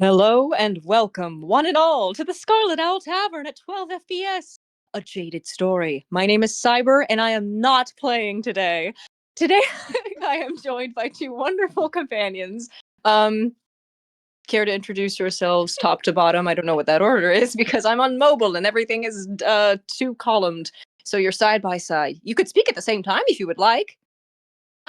Hello and welcome, one and all, to the Scarlet Owl Tavern at 12 FPS, a jaded story. My name is Cyber, and I am not playing today. Today, I am joined by two wonderful companions. Um, Care to introduce yourselves, top to bottom? I don't know what that order is because I'm on mobile and everything is two columned. So you're side by side. You could speak at the same time if you would like.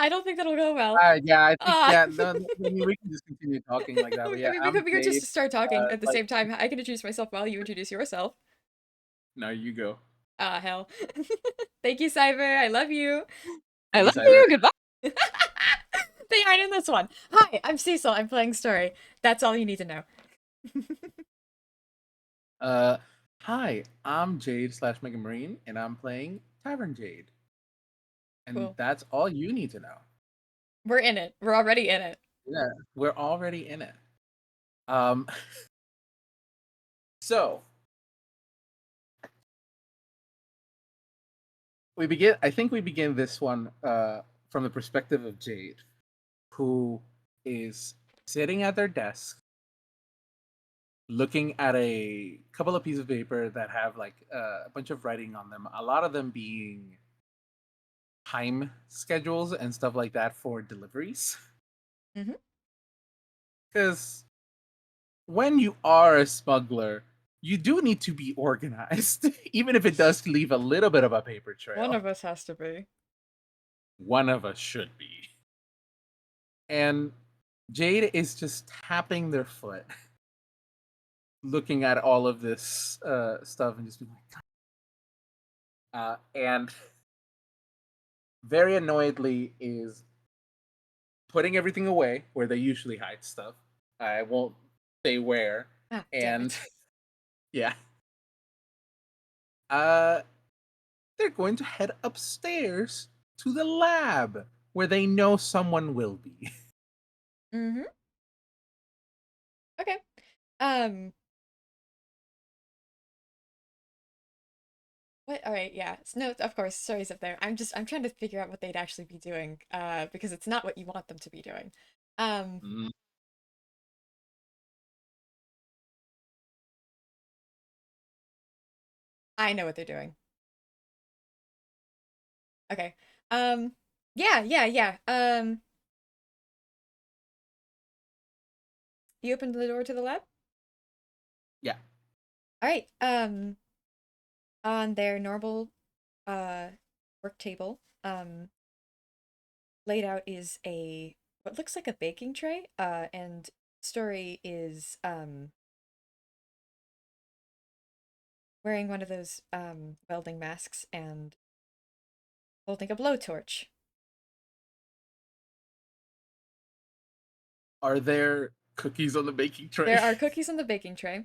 I don't think that'll go well. Yeah, I think Uh, yeah, no, I mean, we can just continue talking like that, but yeah, I'm we could Jade, just start talking at the like same time. I can introduce myself while you introduce yourself. no, you go. Ah, hell. Thank you, Cyber. I love you. I You love Cyber. you. Goodbye. They aren't in this one. Hi, I'm Cecil. I'm playing story. That's all you need to know. Uh, Hi, I'm Jade slash Mega Marine, and I'm playing Tavern Jade, and Cool. that's all you need to know. We're in it. We're already in it. Yeah, we're already in it. Um, so we begin. I think we begin this one from the perspective of Jade, who is sitting at their desk looking at a couple of pieces of paper that have like a bunch of writing on them, a lot of them being time schedules and stuff like that for deliveries. Hmm. Because when you are a smuggler, you do need to be organized, even if it does leave a little bit of a paper One trail. of us has to be. One of us should be. And Jade is just tapping their foot, looking at all of this stuff and just being like, and very annoyedly is putting everything away where they usually hide stuff. I won't say where. Ah, damn And it. yeah, uh, they're going to head upstairs to the lab where they know someone will be. Hmm. Okay. Um, what? All right, yeah. No, of course, story's up there. I'm trying to figure out what they'd actually be doing, because it's not what you want them to be doing. Um, Mm. I know what they're doing. Okay. Um, yeah, yeah, yeah. You opened the door to the lab? Yeah. All right. On their normal uh work table, laid out is a what looks like a baking tray, and Story is wearing one of those welding masks and holding a blowtorch. Are there cookies on the baking tray? There are cookies on the baking tray.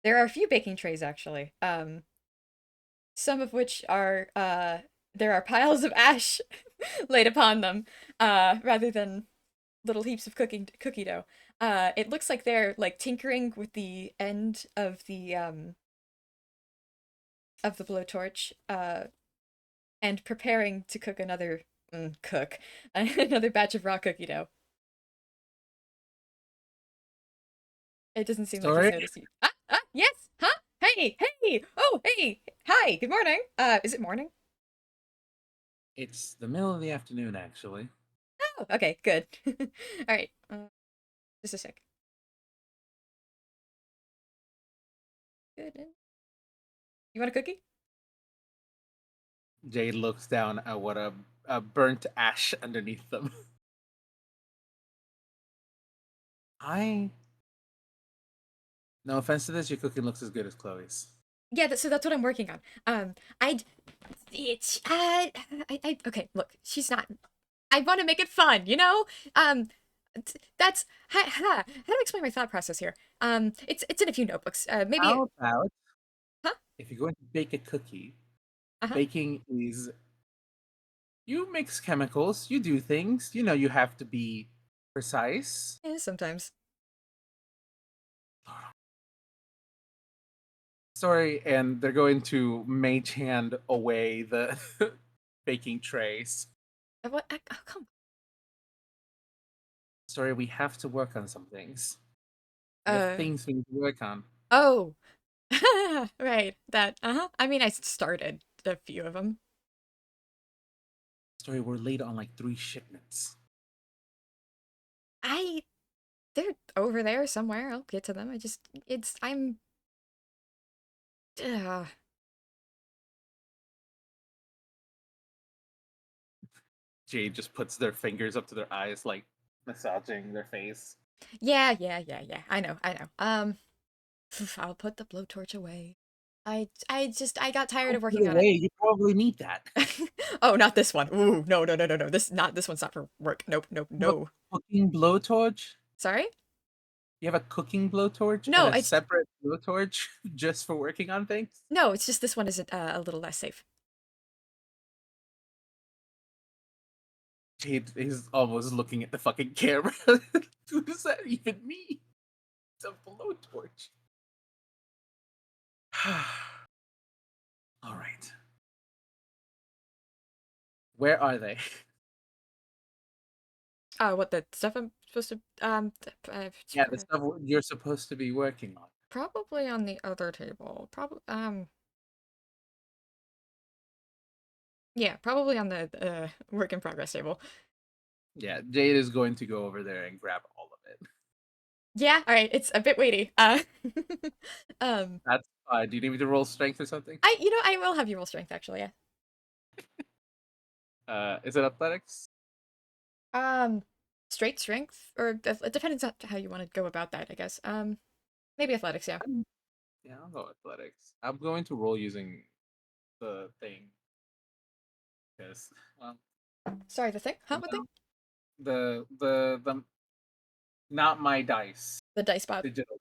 There are a few baking trays actually. Some of which are there are piles of ash laid upon them, rather than little heaps of cookie dough. It looks like they're like tinkering with the end of the blowtorch, and preparing to cook another cook another batch of raw cookie dough. It doesn't seem like he's Sorry? noticed you. Yes, huh? Hey, hey, oh, hey, hi, good morning. Is it morning? It's the middle of the afternoon, actually. Oh, okay, good. All right, just a sec. Good. You want a cookie? Jade looks down at what a burnt ash underneath them. I No offense to this, your cooking looks as good as Chloe's. Yeah, so that's what I'm working on. I'd it's okay, look, she's not. I want to make it fun, you know. That's how do I explain my thought process here? It's in a few notebooks. Maybe. How about Huh? if you're going to bake a cookie, Uh-huh. baking is you mix chemicals, you do things, you know you have to be precise. Yeah, sometimes. Sorry, and they're going to mage hand away the baking trays. What? Oh, come. Sorry, we have to work on some things. We have Uh, things we need to work on. oh, right. That, I mean, I started a few of them. Story, we're late on like 3 shipments. They're over there somewhere. I'll get to them. Uh, Jade just puts their fingers up to their eyes, like massaging their face. yeah. I know. I'll put the blowtorch away. I got tired Oh, of by working the on it. way, you probably need that. Oh, not this one. Ooh, no. This one's not for work. Nope, You have no. a cooking blowtorch? Sorry? You have a cooking blowtorch and No, a it's separate blowtorch just for working on things? no, it's just this one is a little less safe. Jade is almost looking at the fucking camera. What does that even mean? It's a blowtorch. All right. Where are they? What the stuff I'm supposed to Yeah, the stuff you're supposed to be working on. probably on the other table. Probably yeah, probably on the work in progress table. Yeah, Jade is going to go over there and grab all of it. Yeah, all right, it's a bit weighty. Um That's fine. Do you need me to roll strength or something? I will have you roll strength actually, yeah. Is it athletics? Um straight strength or it depends on how you want to go about that, I guess. Maybe athletics, yeah. Yeah, I'll go athletics. I'm going to roll using the thing because, well, Sorry, the thing? Huh, you what thing? know, the not my dice The dice bot. digitally.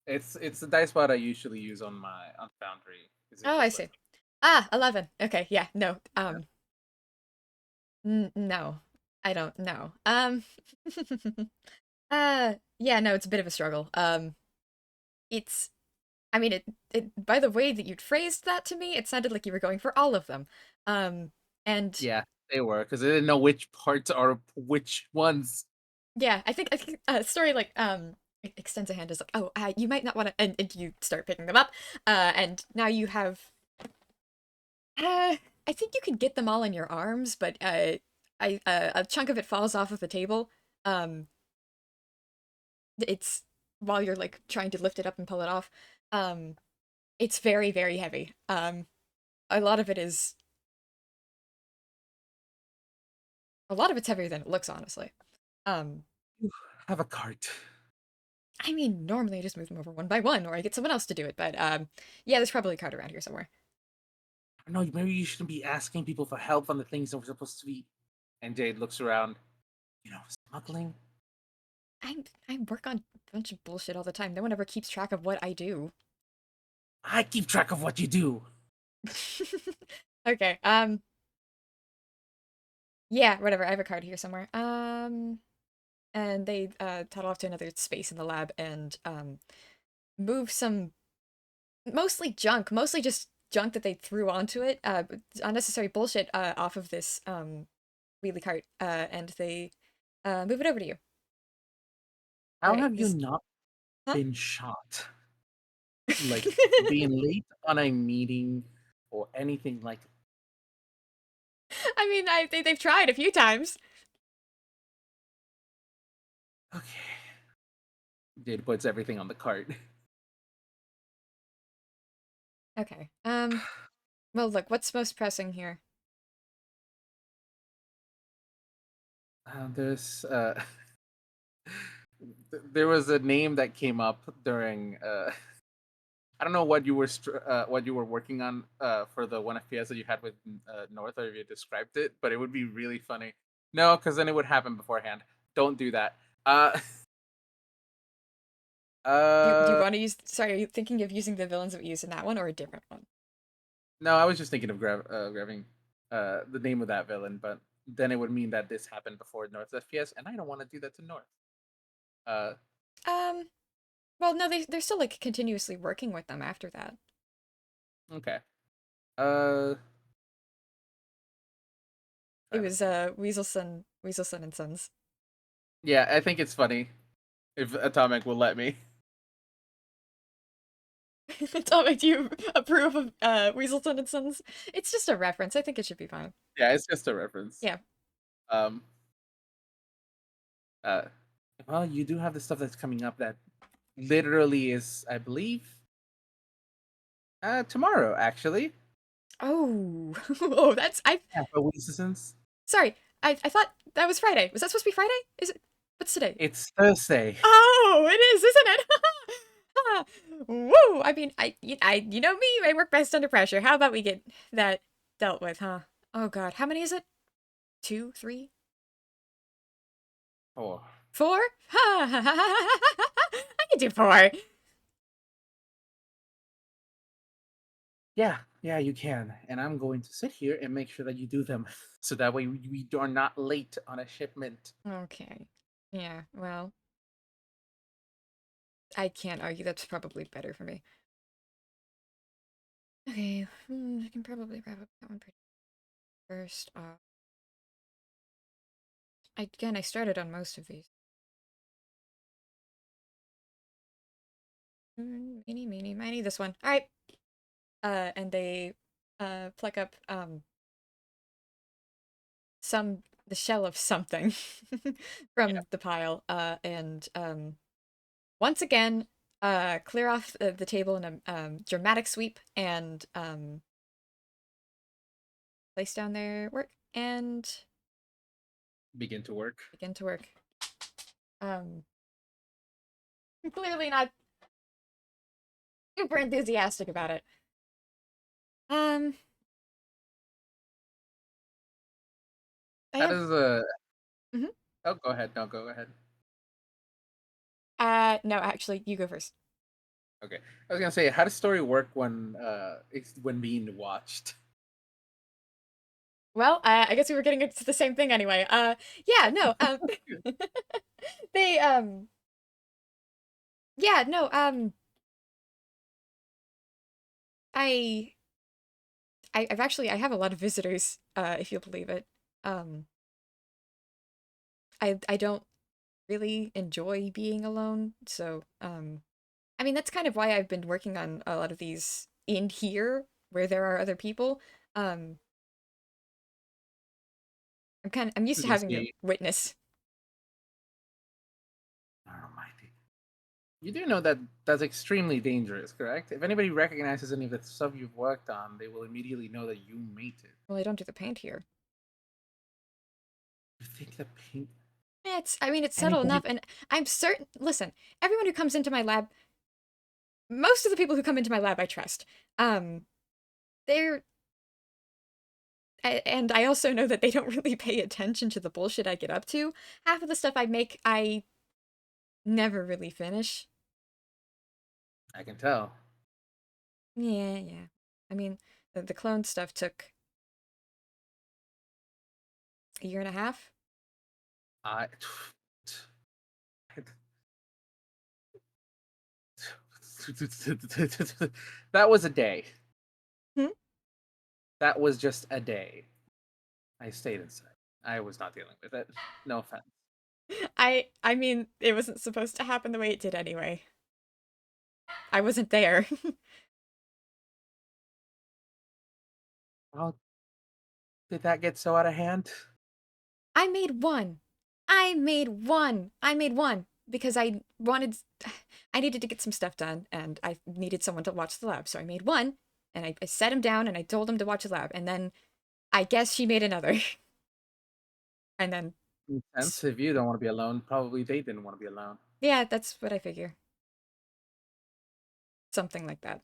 It's the dice pad I usually use on my on Foundry because it Oh, I just lets see. me. Ah, 11. Okay, yeah, no. Yeah. No. I don't know. Yeah, no, it's a bit of a struggle. It's I mean it by the way that you'd phrased that to me, it sounded like you were going for all of them. Um and Yeah, they were because I didn't know which parts are which ones. yeah, I think story like extends a hand is like, "Oh, you might not want to," and you start picking them up. And now you have I think you could get them all in your arms, but a chunk of it falls off of the table. Um it's while you're like trying to lift it up and pull it off. Um it's very heavy. A lot of it is a lot of it's heavier than it looks, honestly. Um, Have a cart. I mean, normally I just move them over one by one, or I get someone else to do it. But yeah, there's probably a cart around here somewhere. No, maybe you shouldn't be asking people for help on the things that we're supposed to be. And Jade looks around. Smuggling. I work on a bunch of bullshit all the time. No one ever keeps track of what I do. I keep track of what you do. Okay. Yeah, whatever. I have a card here somewhere. And they toddle off to another space in the lab and move some mostly junk, mostly just junk that they threw onto it, unnecessary bullshit off of this wheelie cart, and they move it over to you. All How right, have you this, not huh? been shot? Like for being late on a meeting or anything like. I mean, they've tried a few times. Okay. Jade puts everything on the cart. Okay. Well, look, what's most pressing here? There's there was a name that came up during I don't know what you were what you were working on for the one FPS that you had with North, or if you described it, but it would be really funny. No, because then it would happen beforehand. Don't do that. Uh, Do you uh, want to use? Sorry, are you thinking of using the villains that we used in that one or a different one? no, I was just thinking of grabbing the name of that villain, but then it would mean that this happened before North FPS, and I don't want to do that to North. Uh, Um. Well, no, they're still like continuously working with them after that. okay. Uh, It Trying to was think. Weaselson and Sons. Yeah, I think it's funny If Atomic will let me. Atomic, do you approve of Weaselton and Sons? It's just a reference. I think it should be fine. Yeah, it's just a reference. Yeah. Um. Uh. Well, you do have the stuff that's coming up that literally is, I believe, tomorrow actually. Oh, oh, that's I. Yeah, for Weaselsons. Sorry, I thought that was Friday. Was that supposed to be Friday? Is it? What's today? It's Thursday. Oh, it is, isn't it? Ah, woo! I mean, you know me. I work best under pressure. How about we get that dealt with, huh? Oh God, how many is it? 2, 3, Oh. 4? I can do 4. Yeah, you can. And I'm going to sit here and make sure that you do them. So that way we are not late on a shipment. Okay. Yeah. Well, I can't argue. That's probably better for me. Okay. I can probably wrap up that one pretty first off. Again, I started on most of these. Meeny, meeny, miny, this one. All right. And they pluck up the shell of something from the pile, and once again clear off the table in a dramatic sweep and place down their work and Begin to work. begin to work. I'm clearly not super enthusiastic about it. I How have does a Mhm. Oh, go ahead. No, go ahead. No, actually, you go first. Okay. I was gonna say, how does story work when being watched? Well, I guess we were getting into the same thing anyway. Yeah, no, they, yeah, no, I, I have a lot of visitors, if you'll believe it. Um, I don't really enjoy being alone, so, I mean, that's kind of why I've been working on a lot of these in here, where there are other people. Um, I'm used to You having to see, witness. oh my. You do know that that's extremely dangerous, correct? If anybody recognizes any of the stuff you've worked on, they will immediately know that you made it. Well, I don't do the paint here. You think the paint? I mean, it's subtle Anybody? enough, and I'm certain. Listen, everyone who comes into my lab, most of the people who come into my lab, I trust. Um, they're, and I also know that they don't really pay attention to the bullshit I get up to. Half of the stuff I make, I never really finish. I can tell. Yeah, yeah. I mean, the clone stuff took a year and a half. I. That was a day. Hmm? That was just a day. I stayed inside. I was not dealing with it. No offense. I mean, it wasn't supposed to happen the way it did anyway. I wasn't there. How did that get so out of hand? I made one. I made one. I made one because I needed to get some stuff done and I needed someone to watch the lab. So I made one and I set him down and I told him to watch the lab. And then I guess she made another. And then, Makes sense. If you don't want to be alone, probably they didn't want to be alone. yeah, that's what I figure. Something like that.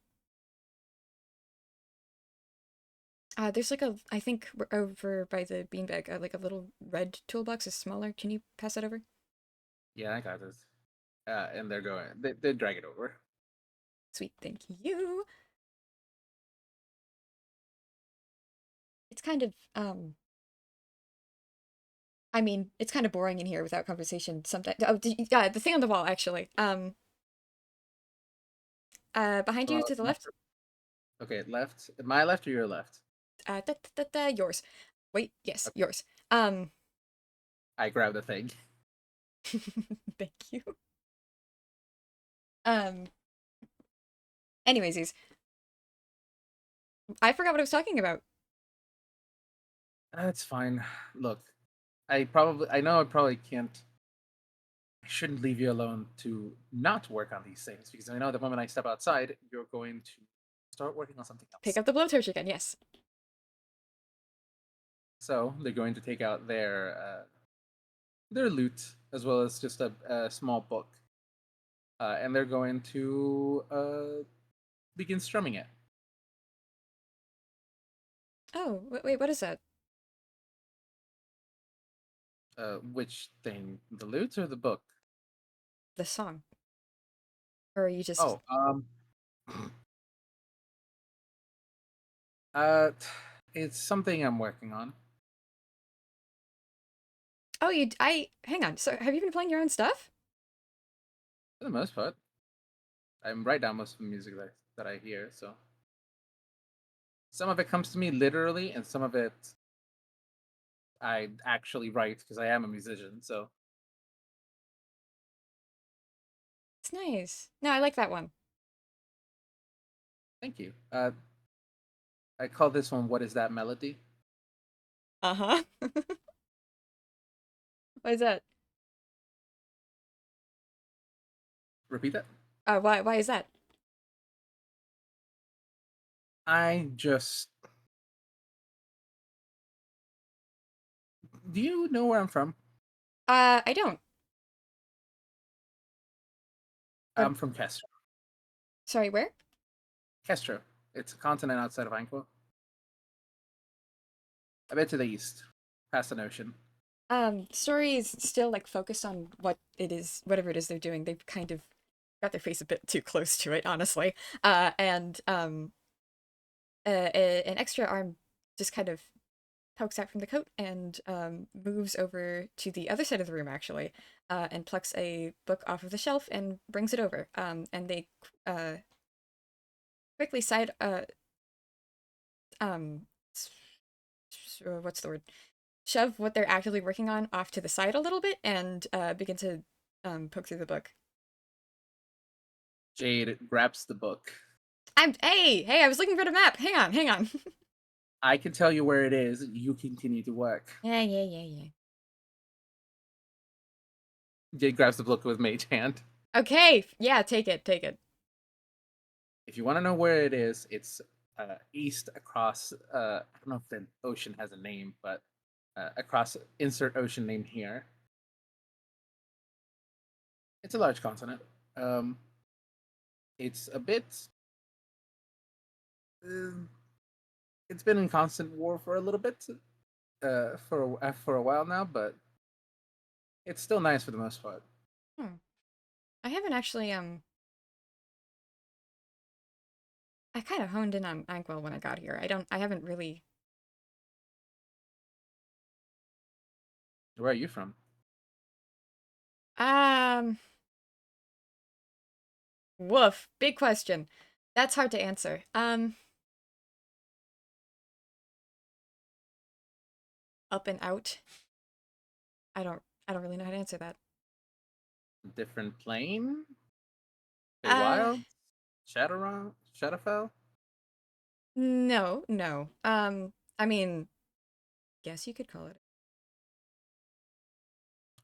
There's like I think we're over by the beanbag, like a little red toolbox is smaller. Can you pass that over? Yeah, I got this. And they're going. They drag it over. Sweet, thank you. It's kind of, I mean, it's kind of boring in here without conversation sometimes. Oh, yeah, the thing on the wall, actually. Behind you to the left. Okay, left. My left or your left? Yours. Wait, yes, Okay, yours. I grabbed the thing. Thank you. Um. Anyways, I forgot what I was talking about. That's fine. Look, I know I probably can't. I shouldn't leave you alone to not work on these things because I know the moment I step outside, you're going to start working on something Pick else. up the blowtorch again. Yes. So they're going to take out their loot as well as just a small book, and they're going to begin strumming it. Oh, wait, what is that? Which thing? The loot or the book? The song? Or are you just? Oh, uh, it's something I'm working on Oh, hang on. So, have you been playing your own stuff? for the most part. I write down most of the music that I hear, so some of it comes to me literally, and some of it I actually write because I am a musician. So It's nice. No, I like that one. thank you. I call this one "What Is That Melody?" Uh-huh. What is that? Repeat that. Why is that? I just. Do you know where I'm from? I don't. What? I'm from Castro. Sorry, where? Castro. It's a continent outside of Anqua. A bit to the east, past an ocean. Story is still like focused on what it is, whatever it is they're doing. They've kind of got their face a bit too close to it, honestly. And an extra arm just kind of pokes out from the coat and moves over to the other side of the room, actually, and plucks a book off of the shelf and brings it over. And they uh, quickly um, what's the word? Shove what they're actively working on off to the side a little bit and begin to poke through the book. Jade grabs the book. Hey, I was looking for the map. Hang on. I can tell you where it is. You continue to work. Yeah. Jade grabs the book with mage hand. Okay, yeah, take it. If you want to know where it is, it's east across. I don't know if the ocean has a name, but across insert ocean name here. It's a large continent. Um, it's a bit. Uh, it's been in constant war for a little bit, for a while now, but it's still nice for the most part. Hmm. I haven't actually I kind of honed in on Ankwell when I got here. I haven't really Where are you from? um woof, big question. That's hard to answer. Up and out. I don't really know how to answer that. Different plane? Uh Wild? Shadowfell? no. I mean, guess you could call it.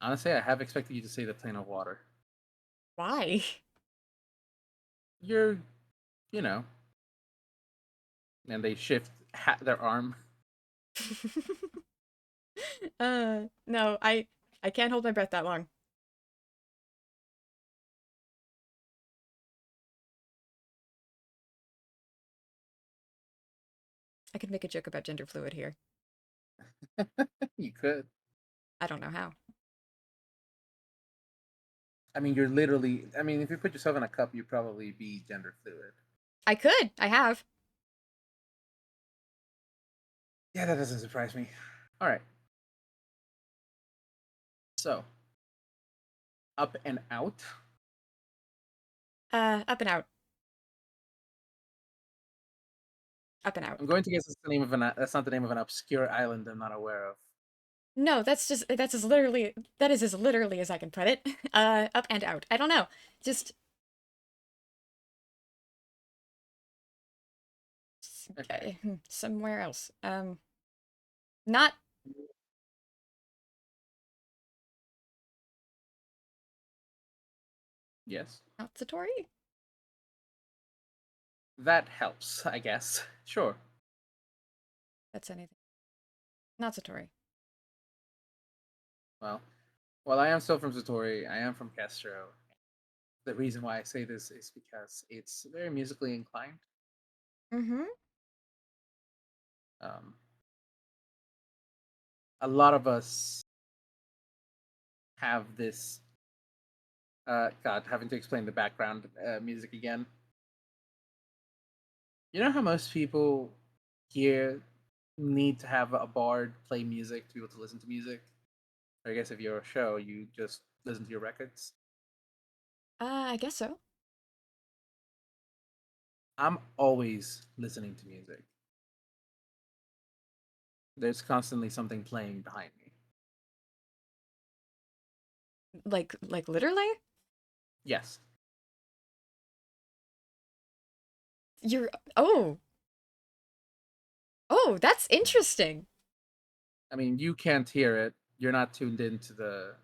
Honestly, I have expected you to say the plane of water. Why? You're, you know, and they shift their arm. No, I can't hold my breath that long. I could make a joke about gender fluid here. You could. I don't know how. I mean, you're literally. I mean, if you put yourself in a cup, you'd probably be gender fluid. I could. I have. Yeah, that doesn't surprise me. All right. So, up and out. Up and out. Up and out. I'm going to guess it's the name of an. That's not the name of an obscure island I'm not aware of. No, that is as literally as I can put it. Up and out. I don't know. Just Okay. Somewhere else. Not Yes. not Satori. That helps, I guess. Sure. That's anything. Not Satori. Well, well, I am still from Satori. I am from Castro. The reason why I say this is because it's very musically inclined. Mm-hmm. Um, a lot of us have this. God, having to explain the background music again. You know how most people here need to have a bard play music to be able to listen to music? Or I guess if you're a show, you just listen to your records. I guess so. I'm always listening to music. There's constantly something playing behind me. Like literally? Yes. You're oh. Oh, that's interesting. I mean, you can't hear it. You're not tuned into the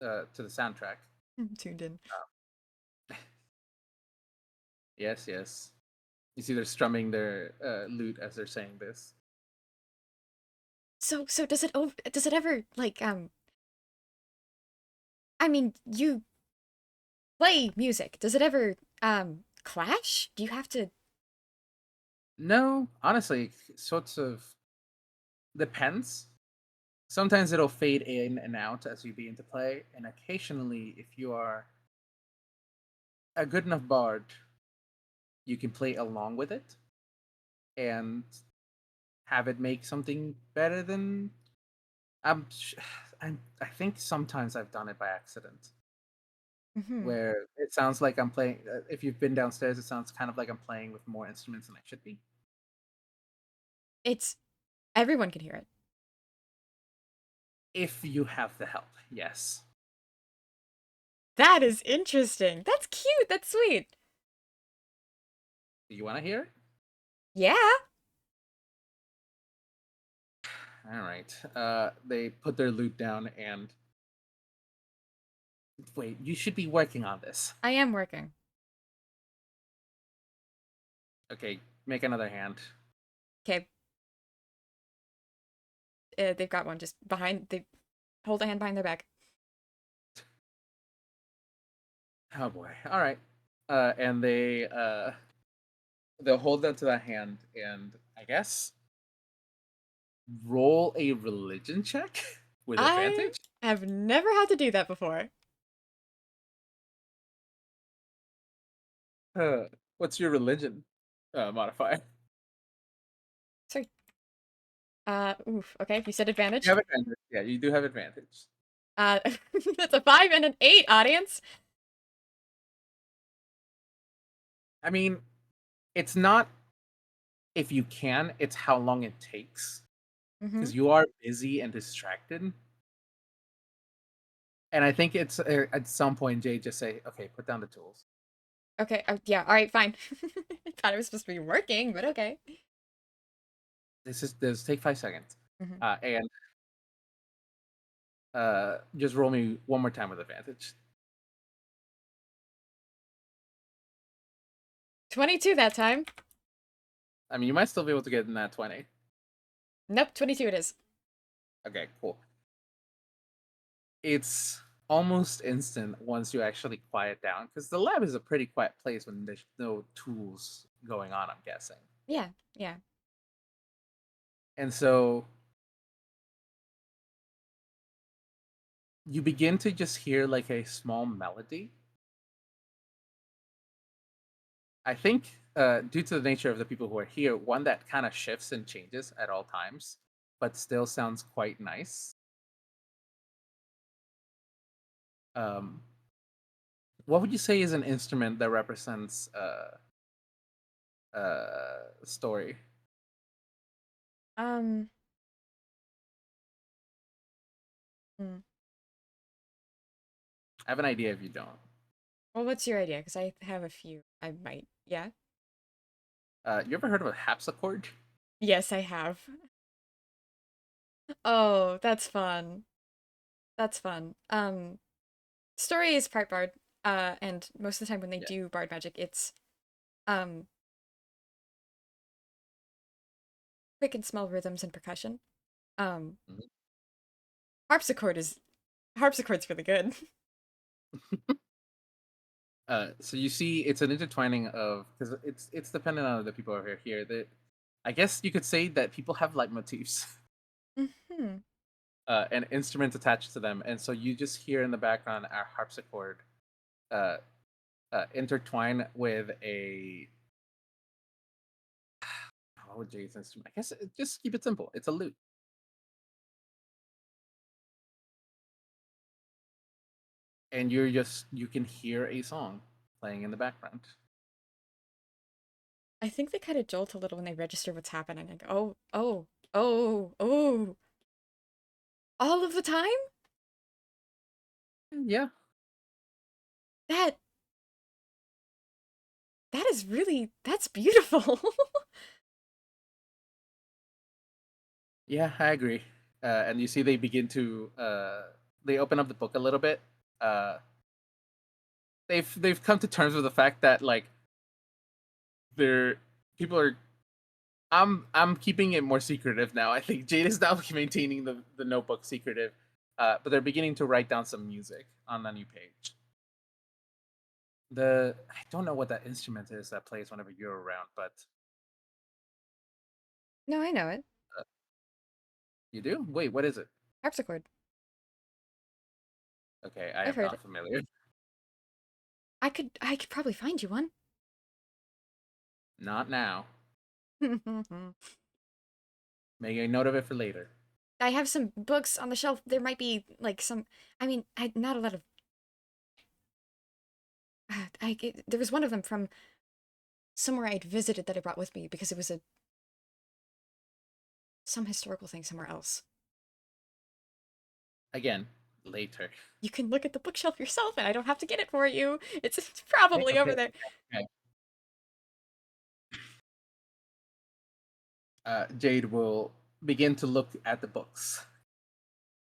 soundtrack. I'm tuned in. Yes, yes. You see, they're strumming their lute as they're saying this. So does it ever like I mean, you play music. Does it ever clash? Do you have to No, honestly, sorts of depends. Sometimes it'll fade in and out as you begin to play, and occasionally, if you are a good enough bard, you can play along with it and have it make something better than. I'm, sh- I think sometimes I've done it by accident, Mhm. where it sounds like I'm playing. If you've been downstairs, it sounds kind of like I'm playing with more instruments than I should be. It's everyone can hear it. If you have the help, yes. That is interesting. That's cute. That's sweet. Do you want to hear it? Yeah. All right. They put their lute down and wait. You should be working on this. I am working. Okay, make another hand. Okay. They've got one just behind. They hold a hand behind their back. Oh boy. All right. And they'll hold that to that hand and I guess roll a religion check with I advantage. have never had to do that before. Uh, what's your religion modifier? Sorry. Oof. Okay. You said You advantage. have advantage. Yeah, you do have advantage. Uh, that's a 5 and an 8, audience. I mean, it's not if you can, it's how long it takes Mm-hmm. because you are busy and distracted. And I think it's at some point Jay just say, "Okay, put down the tools." Okay. Yeah. All right. Fine. I thought it was supposed to be working, but okay. This take 5 seconds, Mm-hmm. and just roll me one more time with advantage. 22 that time. I mean, you might still be able to get in that 20. Nope. 22 it is. Okay, cool. It's almost instant once you actually quiet down because the lab is a pretty quiet place when there's no tools going on. I'm guessing, Yeah. Yeah. and so you begin to just hear like a small melody. I think, due to the nature of the people who are here, one that kind of shifts and changes at all times, but still sounds quite nice. Um, what would you say is an instrument that represents story? Um. hmm. I have an idea if you don't. Well, what's your idea? Because I have a few. I might. Yeah. You ever heard of a harpsichord? Yes, I have. Oh, that's fun. That's fun. Story is part bard, and most of the time when they Yeah. do bard magic, it's um quick and small rhythms and percussion. Um, Mhm. harpsichord is harpsichord's really good. So you see, it's an intertwining of because it's dependent on the people over here. That I guess you could say that people have leitmotifs Hmm. and instruments attached to them, and so you just hear in the background our harpsichord uh, intertwine with a what would Jay's instrument? I guess just keep it simple. It's a lute, and you can hear a song playing in the background. I think they kind of jolt a little when they register what's happening. Like, oh, oh, oh, oh, all of the time? Yeah, That that is really that's beautiful. yeah, I agree. And you see, they begin to they open up the book a little bit. Uh, they've come to terms with the fact that like they're people are. I'm keeping it more secretive now. I think Jade is now maintaining the notebook secretive, but they're beginning to write down some music on the new page. I don't know what that instrument is that plays whenever you're around, but No, I know it. uh, you do. Wait, what is it? Harpsichord. Okay, I I've am heard not it. familiar. I could probably find you one. Not now. I Make a note of it for later. have some books on the shelf. There might be like some. I mean, I not a lot of. There was one of them from somewhere I'd visited that I brought with me because it was a some historical thing somewhere else. Again, later. You can look at the bookshelf yourself, and I don't have to get it for you. It's Okay, probably over okay, there. okay. Jade will begin to look at the books.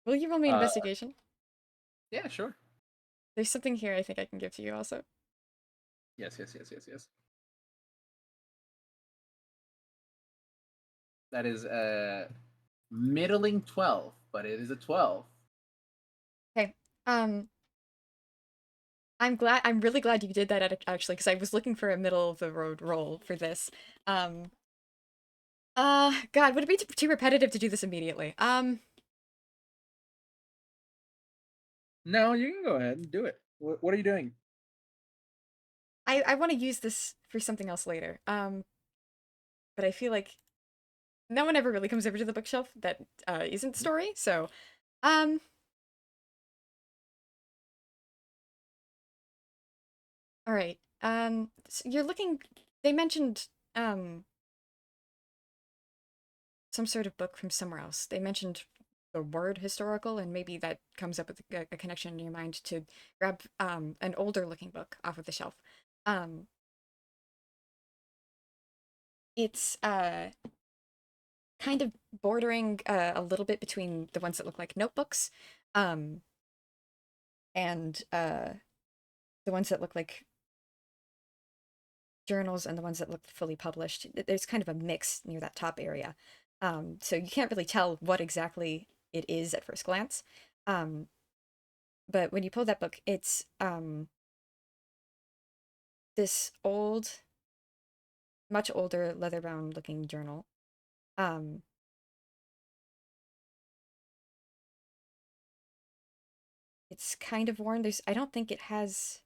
Will you roll me an Uh, investigation? yeah, sure. There's something here I think I can give to you also. Yes, yes, yes, yes, yes. That is a middling 12, but it is a 12. Okay. Um, I'm really glad you did that actually, because I was looking for a middle of the road roll for this. Um, God, would it be too repetitive to do this immediately? No, you can go ahead and do it. What are you doing? I want to use this for something else later. But I feel like no one ever really comes over to the bookshelf that isn't story. So, um, all right. So you're looking. They mentioned some sort of book from somewhere else. They mentioned the word historical, and maybe that comes up with a connection in your mind to grab an older looking book off of the shelf. Um, it's kind of bordering a little bit between the ones that look like notebooks um, and the ones that look like journals and the ones that look fully published. There's kind of a mix near that top area. So you can't really tell what exactly it is at first glance. Um, but when you pull that book, it's this old, much older leather-bound looking journal. Um, it's kind of worn. I don't think it has.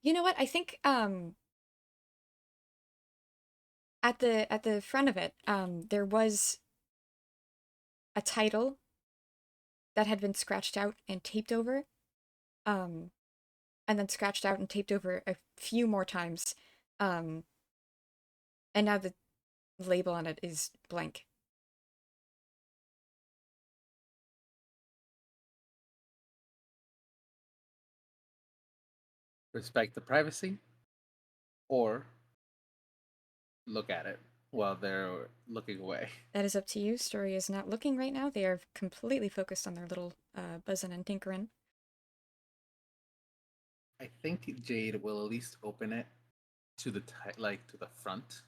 You know what? I think at the front of it, there was a title that had been scratched out and taped over. Um, and then scratched out and taped over a few more times. Um, and now the label on it is blank. Respect the privacy. or look at it while they're looking away. That is up to you. Story is not looking right now. They are completely focused on their little buzzing and tinkering. I think Jade will at least open it to the to the front,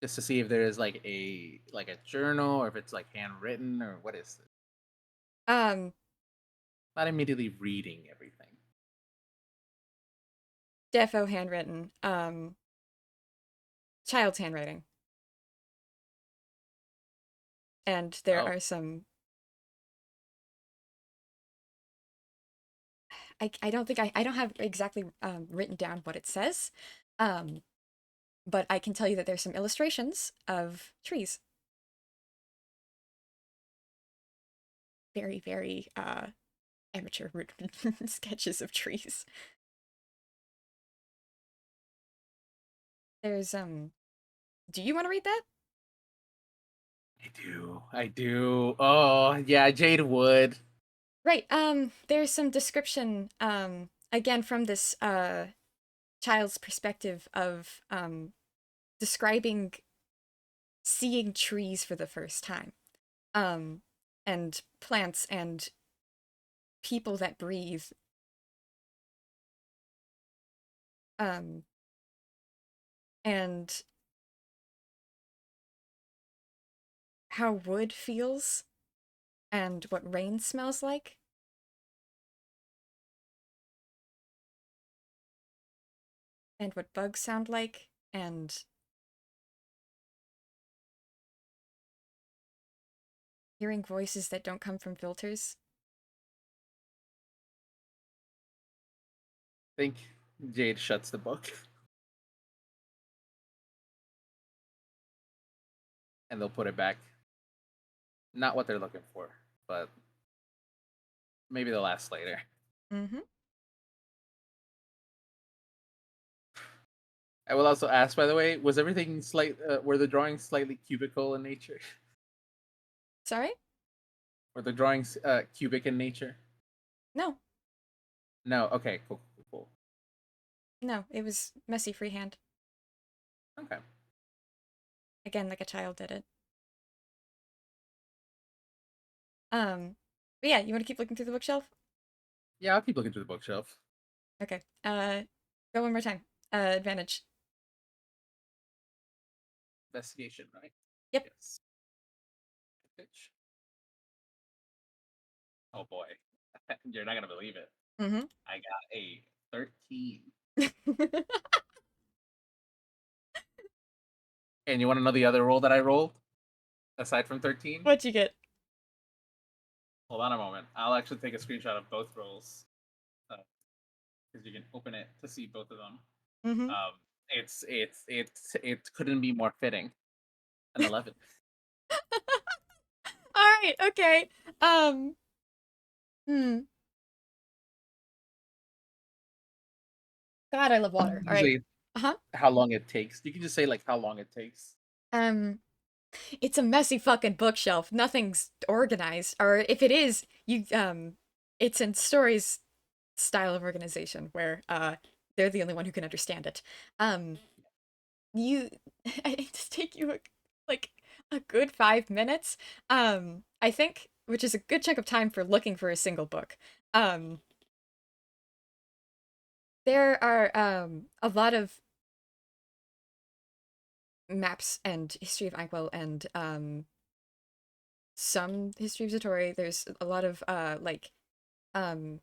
just to see if there is like a journal or if it's like handwritten or what is it. Um, Not immediately reading everything. defo handwritten. Child's handwriting. And there Oh, are some. I don't think I don't have exactly written down what it says, um, but I can tell you that there's some illustrations of trees. Very, very amateur sketches of trees. There's Do you want to read that? I do. I do. Oh, yeah, Jade would. Right. There's some description again from this child's perspective of describing seeing trees for the first time. Um and plants and people that breathe. Um and how wood feels and what rain smells like. And what bugs sound like, and hearing voices that don't come from filters. I think Jade shuts the book and they'll put it back. Not what they're looking for, but maybe they'll ask later. Mm-hmm. I will also ask, by the way, was everything were the drawings slightly cubical in nature? Sorry? Were the drawings cubic in nature? No, No. Okay. Cool. Cool. Cool. no, it was messy freehand. Okay. Again, like a child did it. But yeah, you want to keep looking through the bookshelf? Yeah, I'll keep looking through the bookshelf. Okay. Go one more time. Advantage. Investigation, right? Yep. Yes. Pitch. Oh boy, you're not gonna believe it. Mm-hmm. I got a 13. And you want to know the other roll that I rolled aside from 13? What'd you get? Hold on a moment. I'll actually take a screenshot of both rolls because you can open it to see both of them. Mm-hmm. Um, it couldn't be more fitting. An 11. All right. Okay. Um. Hmm. God, I love water. All right. Usually, Uh-huh. how long it takes. You can just say like how long it takes. Um. It's a messy fucking bookshelf. Nothing's organized, or if it is, it's in Story's style of organization where they're the only one who can understand it. Um, you, it just take you like a good 5 minutes. I think, which is a good chunk of time for looking for a single book. Um, there are a lot of maps and history of Inkwell and some history of Zatori. There's a lot of um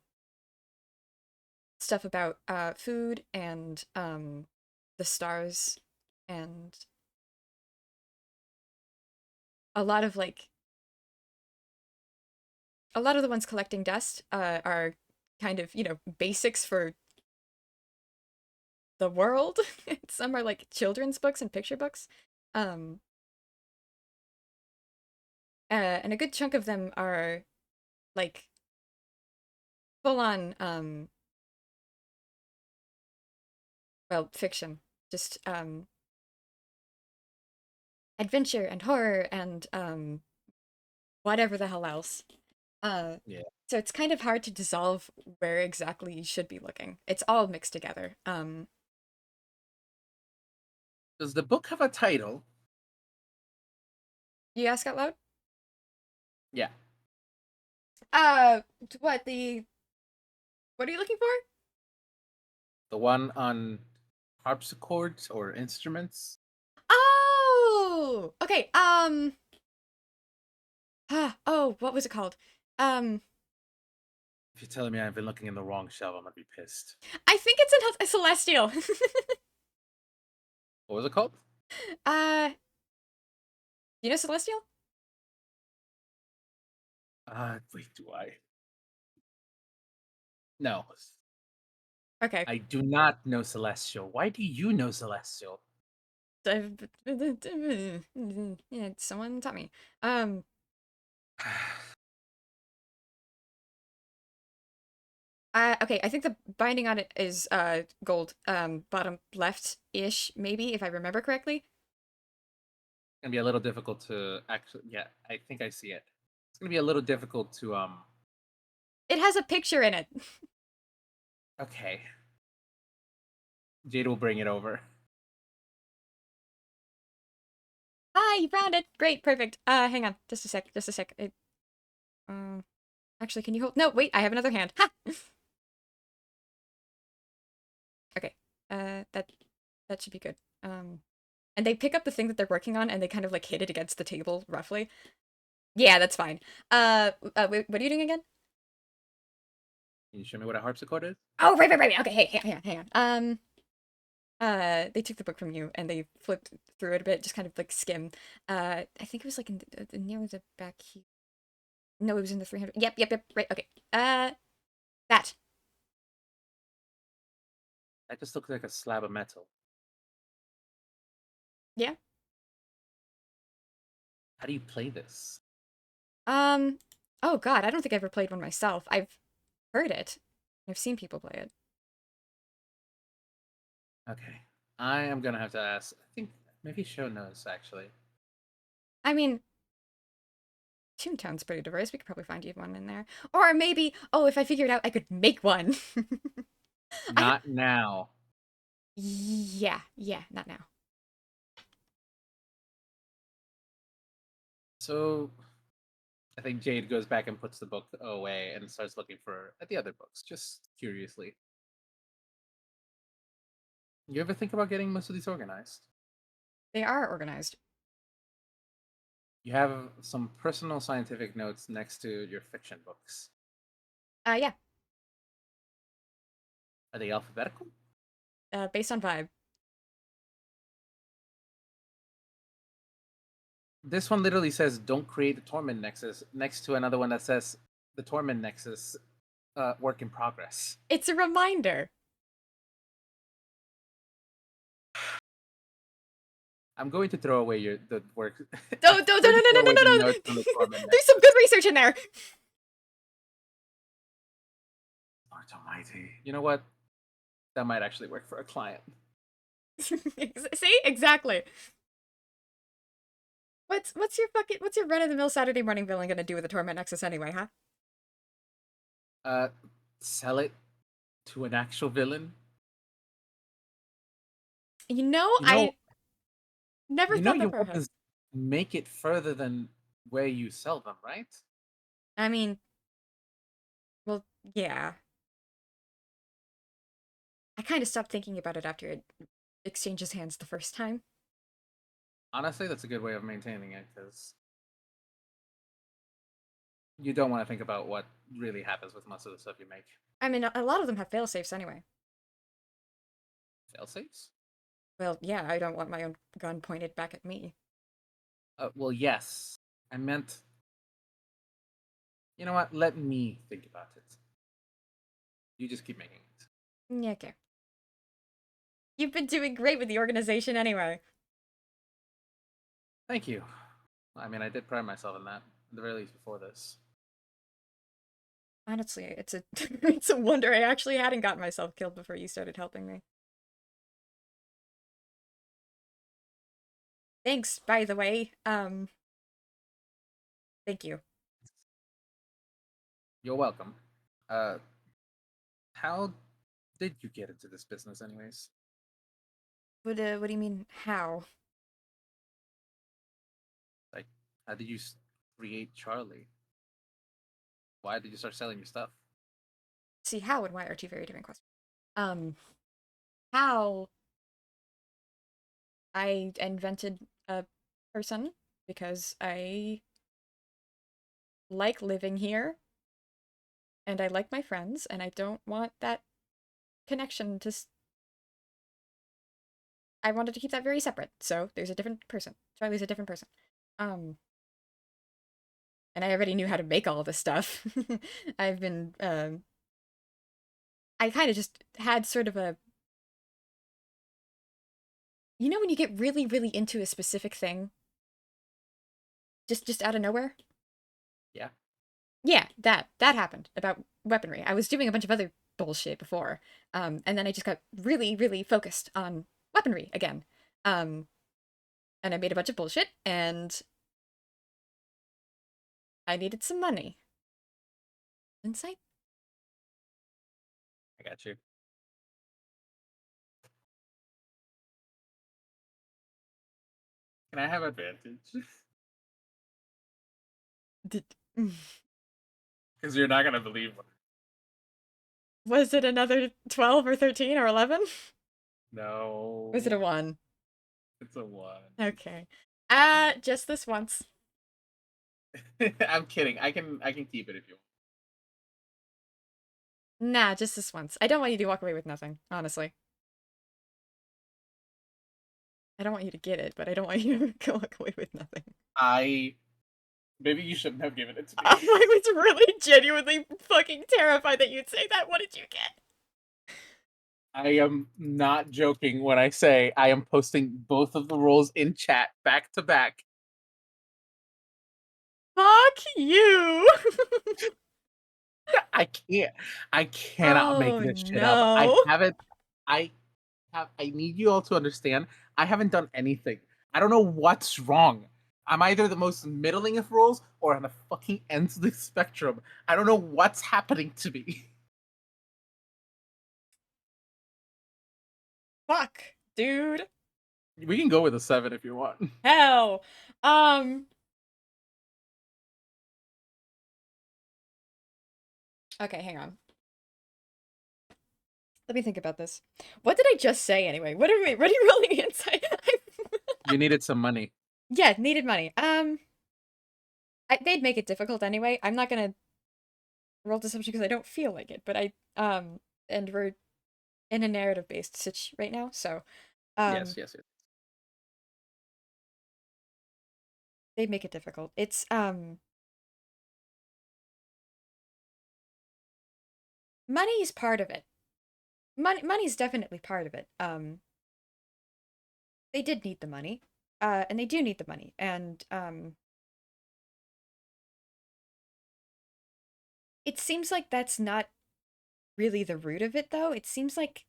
stuff about food and the stars and a lot of a lot of the ones collecting dust are kind of, basics for the world. Some are like children's books and picture books. Um and a good chunk of them are like full on well, fiction. Just adventure and horror and whatever the hell else. Yeah. So it's kind of hard to dissolve where exactly you should be looking. It's all mixed together. Does the book have a title? You ask out loud? Yeah. Uh, what what are you looking for? The one on harpsichords or instruments? Oh, okay. Oh, what was it called? Um, If you're telling me I've been looking in the wrong shelf, I'm gonna be pissed. I think it's in Celestial. What was it called? uh, you know Celestial? Wait, do I? No. Okay. I do not know Celestial. Why do you know Celestial? Yeah, someone taught me. Um, okay, I think the binding on it is gold. Bottom left-ish, maybe, if I remember correctly. Gonna be a little difficult to actually. Yeah, I think I see it. It's gonna be a little difficult to It has a picture in it. Okay, Jade will bring it over. Hi, you found it. Great, perfect. Hang on, just a sec, just a sec. Um, actually, can you hold? No, wait, I have another hand. Ha! Okay, that should be good. And they pick up the thing that they're working on, and they kind of like hit it against the table roughly. Yeah, that's fine. Wait, what are you doing again? Can you show me what a harpsichord is? Oh, right. Okay, hey, hang on. They took the book from you and they flipped through it a bit, just kind of like skim. I think it was like in near the back here. No, it was in the 300. Yep. Right. Okay. That. That just looks like a slab of metal. Yeah. How do you play this? Um. Oh God, I don't think I ever played one myself. I've heard it. I've seen people play it. Okay, I am gonna have to ask. I think maybe Show knows actually. I mean, Toontown's pretty diverse. We could probably find you one in there. Or maybe, oh, if I figured out I could make one. I Not now. yeah, not now. So I think Jade goes back and puts the book away and starts looking for at the other books, just curiously. You ever think about getting most of these organized? They are organized. You have some personal scientific notes next to your fiction books. Yeah. Are they alphabetical? Based on vibe. This one literally says don't create the torment nexus next to another one that says the torment nexus work in progress. It's a reminder. I'm going to throw away the work. Don't, I'm don't, going no, to no, throw no, no, away the no, notes on the torment no. There's nexus. some good research in there. Lord Almighty. You know what? That might actually work for a client. See? Exactly. What's your run of the mill Saturday morning villain gonna do with the Torment Nexus anyway, huh? Uh, Sell it to an actual villain. You know, You know, I never you know thought that your far ahead. weapons make it further than where you sell them, right? I mean, well, yeah. I kind of stopped thinking about it after it exchanges hands the first time. Honestly, that's a good way of maintaining it because you don't want to think about what really happens with most of the stuff you make. I mean, a lot of them have failsafes anyway. Fail safes? Well, yeah, I don't want my own gun pointed back at me. Well, yes. I meant. You know what? Let me think about it. You just keep making it. Yeah, okay. You've been doing great with the organization anyway. Thank you. I mean, I did pride myself in that, at the very least before this. Honestly, it's a it's a wonder I actually hadn't gotten myself killed before you started helping me. Thanks, by the way. Thank you. You're welcome. Uh, how did you get into this business, anyways? What do you mean, how? Like, how did you create Charlie? Why did you start selling your stuff? See, how and why are two very different questions. Um, how I invented a person because I like living here and I like my friends and I don't want that connection to I wanted to keep that very separate. So there's a different person. Charlie's a different person. Um and I already knew how to make all this stuff. I've been I kind of just had sort of a when you get really really into a specific thing just out of nowhere? Yeah. Yeah, that happened about weaponry. I was doing a bunch of other bullshit before. And then I just got really really focused on weaponry again. Um and I made a bunch of bullshit and I needed some money. Insight? I got you. Can I have advantage? Did Because you're not gonna believe what. Was it another 12 or 13 or 11? No. Was it a 1? It's a 1. Okay. Just this once. I'm kidding. I can keep it if you want. Nah, just this once. I don't want you to walk away with nothing, honestly. I don't want you to get it, but I don't want you to walk away with nothing. Maybe you shouldn't have given it to me. I was really genuinely fucking terrified that you'd say that. What did you get? I am not joking when I say I am posting both of the rolls in chat back to back. Fuck you! I cannot make Oh, this shit up. no. I need you all to understand. I haven't done anything. I don't know what's wrong. I'm either the most middling of rolls or on the fucking ends of the spectrum. I don't know what's happening to me. Fuck, dude. We can go with a 7 if you want. Hell. Okay, hang on. Let me think about this. What did I just say anyway? What are you rolling inside? You needed some money. Yeah, needed money. They'd make it difficult anyway. I'm not gonna roll deception because I don't feel like it, but and we're in a narrative-based sitch right now, so, Yes. they'd make it difficult. It's, money's part of it. Money's definitely part of it. They did need the money, and they do need the money, and, it seems like that's not really the root of it, though. It seems like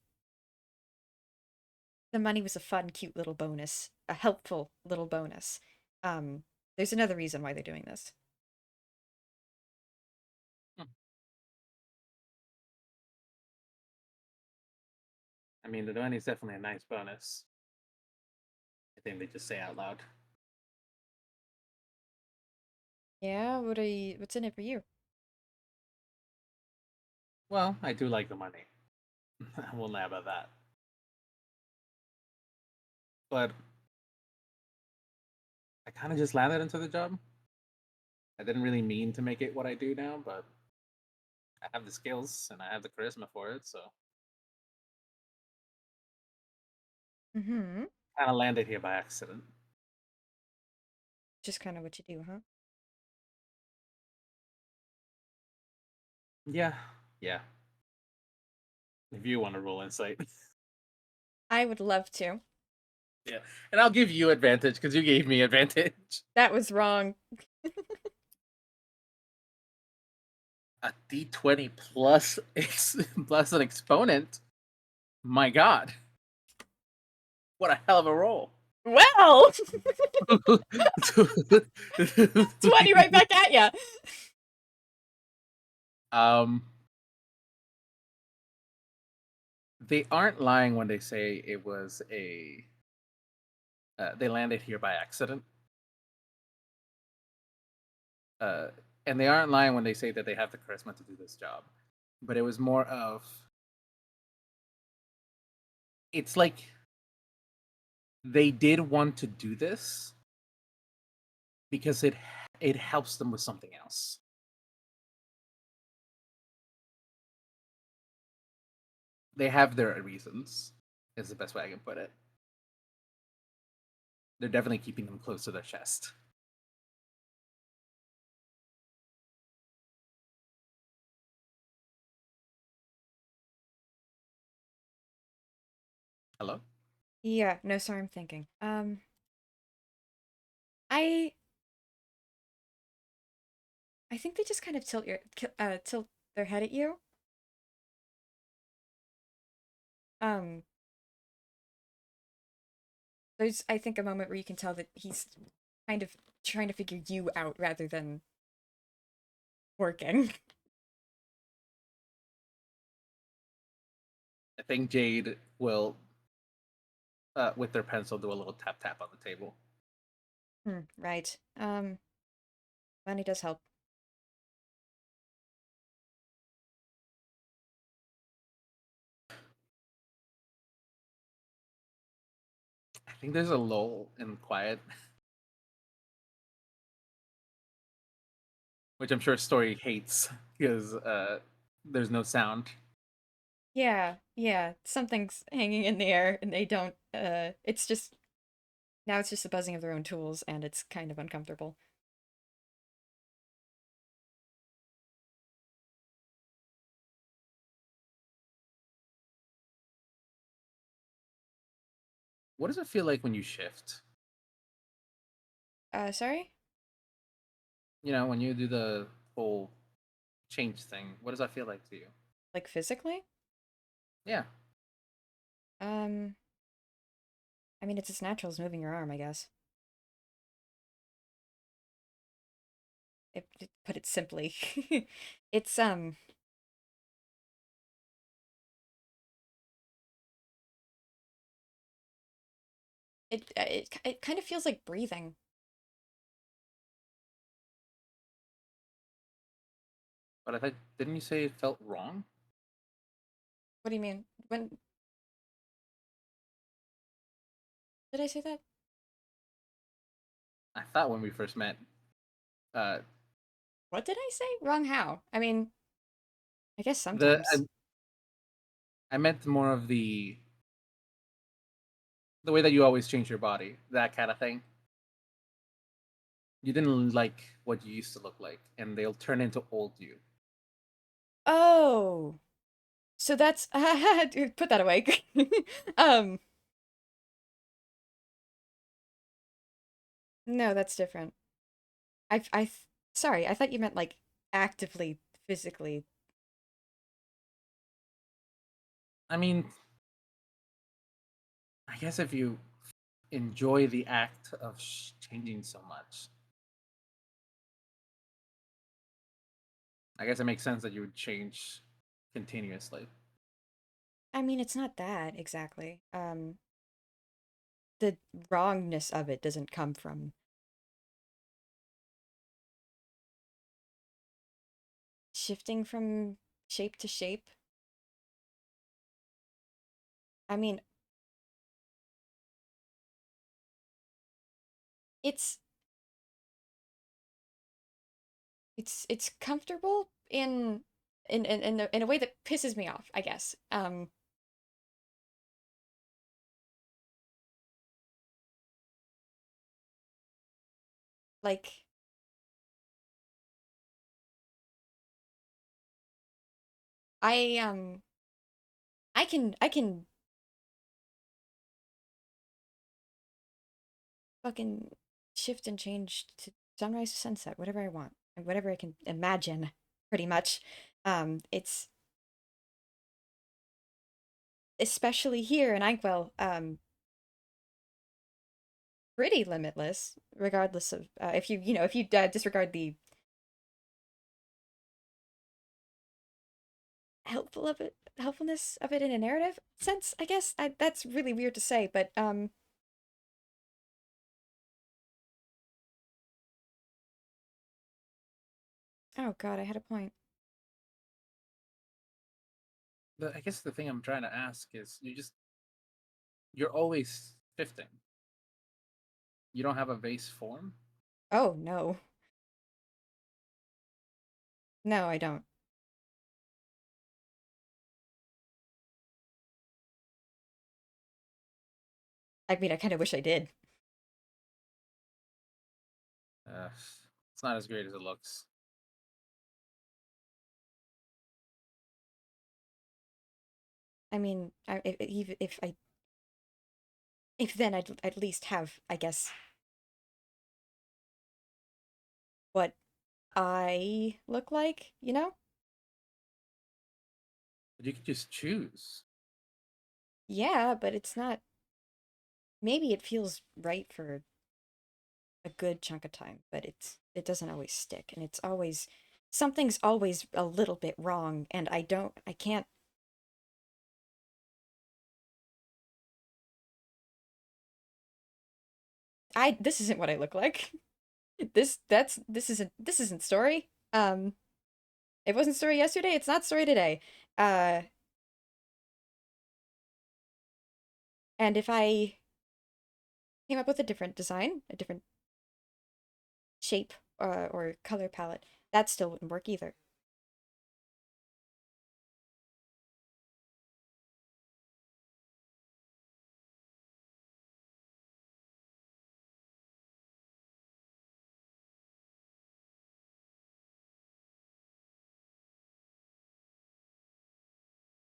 the money was a fun, cute little bonus, a helpful little bonus. There's another reason why they're doing this. I mean, the money is definitely a nice bonus. I think they just say out loud. Yeah, what's in it for you? Well, I do like the money. I won't lie about that. But I kind of just landed into the job. I didn't really mean to make it what I do now, but I have the skills and I have the charisma for it, so Mm-hmm. kind of landed here by accident. Just kind of what you do, huh? Yeah. If you want to roll insight. I would love to. Yeah. And I'll give you advantage because you gave me advantage. That was wrong. A d20 plus plus an exponent. My god. What a hell of a roll. Well, 20 right back at ya. Um they aren't lying when they say it was a they landed here by accident. Uh, and they aren't lying when they say that they have the charisma to do this job. But it was more of it's like they did want to do this because it helps them with something else. They have their reasons. Is the best way I can put it. They're definitely keeping them close to their chest. Hello? Yeah, no, sorry, I'm thinking. I I think they just kind of tilt their head at you. Um, there's I think a moment where you can tell that he's kind of trying to figure you out rather than working. I think Jade will, with their pencil, do a little tap tap on the table. Right. Money does help. I think there's a lull in quiet, which I'm sure Story hates because there's no sound. Yeah, yeah. Something's hanging in the air and they don't it's just now it's just the buzzing of their own tools and it's kind of uncomfortable. What does it feel like when you shift? Sorry? You know, when you do the whole change thing, what does that feel like to you? Like physically? Yeah. Um, I mean it's as natural as moving your arm, I guess. Put it simply. It's it kind of feels like breathing. But I thought, didn't you say it felt wrong? What do you mean? When did I say that? I thought when we first met, uh, What did I say? Wrong how? I mean, I guess the sometimes. I meant more of the way that you always change your body, that kind of thing. You didn't like what you used to look like, and they'll turn into old you. Oh, so that's put that away. um, no, that's different. Sorry, I thought you meant like actively, physically. I mean, I guess if you enjoy the act of changing so much, I guess it makes sense that you would change continuously. I mean, it's not that exactly. The wrongness of it doesn't come from shifting from shape to shape. I mean, it's it's comfortable in a way that pisses me off, I guess. Like I I can fucking shift and change to sunrise to sunset, whatever I want, and whatever I can imagine, pretty much. It's especially here in Inkwell, pretty limitless, regardless of if if you disregard the helpfulness of it in a narrative sense, I guess. That's really weird to say, but oh god, I had a point. I guess the thing I'm trying to ask is you're always shifting. You don't have a base form? Oh no. No, I don't. I mean, I kind of wish I did. It's not as great as it looks. I mean, if then I'd at least have, I guess, what I look like, you know? But you could just choose. Yeah, but it's not. Maybe it feels right for a good chunk of time, but it doesn't always stick, and it's always something's always a little bit wrong, and I can't. This isn't what I look like. This isn't story. It wasn't story yesterday. It's not story today. Uh, and if I came up with a different design, a different shape, or color palette, that still wouldn't work either.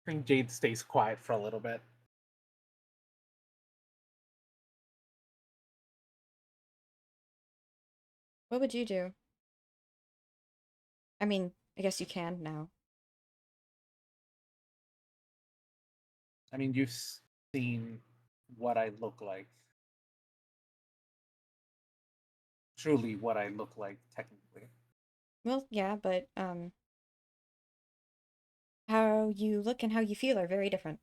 I think Jade stays quiet for a little bit. What would you do? I mean, I guess you can now. I mean, you've seen what I look like. Truly, what I look like, technically. Well, yeah, but how you look and how you feel are very different.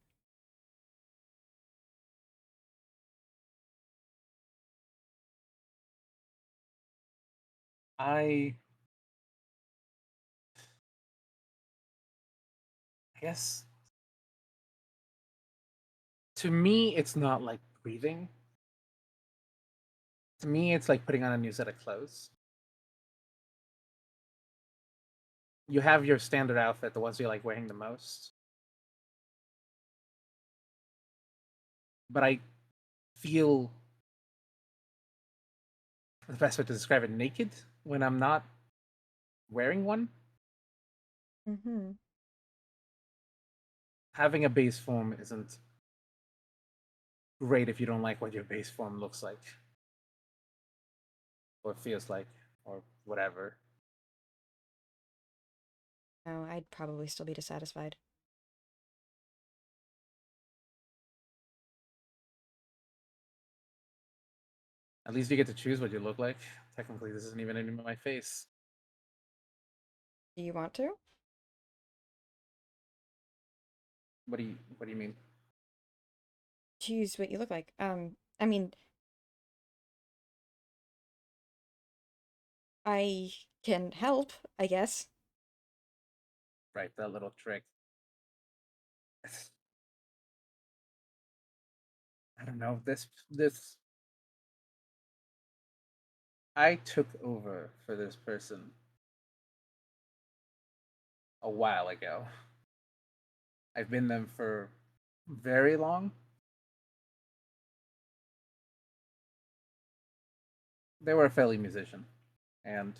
I guess to me, it's not like breathing. To me, it's like putting on a new set of clothes. You have your standard outfit, the ones you like wearing the most. But I feel the best way to describe it naked when I'm not wearing one. Mm-hmm. Having a base form isn't great if you don't like what your base form looks like or feels like or whatever. No, I'd probably still be dissatisfied. At least you get to choose what you look like. Technically, this isn't even in my face. Do you want to? What do you mean? Choose what you look like. I mean, I can help, I guess. Right, that little trick. I don't know. This I took over for this person a while ago. I've been them for very long. They were a fellow musician, and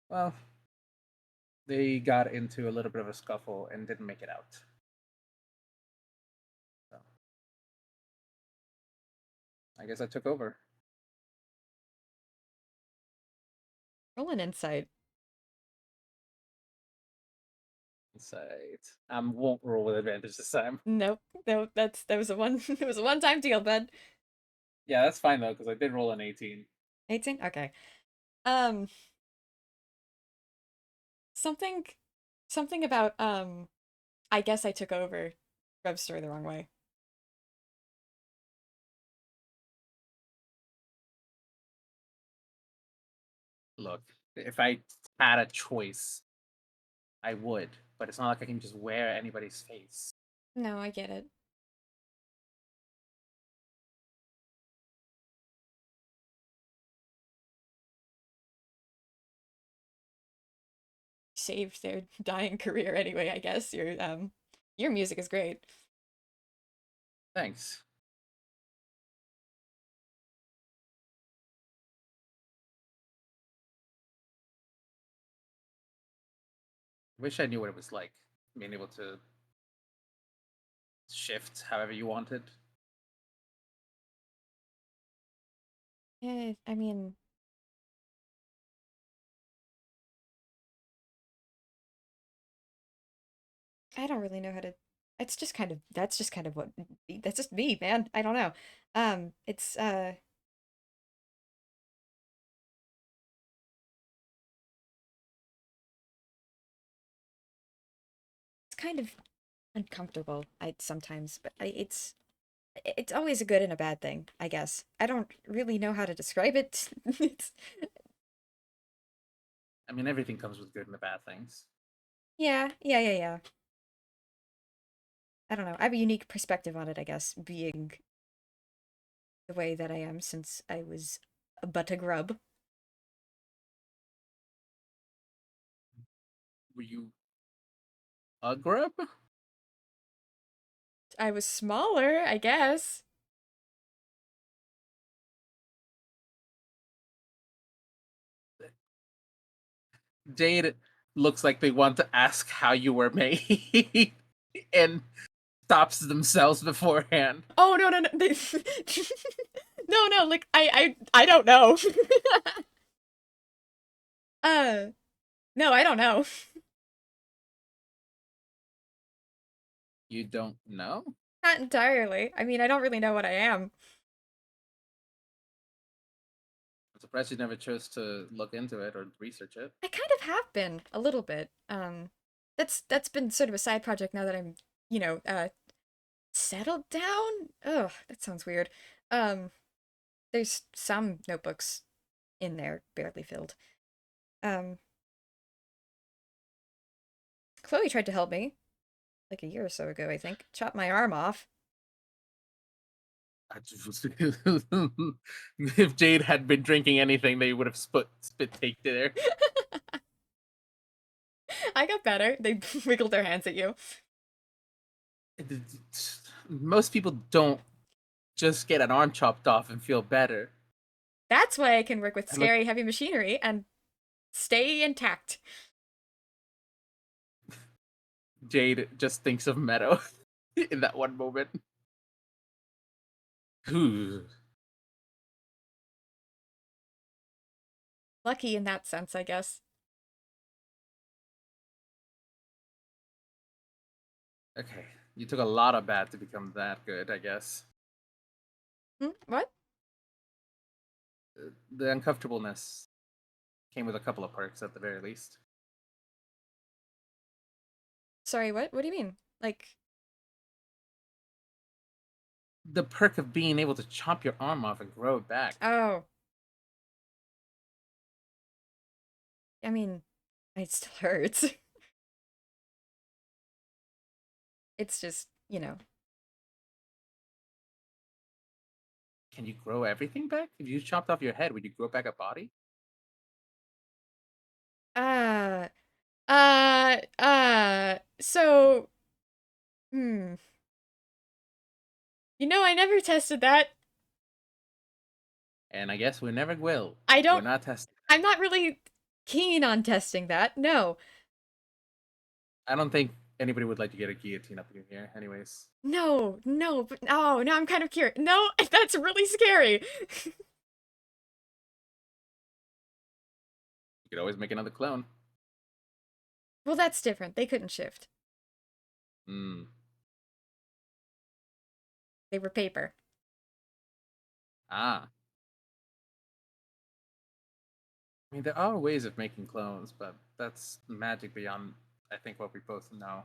well, they got into a little bit of a scuffle and didn't make it out. So I guess I took over. Roll an insight. Insight. Won't roll with advantage this time. Nope. No, that was a one it was a one-time deal, bud. Yeah, that's fine though, because I did roll an 18. 18? Okay. Um something something about I guess I took over Rev's story the wrong way. Look, if I had a choice, I would, but it's not like I can just wear anybody's face. No, I get it. Saved their dying career anyway, I guess. Your music is great. Thanks. Wish I knew what it was like, being able to shift however you wanted. I mean, I don't really know how to. It's just kind of that's just kind of what that's just me, man. I don't know. It's it's kind of uncomfortable. I sometimes, but it's always a good and a bad thing, I guess. I don't really know how to describe it. It's I mean, everything comes with good and the bad things. yeah. I don't know. I have a unique perspective on it, I guess, being the way that I am since I was but a grub. Were you a grub? I was smaller, I guess. Jade looks like they want to ask how you were made and stops themselves beforehand. Oh no. No, like I don't know. uh no, I don't know. You don't know? Not entirely. I mean, I don't really know what I am. I'm surprised you never chose to look into it or research it. I kind of have been a little bit. That's been sort of a side project now that I'm, settled down. Ugh, that sounds weird. Um, there's some notebooks in there, barely filled. Um, Chloe tried to help me like a year or so ago, I think. Chopped my arm off. If Jade had been drinking anything, they would have spit take there. I got better. They wiggled their hands at you. Most people don't just get an arm chopped off and feel better. That's why I can work with I look, scary heavy machinery and stay intact. Jade just thinks of Meadow in that one moment. Ooh. Lucky in that sense, I guess. Okay, you took a lot of bad to become that good, I guess. What? The uncomfortableness came with a couple of perks at the very least. Sorry, what? What do you mean? Like, The perk of being able to chop your arm off and grow it back. oh, I mean, it still hurts. It's just, Can you grow everything back? If you chopped off your head, would you grow back a body? uh, so, hmm. I never tested that. And I guess we never will. I We're don't, not testing. I'm not really keen on testing that. No. I don't think anybody would like to get a guillotine up in here, anyways. No, but oh, now I'm kind of curious. No, that's really scary. You could always make another clone. Well, that's different. They couldn't shift. Hmm. They were paper. Ah. I mean, there are ways of making clones, but that's magic beyond I think what we both know.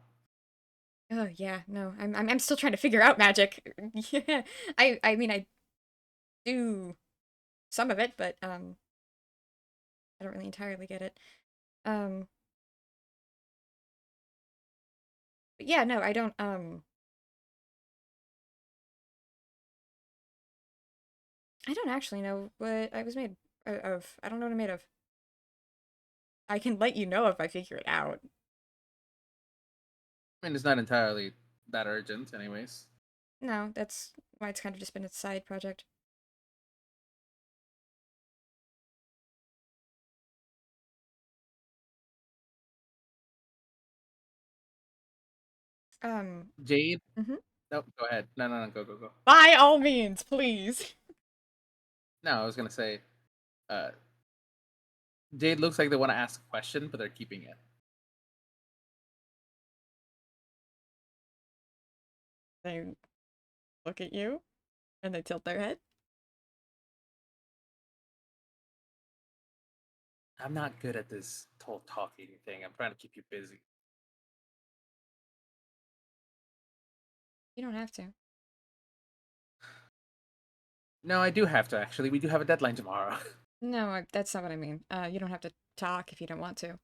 Oh yeah, no, I'm still trying to figure out magic. Yeah, I mean I do some of it, but I don't really entirely get it. Um, but yeah, no, I don't. I don't actually know what I was made of. I don't know what I'm made of. I can let you know if I figure it out. I mean, it's not entirely that urgent, anyways. No, that's why it's kind of just been a side project. Jade. Mhm. Nope. Go ahead. No, no, no. Go, go, go. By all means, please. No, I was gonna say, uh, Jade looks like they want to ask a question, but they're keeping it. They look at you and they tilt their head. I'm not good at this whole talking thing. I'm trying to keep you busy. You don't have to. No, I do have to actually. We do have a deadline tomorrow. No, that's not what I mean. You don't have to talk if you don't want to.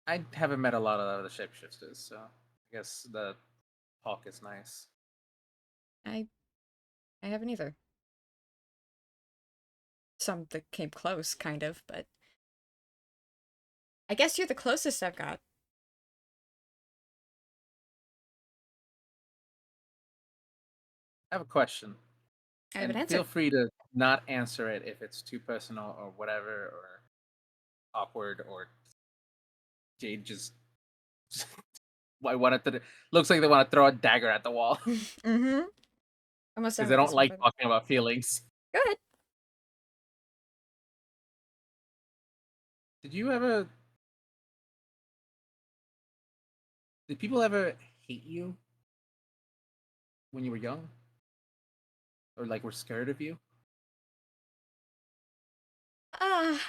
I haven't met a lot of other shapeshifters, so I guess the talk is nice. I I haven't either. Some that came close, kind of, but I guess you're the closest I've got. I have a question, I have an and answer. feel free to not answer it if it's too personal or whatever, or awkward, or Jade just I wanted to. Looks like they want to throw a dagger at the wall Mm-hmm. Almost done because they with don't this one, like but talking about feelings. go ahead. Did you ever? Did people ever hate you when you were young, or like were scared of you? Ah.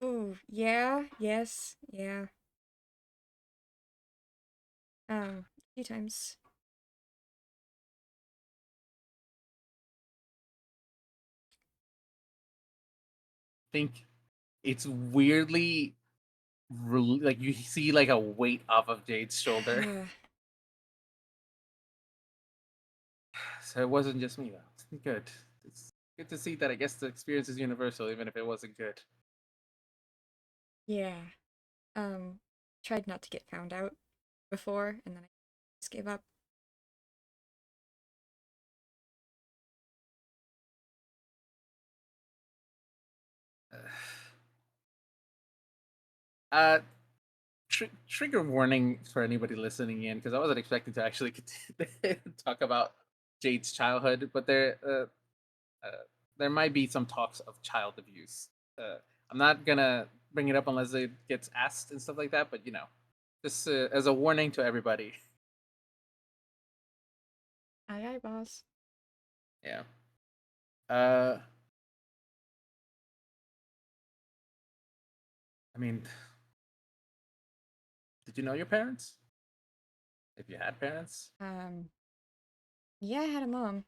Ooh, yeah, yes, yeah. A few times. Think it's weirdly like you see like a weight off of Jade's shoulder. So it wasn't just me though. Good. It's good to see that I guess the experience is universal, even if it wasn't good. Yeah. Um, Tried not to get found out before, and then I just gave up. Uh, trigger warning for anybody listening in, because I wasn't expecting to actually talk about Jade's childhood, but there might be some talks of child abuse. Uh, I'm not gonna bring it up unless it gets asked and stuff like that, but just as a warning to everybody. Aye, aye, boss. Yeah. Uh, I mean, did you know your parents? If you had parents? Um, yeah, I had a mom.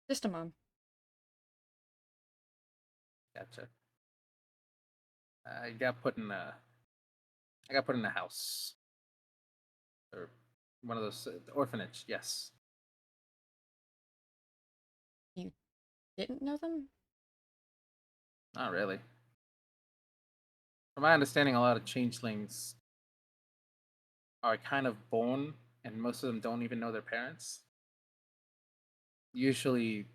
Just a mom. Gotcha. I got put in a I got put in a house or one of those orphanage. Yes. You didn't know them? Not really. From my understanding, a lot of changelings are kind of born, and most of them don't even know their parents. Usually,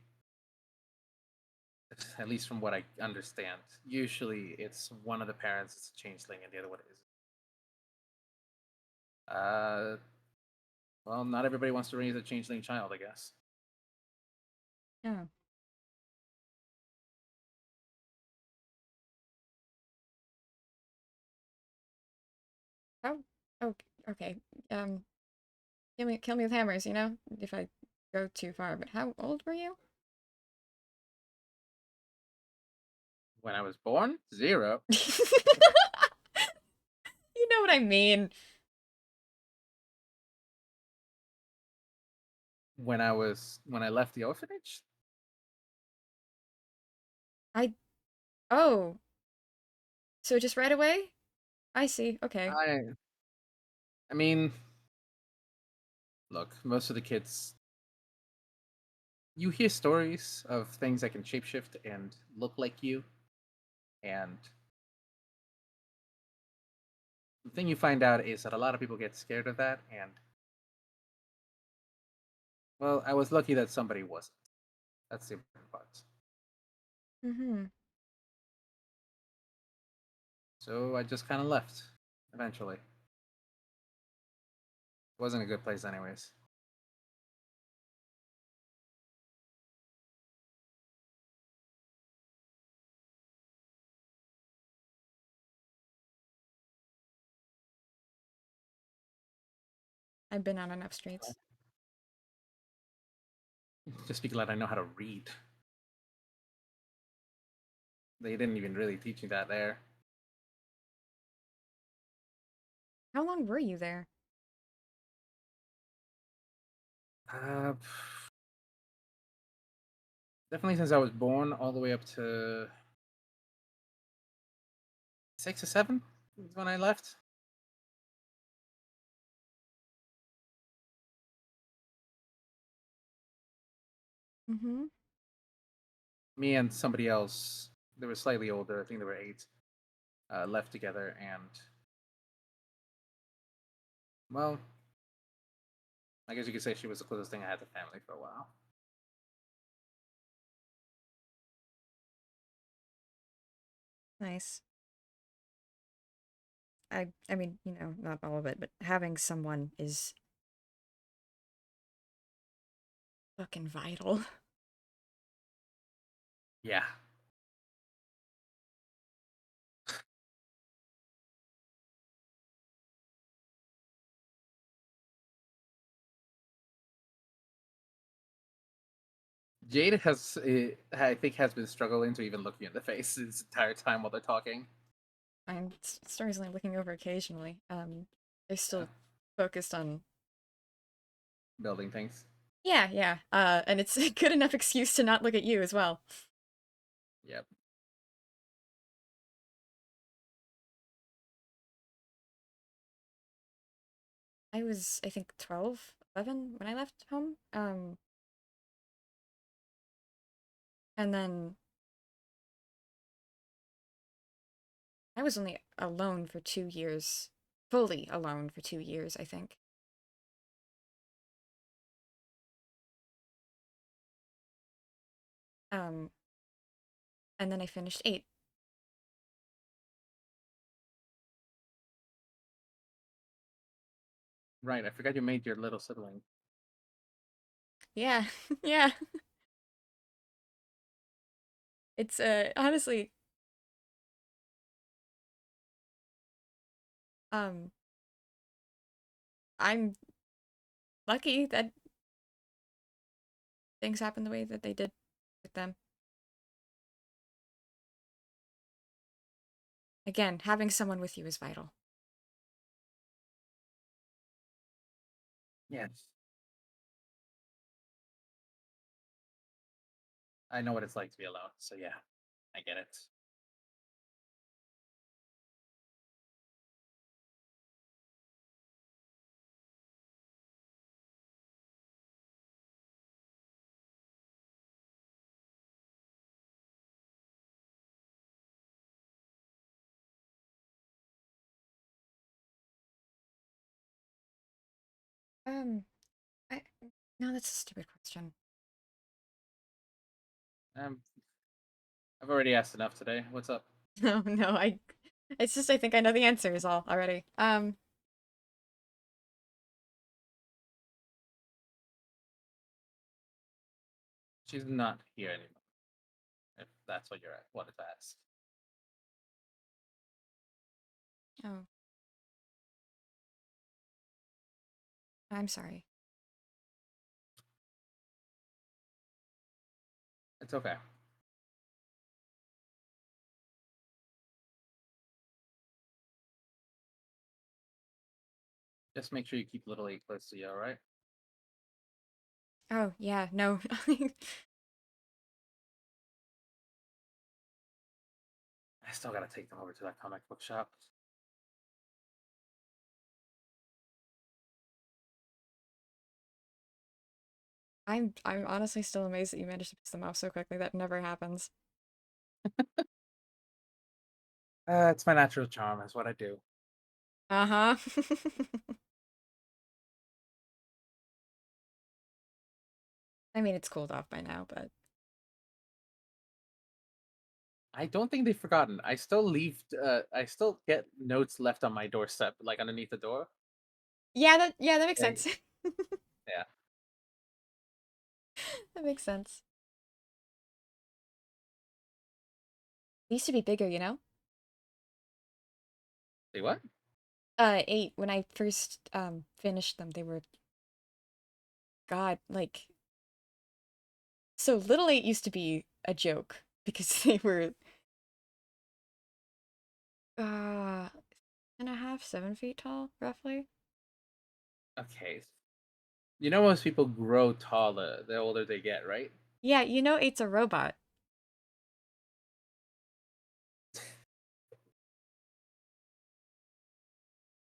at least from what I understand, usually it's one of the parents is a changeling and the other one isn't. Uh, well, not everybody wants to raise a changeling child, I guess. No. Oh, oh, okay. Um, kill me with hammers, you know, if I go too far. But how old were you? When I was born, 0. You know what I mean. When I left the orphanage, I oh, so just right away? I see. Okay. I I mean, look, most of the kids, you hear stories of things that can shapeshift and look like you, and the thing you find out is that a lot of people get scared of that, and well, I was lucky that somebody wasn't. That's the important part. Mm-hmm. So I just kind of left eventually. Wasn't a good place, anyways. I've been on enough streets. Just be glad I know how to read. They didn't even really teach me that there. How long were you there? Uh, Definitely since I was born, all the way up to 6 or 7 is when I left. Mm-hmm. Me and somebody else, they were slightly older. I think they were 8. Left together, and well, I guess you could say she was the closest thing I had to family for a while. Nice. I mean, you know, not all of it, but having someone is fucking vital. Yeah. Jade has, I think, has been struggling to even look you in the face this entire time while they're talking. I'm Story's only looking over occasionally. They're Yeah. still focused on Building things. yeah, yeah. And it's a good enough excuse to not look at you as well. Yep. I was, I think, 12, 11 when I left home. And then I was only alone for 2 years, fully alone for 2 years, I think. Um, and then I finished 8. Right. I forgot you made your little sibling. Yeah, yeah. It's honestly, um, I'm lucky that things happened the way that they did with them. Again, having someone with you is vital. Yes. I know what it's like to be alone. So yeah, I get it. Um, I no, that's a stupid question. Um, I've already asked enough today. What's up? No, no, it's just I think I know the answer is all already. She's not here anymore. If that's what you're wanted to ask. Oh, I'm sorry. It's okay. Just make sure you keep little 8 close to you, alright? Oh, yeah, no. I still gotta take them over to that comic book shop. I'm honestly still amazed that you managed to piss them off so quickly. That never happens. It's my natural charm, is what I do. Uh-huh. I mean, it's cooled off by now, but I don't think they've forgotten. I still I still get notes left on my doorstep, like underneath the door. yeah, that makes Yeah, sense. yeah. That makes sense. They used to be bigger, you know? Say what? 8 when I first finished them, they were God, like so Little 8 used to be a joke because they were 6.5, 7 feet tall, roughly. Okay. You know most people grow taller the older they get, right? Yeah, you know 8's a robot.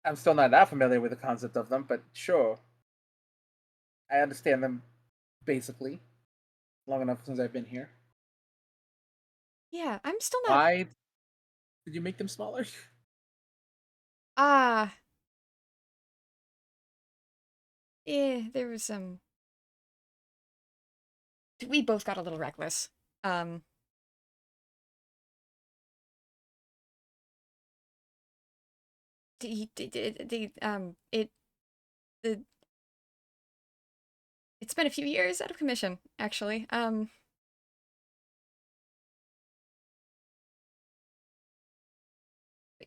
I'm still not that familiar with the concept of them, but sure. I understand them basically. Long enough since I've been here. Yeah, I'm still not Why did you make them smaller? ah there was some we both got a little reckless. Um it the it's been a few years out of commission, actually.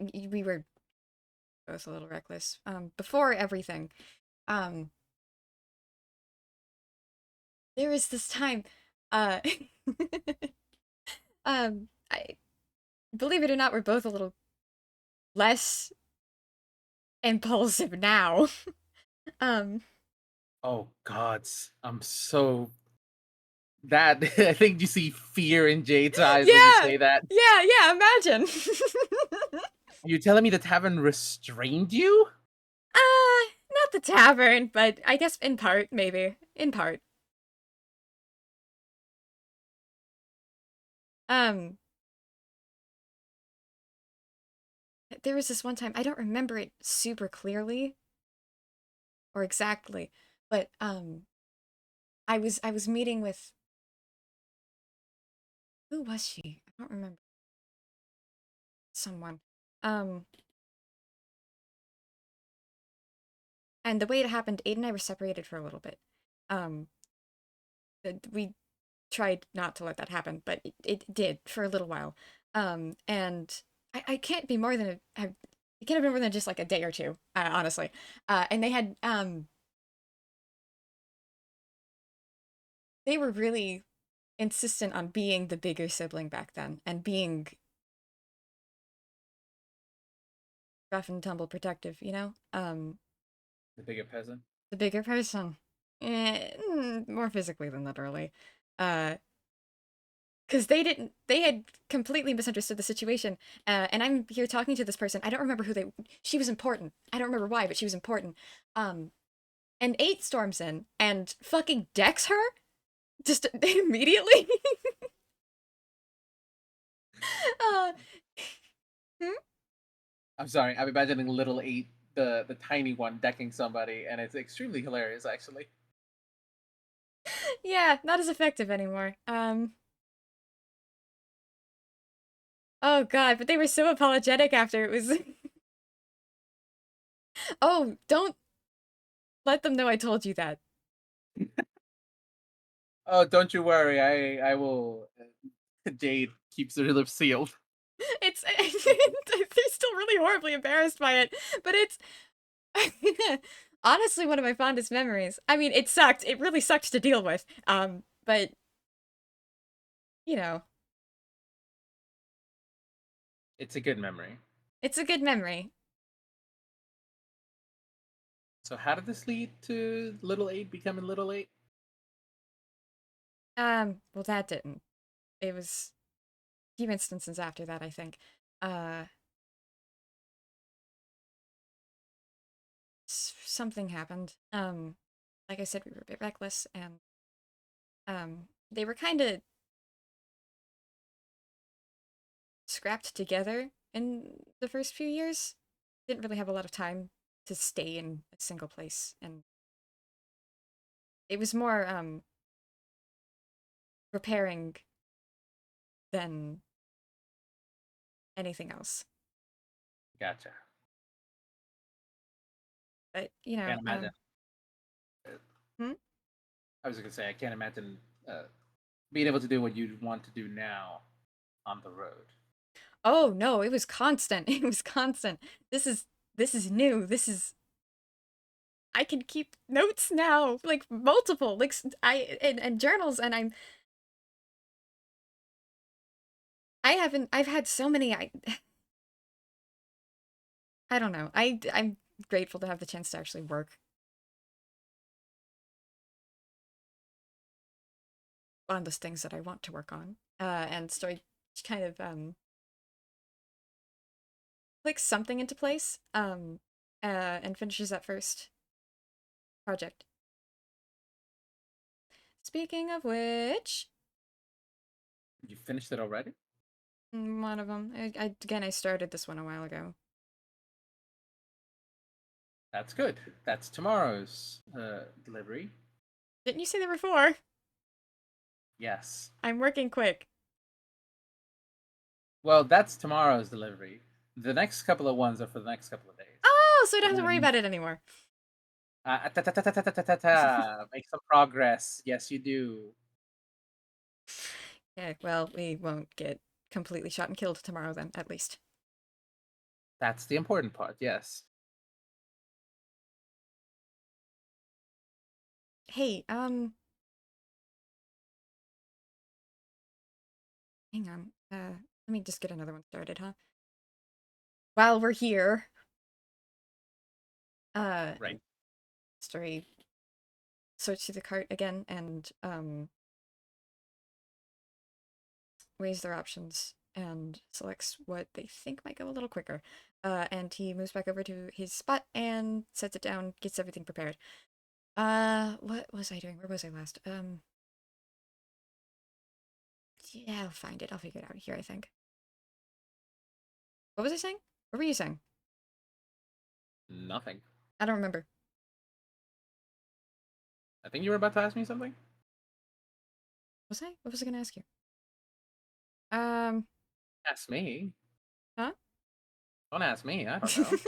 We were both a little reckless. Before everything, um, there was this time, uh, I believe it or not, we're both a little less impulsive now. um, Oh gods. I'm so that I think you see fear in Jade's eyes when you yeah, say that. yeah, imagine. You telling me the tavern restrained you? Not the tavern, but I guess in part, maybe. In part. Um, there was this one time, I don't remember it super clearly or exactly, but I was meeting with who was she? I don't remember. Someone. Um, and the way it happened, Aiden and I were separated for a little bit. Um, we tried not to let that happen, but it did for a little while. And I can't be more than it can't have been more than just like a day or two, honestly. And they were really insistent on being the bigger sibling back then and being rough and tumble protective, you know? The bigger peasant. The bigger person. More physically than literally. Because they had completely misunderstood the situation. And I'm here talking to this person. I don't remember she was important. I don't remember why, but she was important. And 8 storms in and fucking decks her just immediately. uh, hmm? I'm sorry, I'm imagining little 8, the tiny one decking somebody, and it's extremely hilarious actually. Yeah, not as effective anymore. Oh god, but they were so apologetic after it was. Oh, don't let them know I told you that. Oh, don't you worry, I will Jade keeps her lips sealed. It's they're still really horribly embarrassed by it, but it's honestly one of my fondest memories. I mean, it sucked. It really sucked to deal with. But You know, It's a good memory. it's a good memory. So how did this lead to Little 8 becoming Little 8? Well, that didn't. It was a few instances after that, I think. Uh, Something happened. Like I said, we were a bit reckless, and they were kind of scrapped together in the first few years. Didn't really have a lot of time to stay in a single place, and it was more repairing than anything else. Gotcha. But you know, Can't imagine. hmm? I was gonna say I can't imagine being able to do what you want to do now on the road. Oh no, it was constant. It was constant. This is new. This is I can keep notes now, like multiple, like and journals, and I've had so many. I don't know. I'm grateful to have the chance to actually work on those things that I want to work on. And story kind of clicks something into place. And finishes that first project. Speaking of which, You finished it already? one of them. I started this one a while ago. That's good. That's tomorrow's delivery. Didn't you say there were four? Yes. I'm working quick. Well, that's tomorrow's delivery. The next couple of ones are for the next couple of days. Oh, so I don't have to worry Um, about it anymore. Make some progress. Yes, you do. Yeah, well, we won't get completely shot and killed tomorrow then, at least. That's the important part. Yes. Hey, hang on. Let me just get another one started, huh? While we're here, Right. story search through the cart again and weighs their options and selects what they think might go a little quicker. And he moves back over to his spot and sets it down, gets everything prepared. What was I doing? Where was I last? Yeah, I'll find it. I'll figure it out here, I think. What was I saying? What were you saying? Nothing. I don't remember. I think you were about to ask me something. Was I? What was I gonna ask you? Um, Ask me. huh? Don't ask me. I don't know.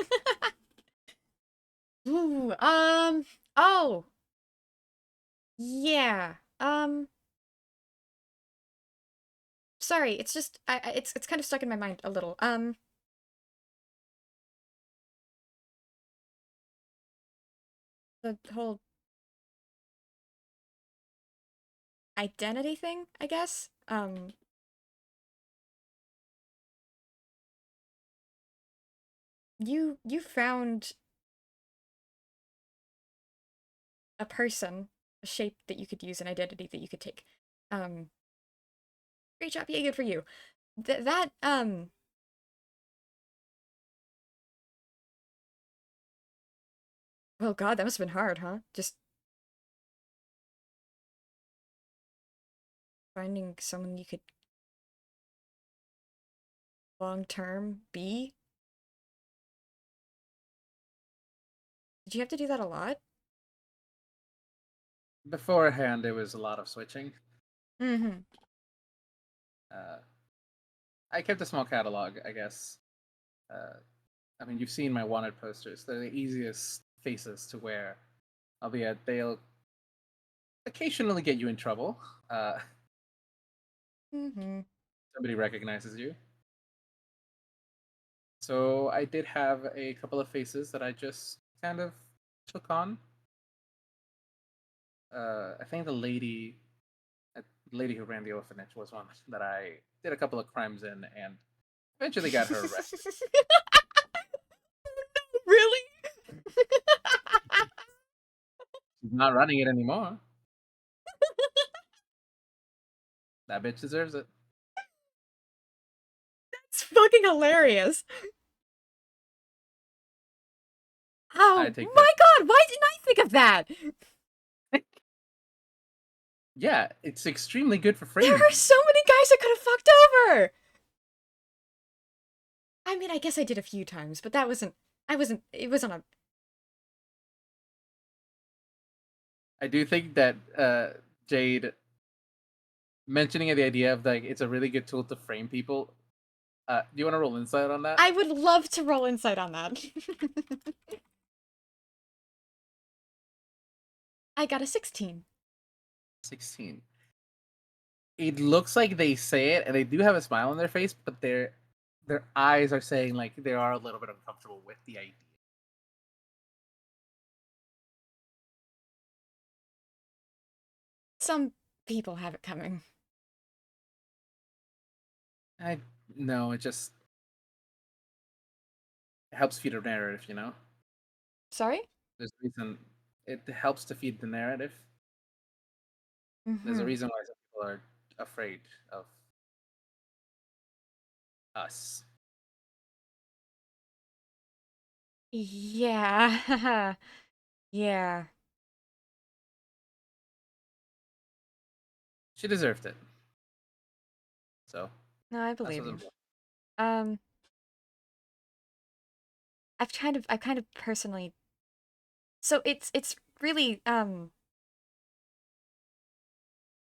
Ooh, oh, yeah. Sorry, it's just it's kind of stuck in my mind a little. The whole identity thing, I guess. You found a person, a shape that you could use, an identity that you could take. Um, Great job, yeah, good for you. That well, God, that must have been hard, huh? Just finding someone you could long term be. Did you have to do that a lot? Beforehand, there was a lot of switching. Mm-hmm. Uh, I kept a small catalog, I guess. I mean, you've seen my wanted posters. They're the easiest faces to wear, albeit they'll occasionally get you in trouble. Uh, Mm-hmm. Somebody recognizes you. So I did have a couple of faces that I just kind of took on. I think the lady the lady who ran the orphanage was one that I did a couple of crimes in, and eventually got her arrested. Really? She's not running it anymore. That bitch deserves it. It's fucking hilarious. I Oh take that. my god, why didn't I think of that? Yeah, it's extremely good for There framing are people. so many guys I could have fucked over. I mean, I guess I did a few times, but that wasn't. It wasn't a. I do think that Jade mentioning the idea of like it's a really good tool to frame people. Do you want to roll insight on that? I would love to roll insight on that. I got a 16. 16. It looks like they say it and they do have a smile on their face, but their eyes are saying like they are a little bit uncomfortable with the idea. Some people have it coming. I no, it just helps feed a narrative, you know? Sorry? There's a reason it helps to feed the narrative. There's a Mm-hmm. reason why some people are afraid of us. Yeah. Yeah. She deserved it. So No, I that's believe what's you. important. Um, I've kind of personally. So it's really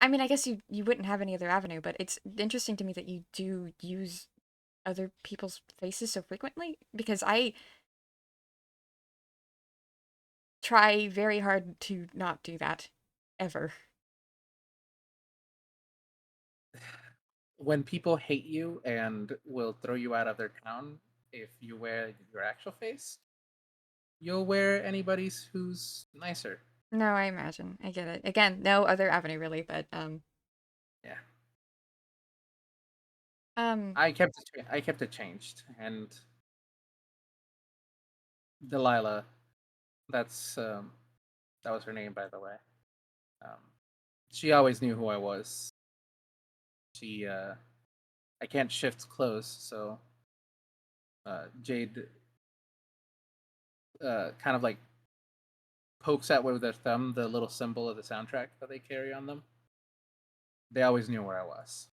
I mean, I guess you wouldn't have any other avenue, but it's interesting to me that you do use other people's faces so frequently because I try very hard to not do that ever. When people hate you and will throw you out of their town if you wear your actual face, you'll wear anybody's who's nicer. No, I imagine. I get it. Again, no other avenue really, but Yeah. um I kept it changed, and Delilah, that's that was her name, by the way. Um, she always knew who I was. She I can't shift clothes, so Jade kind of like pokes at with their thumb the little symbol of the soundtrack that they carry on them. They always knew where I was.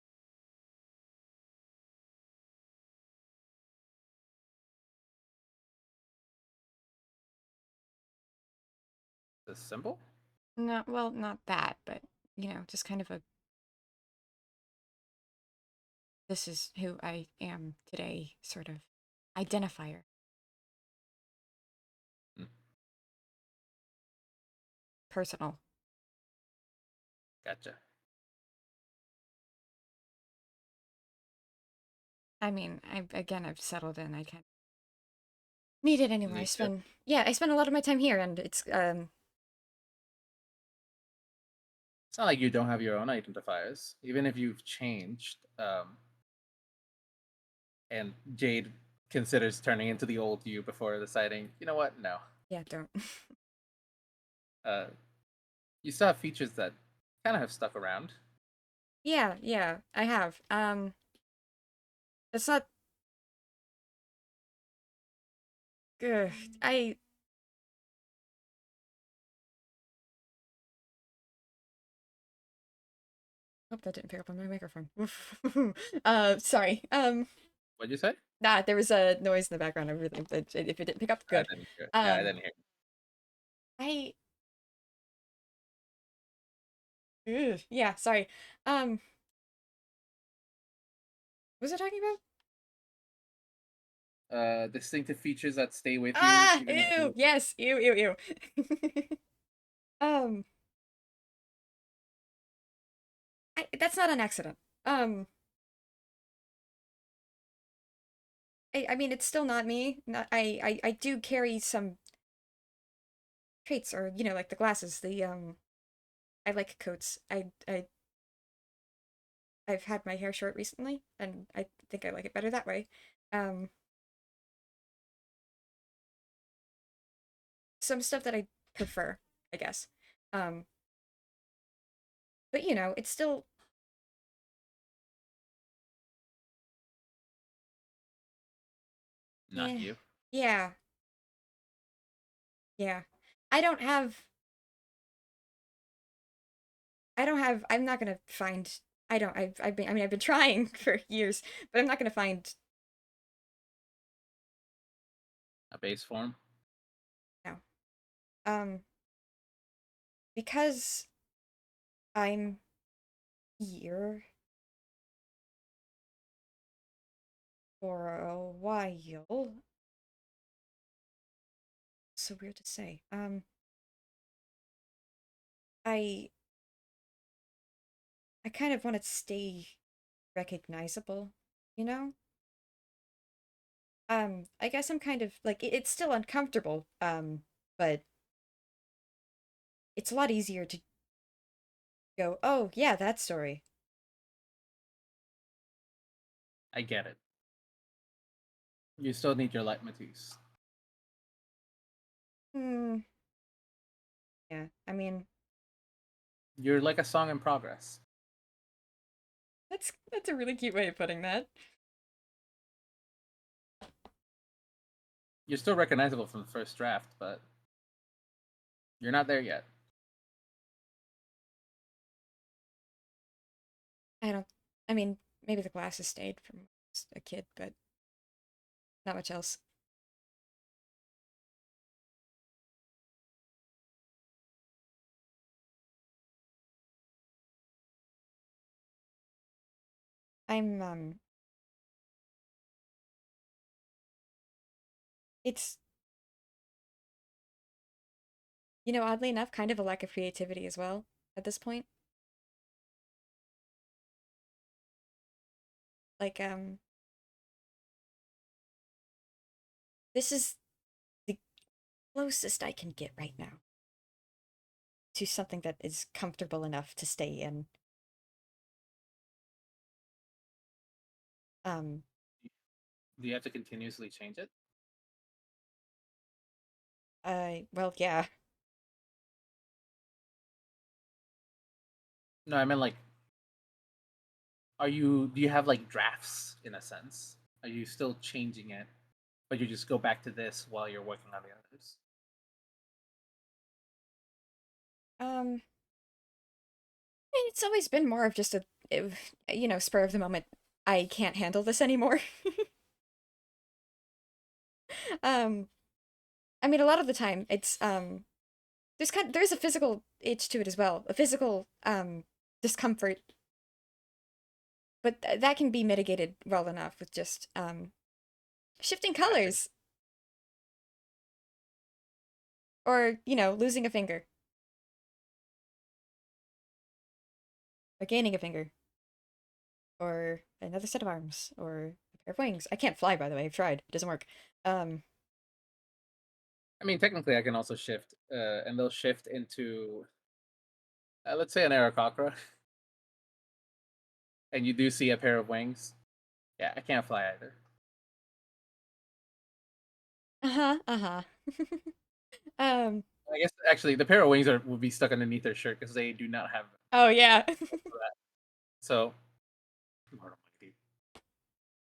The symbol? no, well, not that, but just kind of a this is who I am today sort of identifier. Hmm, Personal. gotcha. I mean, I've settled in. I can't need it anywhere. Need to. I spend a lot of my time here and it's It's not like you don't have your own identifiers, even if you've changed. And Jade considers turning into the old you before deciding, you know what? No. yeah, don't. Uh, you still have features that kind of have stuck around. Yeah, I have. It's not good. I hope that didn't pick up on my microphone. Sorry. What'd you say? Nah, there was a noise in the background. I really, if it didn't pick up, I good. didn't hear. Yeah, I Um, didn't hear. I, yeah, sorry. Um, what was I talking about? Distinctive features that stay with you Ah, even if ew, you. yes, ew. Um, that's not an accident. Um, I mean, it's still not me. Not, I do carry some traits, or like the glasses. I like coats. I I've had my hair short recently, and I think I like it better that way. Um, some stuff that I prefer, I guess. Um, but you know, it's still Not yeah, you. yeah, yeah. I don't have I'm not gonna find I don't I've been I mean I've been trying for years, but I'm not gonna find A base form. no. Um because I'm here for a while. So weird to say. I I kind of want to stay recognizable, you know? I guess I'm kind of like it's still uncomfortable, but it's a lot easier to go, "Oh, yeah, that story." I get it. You still need your leitmotifs. Hmm, yeah. I mean, You're like a song in progress. that's a really cute way of putting that. You're still recognizable from the first draft, but you're not there yet. I don't I mean, maybe the glasses stayed from when I was a kid, but not much else. I'm it's oddly enough, kind of a lack of creativity as well at this point. Like this is the closest I can get right now to something that is comfortable enough to stay in. Um, Do you have to continuously change it? well, yeah. No, I meant like, do you have like drafts in a sense? Are you still changing it, but you just go back to this while you're working on the others? And it's always been more of just spur of the moment. I can't handle this anymore. um, I mean, a lot of the time, it's there's a physical itch to it as well, a physical discomfort, but that can be mitigated well enough with just shifting Drafting. colors or losing a finger or gaining a finger or another set of arms or a pair of wings. I can't fly, by the way. I've tried. It doesn't work. Um, I mean, technically, I can also shift, and they'll shift into, let's say, an Aerococra, and you do see a pair of wings. Yeah, I can't fly either. uh-huh, uh-huh. um, I guess actually, the pair of wings would be stuck underneath their shirt because they do not have oh yeah. that. So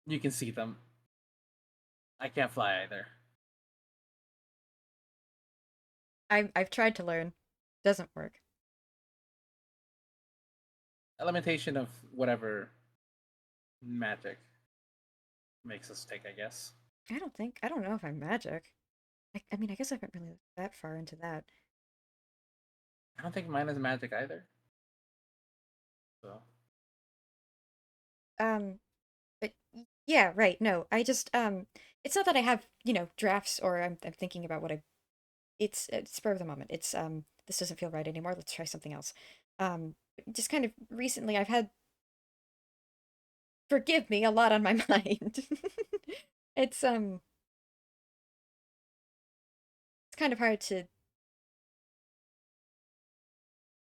you can see them. I can't fly either. I've tried to learn. Doesn't work. A limitation of whatever magic makes us take, I guess. I don't know if I'm magic. I mean, I guess I haven't really looked that far into that. I don't think mine is magic either. So Um, but yeah, right. No, I just it's not that I have, drafts or I'm thinking about what I it's spur of the moment. It's this doesn't feel right anymore. Let's try something else. Um, just kind of recently I've had forgive me a lot on my mind. It's it's kind of hard to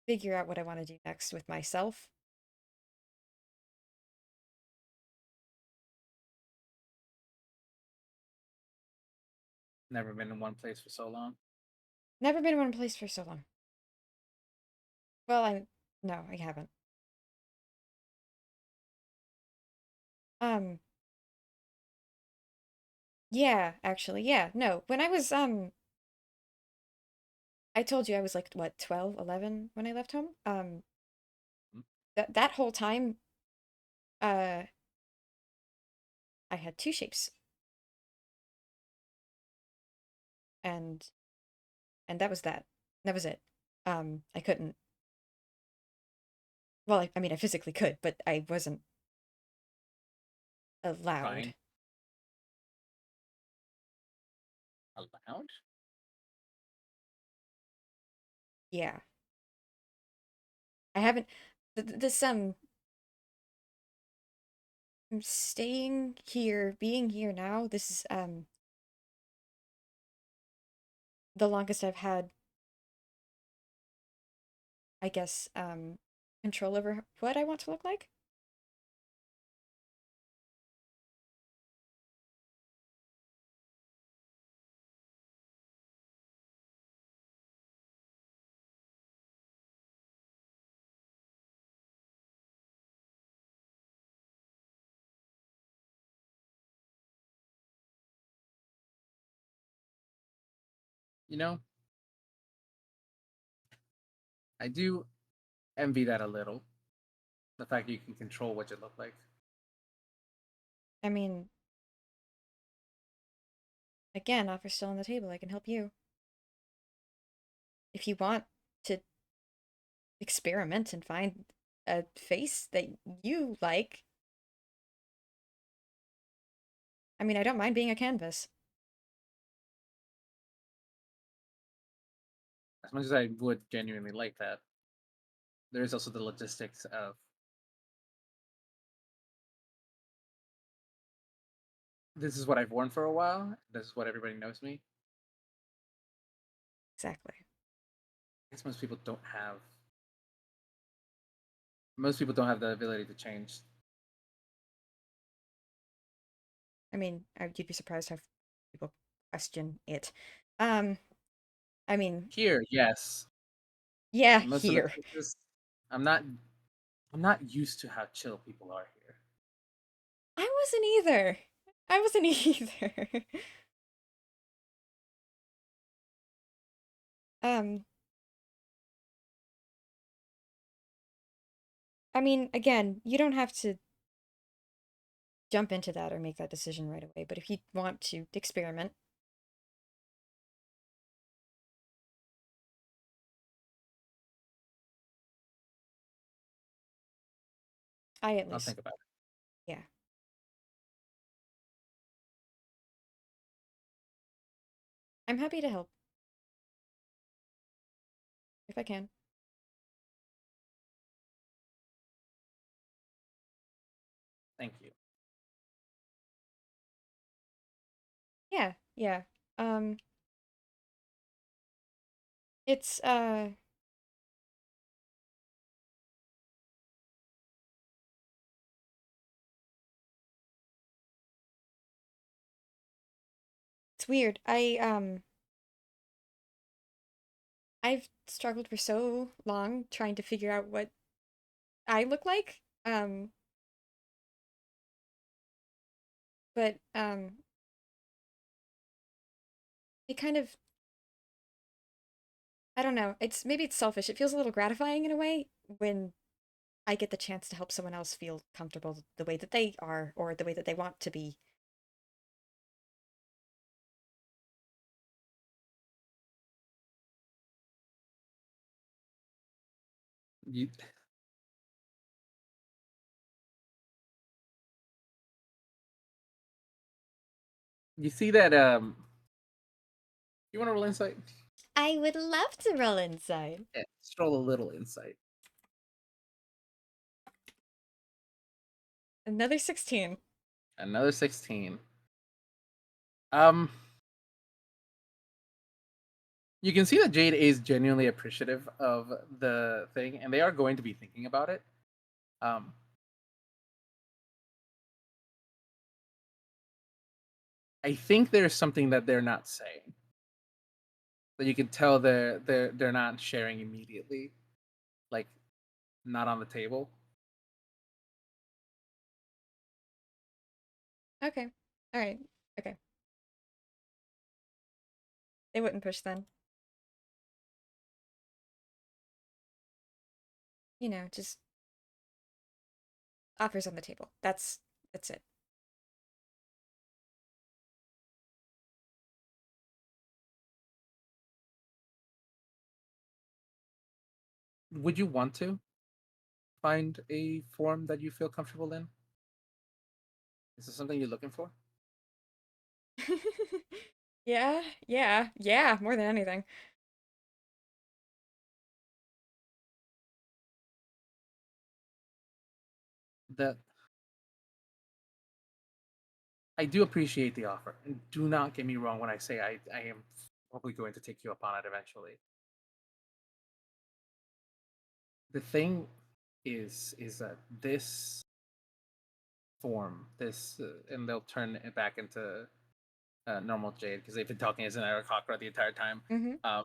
figure out what I want to do next with myself. Never been in one place for so long. Never been in one place for so long. Well, no, I haven't. Um, yeah, actually, yeah, no. When I was, I told you I was like, what, 12, 11 when I left home? Mm. That whole time, uh, I had two shapes. And, and that was that. That was it. I couldn't, well, I mean, I physically could, but I wasn't allowed. Fine. Allowed? Yeah. I haven't, this, staying here, being here now, this is, the longest I've had, I guess, control over what I want to look like. You know, I do envy that a little. The fact you can control what you look like. I mean, again, offer still on the table. I can help you. If you want to experiment and find a face that you like, I mean, I don't mind being a canvas. As much as I would genuinely like that, there is also the logistics of this is what I've worn for a while. This is what everybody knows me. Exactly. I guess most people don't have. Most people don't have the ability to change. I mean, you'd be surprised how people question it. Um, I mean, Here, yes. yeah, Most of the here. places, I'm not. I'm not used to how chill people are here. I wasn't either. I wasn't either. Um, I mean, again, you don't have to jump into that or make that decision right away, but if you want to experiment, I at I'll least, think about it. yeah. I'm happy to help if I can. Thank you. Yeah, yeah. Um, it's it's weird. I've struggled for so long trying to figure out what I look like. But it kind of, I don't know. It's maybe it's selfish. It feels a little gratifying in a way when I get the chance to help someone else feel comfortable the way that they are or the way that they want to be. You, you see that? You want to roll insight? I would love to roll inside. Yeah, just roll a little insight. Another 16. Another 16. Um, you can see that Jade is genuinely appreciative of the thing, and they are going to be thinking about it. Um, I think there's something that they're not saying that you can tell they're not sharing immediately, like not on the table. Okay. All right. Okay. They wouldn't push then. You know, just offers on the table. That's it. Would you want to find a form that you feel comfortable in? Is this something you're looking for? Yeah, yeah, yeah, more than anything. That I do appreciate the offer, and do not get me wrong when I say I am probably going to take you up on it eventually. The thing is that this form, this and they'll turn it back into normal Jade because they've been talking as an Aarakocra the entire time. Mm-hmm. Um,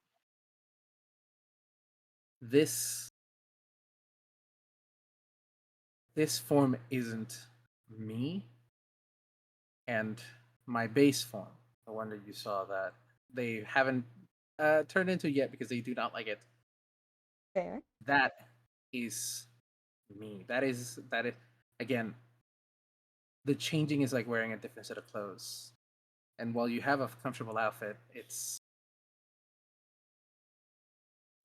this this form isn't me, and my base form, the one that you saw that they haven't turned into yet because they do not like it. Fair. That is me. That is again. The changing is like wearing a different set of clothes, and while you have a comfortable outfit, it's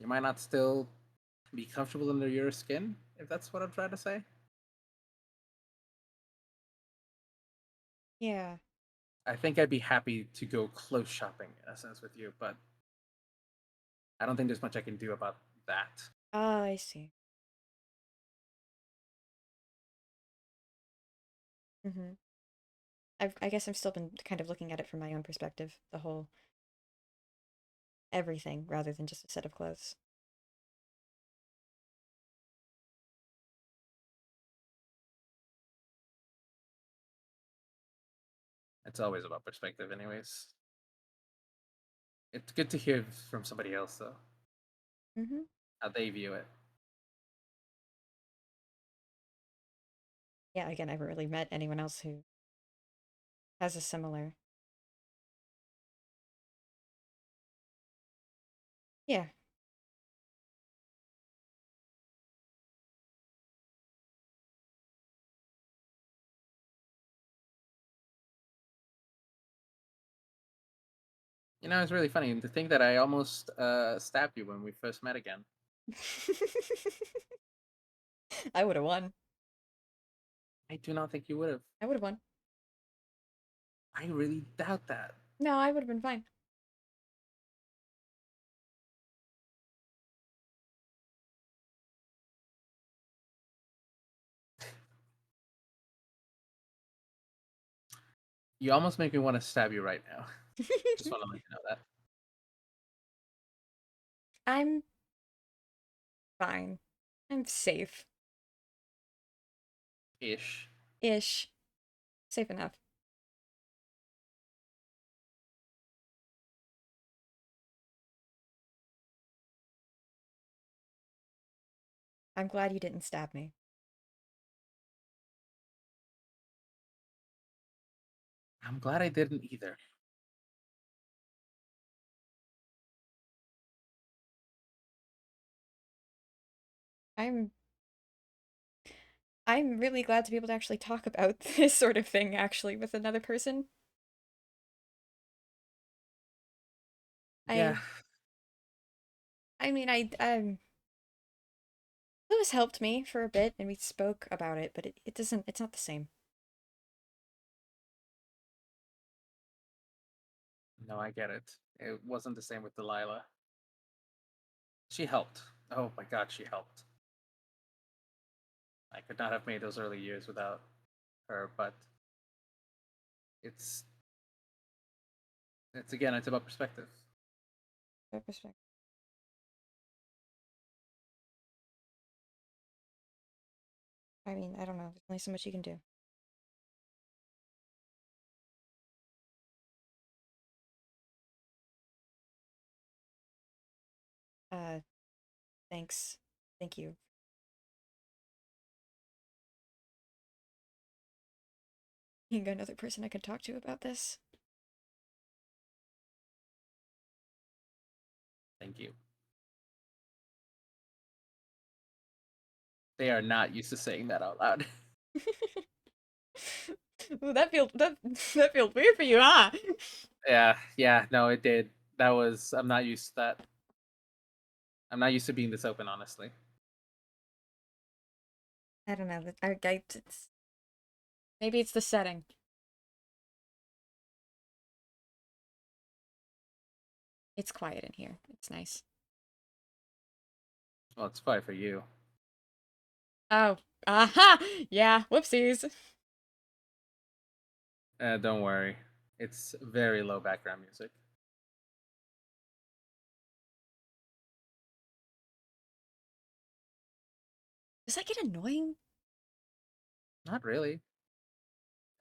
you might not still be comfortable under your skin, if that's what I'm trying to say. Yeah. I think I'd be happy to go clothes shopping in a sense with you, but I don't think there's much I can do about that. Ah, I see. Mm-hmm. I guess I've still been kind of looking at it from my own perspective, the whole everything rather than just a set of clothes. It's always about perspective, anyways. It's good to hear from somebody else, though, Mm-hmm. how they view it. Yeah, again, I haven't really met anyone else who has a similar. Yeah. You know, it's really funny to think that I almost stabbed you when we first met again. I would have won. I do not think you would have. I would have won. I really doubt that. No, I would have been fine. You almost make me want to stab you right now. Just want to let you know that. I'm fine. I'm safe. Ish. Ish. Safe enough. I'm glad you didn't stab me. I'm glad I didn't either. I'm I'm really glad to be able to actually talk about this sort of thing actually with another person. Yeah. I I mean Lewis helped me for a bit and we spoke about it, but it doesn't it's not the same. No, I get it. It wasn't the same with Delilah. She helped. Oh my god, she helped. I could not have made those early years without her, but it's it's again, it's about perspective. Fair perspective. I mean, I don't know. There's only so much you can do. Uh, thanks. Thank you. You got another person I could talk to about this? Thank you. They are not used to saying that out loud. Well, that feels weird for you, huh? Yeah, no, it did. I'm not used to that. I'm not used to being this open, honestly. I don't know. Maybe it's the setting. It's quiet in here. It's nice. Well, it's probably for you. Oh, aha! Yeah, whoopsies. Don't worry. It's very low background music. Does that get annoying? Not really.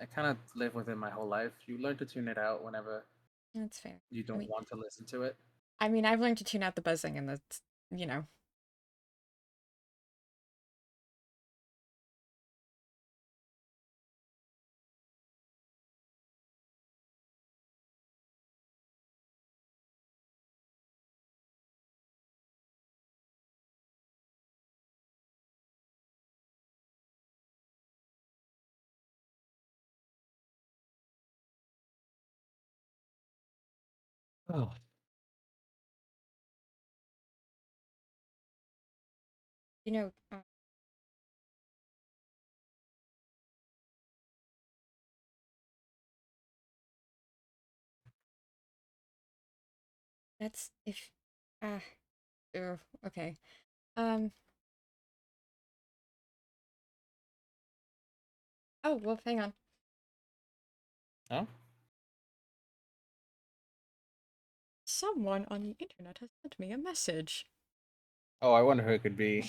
I kind of live with it my whole life. You learn to tune it out whenever That's fair. you I don't mean, want to listen to it. I've learned to tune out the buzzing and that's, you know. Oh. You know, that's if, ah, okay. Um, oh, well, hang on. Oh? Someone on the internet has sent me a message. Oh, I wonder who it could be.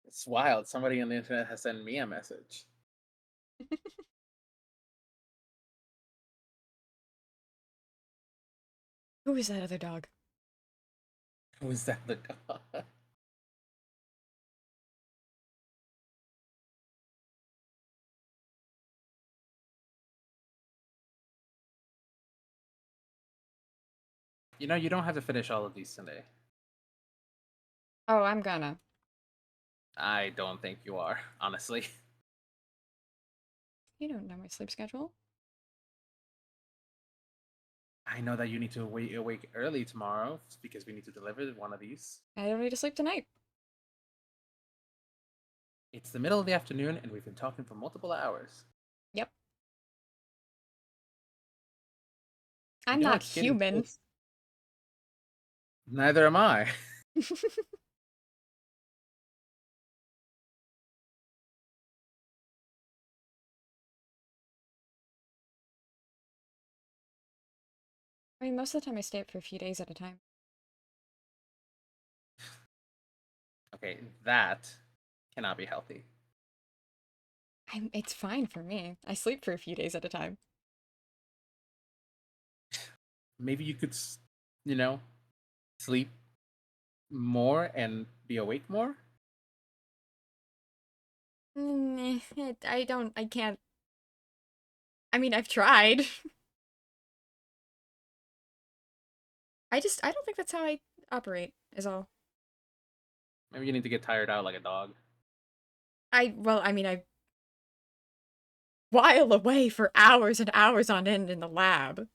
It's wild. Somebody on the internet has sent me a message. Who is that other dog? Who is that? The dog? You know, you don't have to finish all of these today. Oh, I'm gonna. I don't think you are, honestly. You don't know my sleep schedule. I know that you need to awake early tomorrow because we need to deliver one of these. I don't need to sleep tonight. It's the middle of the afternoon and we've been talking for multiple hours. Yep. You I'm know not it's getting human. close. Neither am I. I mean, most of the time I stay up for a few days at a time. Okay, that cannot be healthy. It's fine for me. I sleep for a few days at a time. Maybe you could, you know, sleep more and be awake more? I can't. I mean, I've tried. I don't think that's how I operate, is all. Maybe you need to get tired out like a dog. Well, I mean, I while away for hours and hours on end in the lab.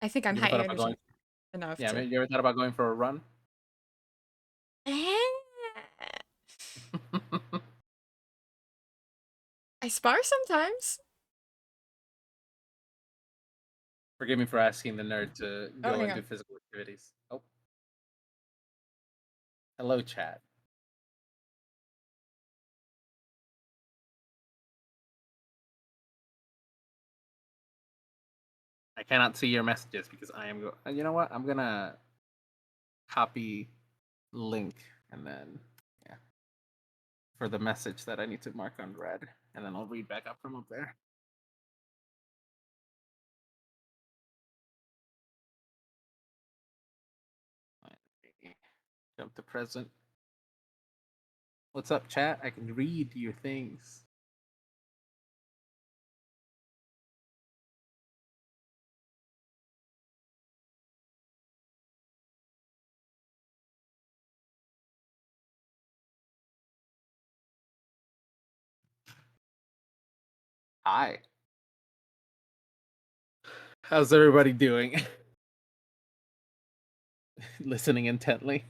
I think I'm You ever high thought about going? energy enough Yeah, to. you ever thought about going for a run? I spar sometimes. Forgive me for asking the nerd to Oh, go hang and do on. physical activities. Oh, hello, chat. I cannot see your messages because I am. You know what? I'm gonna copy link and then yeah for the message that I need to mark on red, and then I'll read back up from up there. Jump to present. What's up, chat? I can read your things. Hi. How's everybody doing? Listening intently.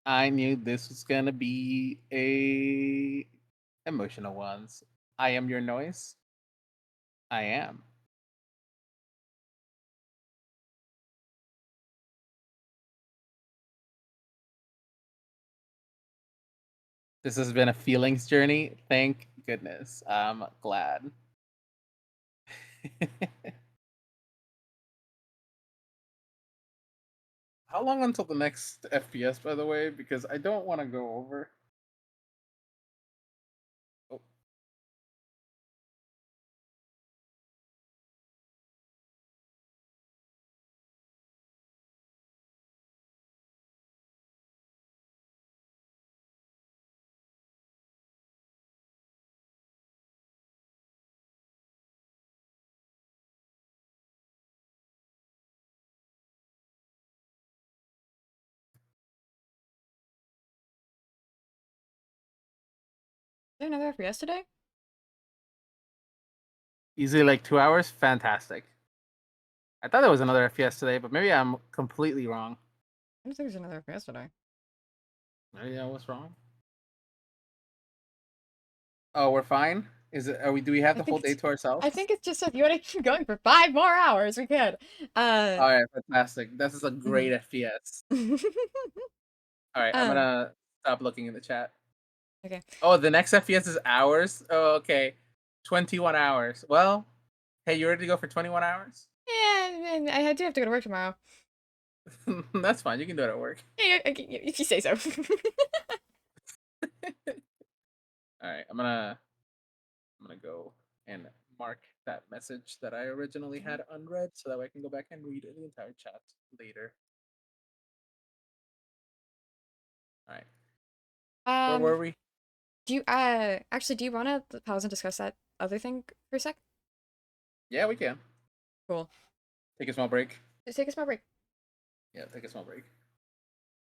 I knew this was gonna be a emotional ones. I am your noise. I am. This has been a feelings journey. Thank goodness. I'm glad. How long until the next FPS, by the way? Because I don't want to go over. Oh, Is there another FPS today? easily like 2 hours? Fantastic. I thought there was another FPS today, but maybe I'm completely wrong. I don't think there's another FPS today. Maybe I was wrong. Oh, we're fine? Is it are we do we have I the think whole day it's to ourselves? I think it's just said you want to keep going for 5 more hours. We could. Alright, fantastic. This is a great Mhm. FPS. Alright, I'm um. gonna stop looking in the chat. Okay. Oh, the next FPS is hours? Oh, okay. 21 hours. Well, hey, you ready to go for 21 hours? Yeah, and I do have to go to work tomorrow. That's fine. You can do it at work. Yeah, if you say so. Alright, I'm gonna go and mark that message that I originally had unread so that way I can go back and read the entire chat later. Alright. Where um. were we? Do you actually do you want to pause and discuss that other thing for a sec? Yeah, we can. Cool. Take a small break. Just take a small break. Yeah, take a small break.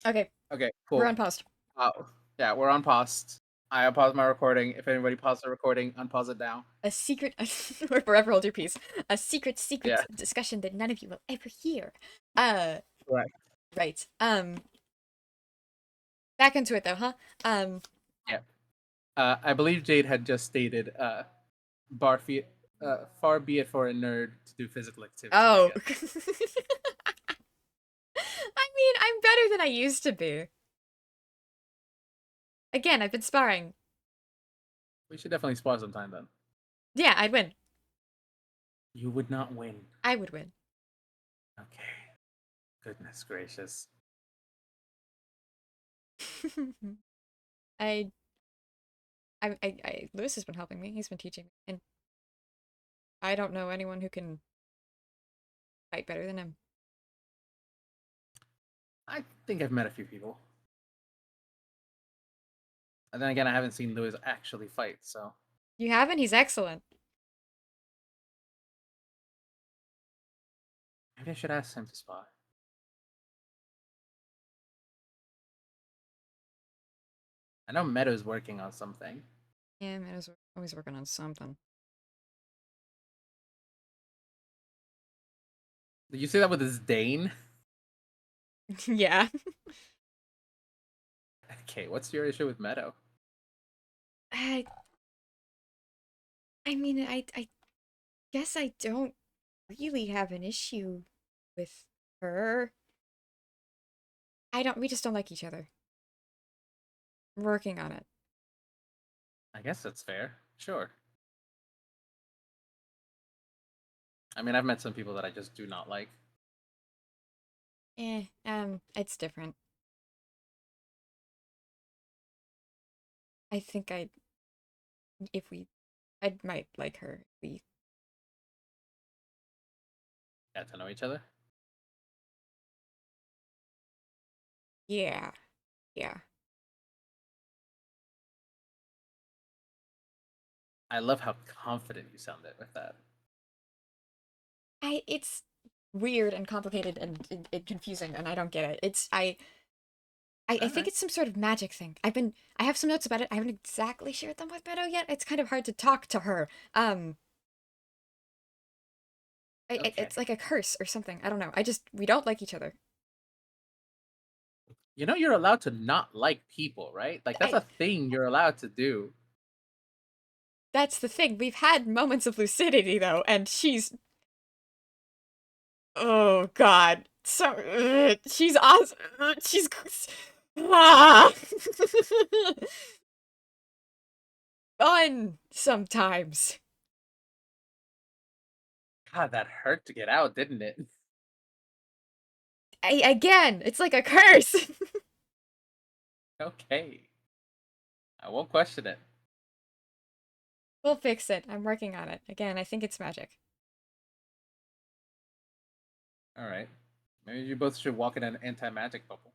Okay, Okay, we're cool. unpaused. Oh, yeah, we're on pause. I pause my recording. If anybody paused the recording, unpause it now. A secret, or forever hold your peace. A secret Yeah, discussion that none of you will ever hear. Uh, correct. right. Back into it though, huh? Yeah. I believe Jade had just stated, Barfi, far be it for a nerd to do physical activity, I Oh. guess. I mean, I'm better than I used to be. Again, I've been sparring. We should definitely spar sometime then. Yeah, I'd win. You would not win. I would win. Okay. Goodness gracious. I, Lewis has been helping me. He's been teaching me, and I don't know anyone who can fight better than him. I think I've met a few people. And then again, I haven't seen Lewis actually fight, so You haven't? He's excellent. maybe I should ask him to spar. I know Meadow's working on something. Yeah, man, is always working on something. Did you say that with his Dane? Yeah. Okay, what's your issue with Meadow? I I mean, I guess I don't really have an issue with her. We just don't like each other. I'm working on it. I guess that's fair. Sure. I mean, I've met some people that I just do not like. It's different. I think if we, I might like her. If we, Got to know each other. yeah, yeah. I love how confident you sounded with that. It's weird and complicated and confusing, and I don't get it. I All think right. it's some sort of magic thing. I have some notes about it. I haven't exactly shared them with Meadow yet. It's kind of hard to talk to her. Okay. It's like a curse or something. I don't know. We don't like each other. You know you're allowed to not like people, right? Like that's I a thing you're allowed to do. That's the thing. We've had moments of lucidity though, and oh god. So she's awesome. She's ah. Fun sometimes. God, that hurt to get out, didn't it? Again, it's like a curse. Okay. I won't question it. We'll fix it. I'm working on it. Again, I think it's magic. All right. Maybe you both should walk in an anti-magic bubble.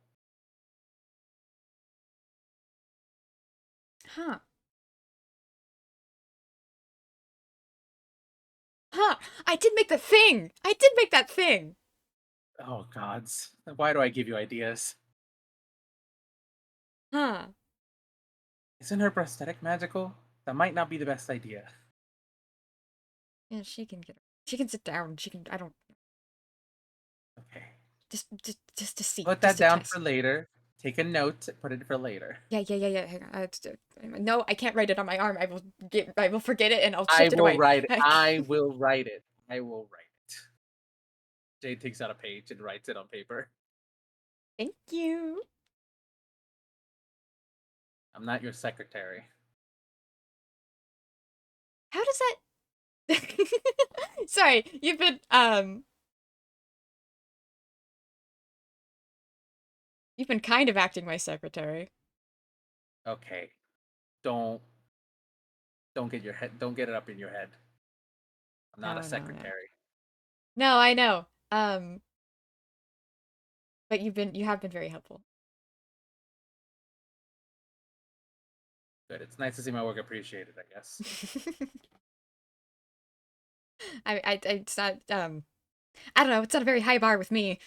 Huh. Huh. I did make the thing. I did make that thing. Oh gods. Why do I give you ideas? Huh. Isn't her prosthetic magical? That might not be the best idea. Yeah, she can sit down. I don't, Okay. just to see, Put just that to down test. for later. Take a note, put it for later. Yeah. Hang on. No, I can't write it on my arm. I will forget it and I'll I shift it will away. write it. I will write it. I will write it. Jade takes out a page and writes it on paper. Thank you. I'm not your secretary. How does that? Sorry, you've been kind of acting my secretary. Okay. Don't don't get it up in your head. I'm not a No. secretary. No, I know. But you have been very helpful. Good. It's nice to see my work appreciated, I guess. It's not I don't know, it's not a very high bar with me.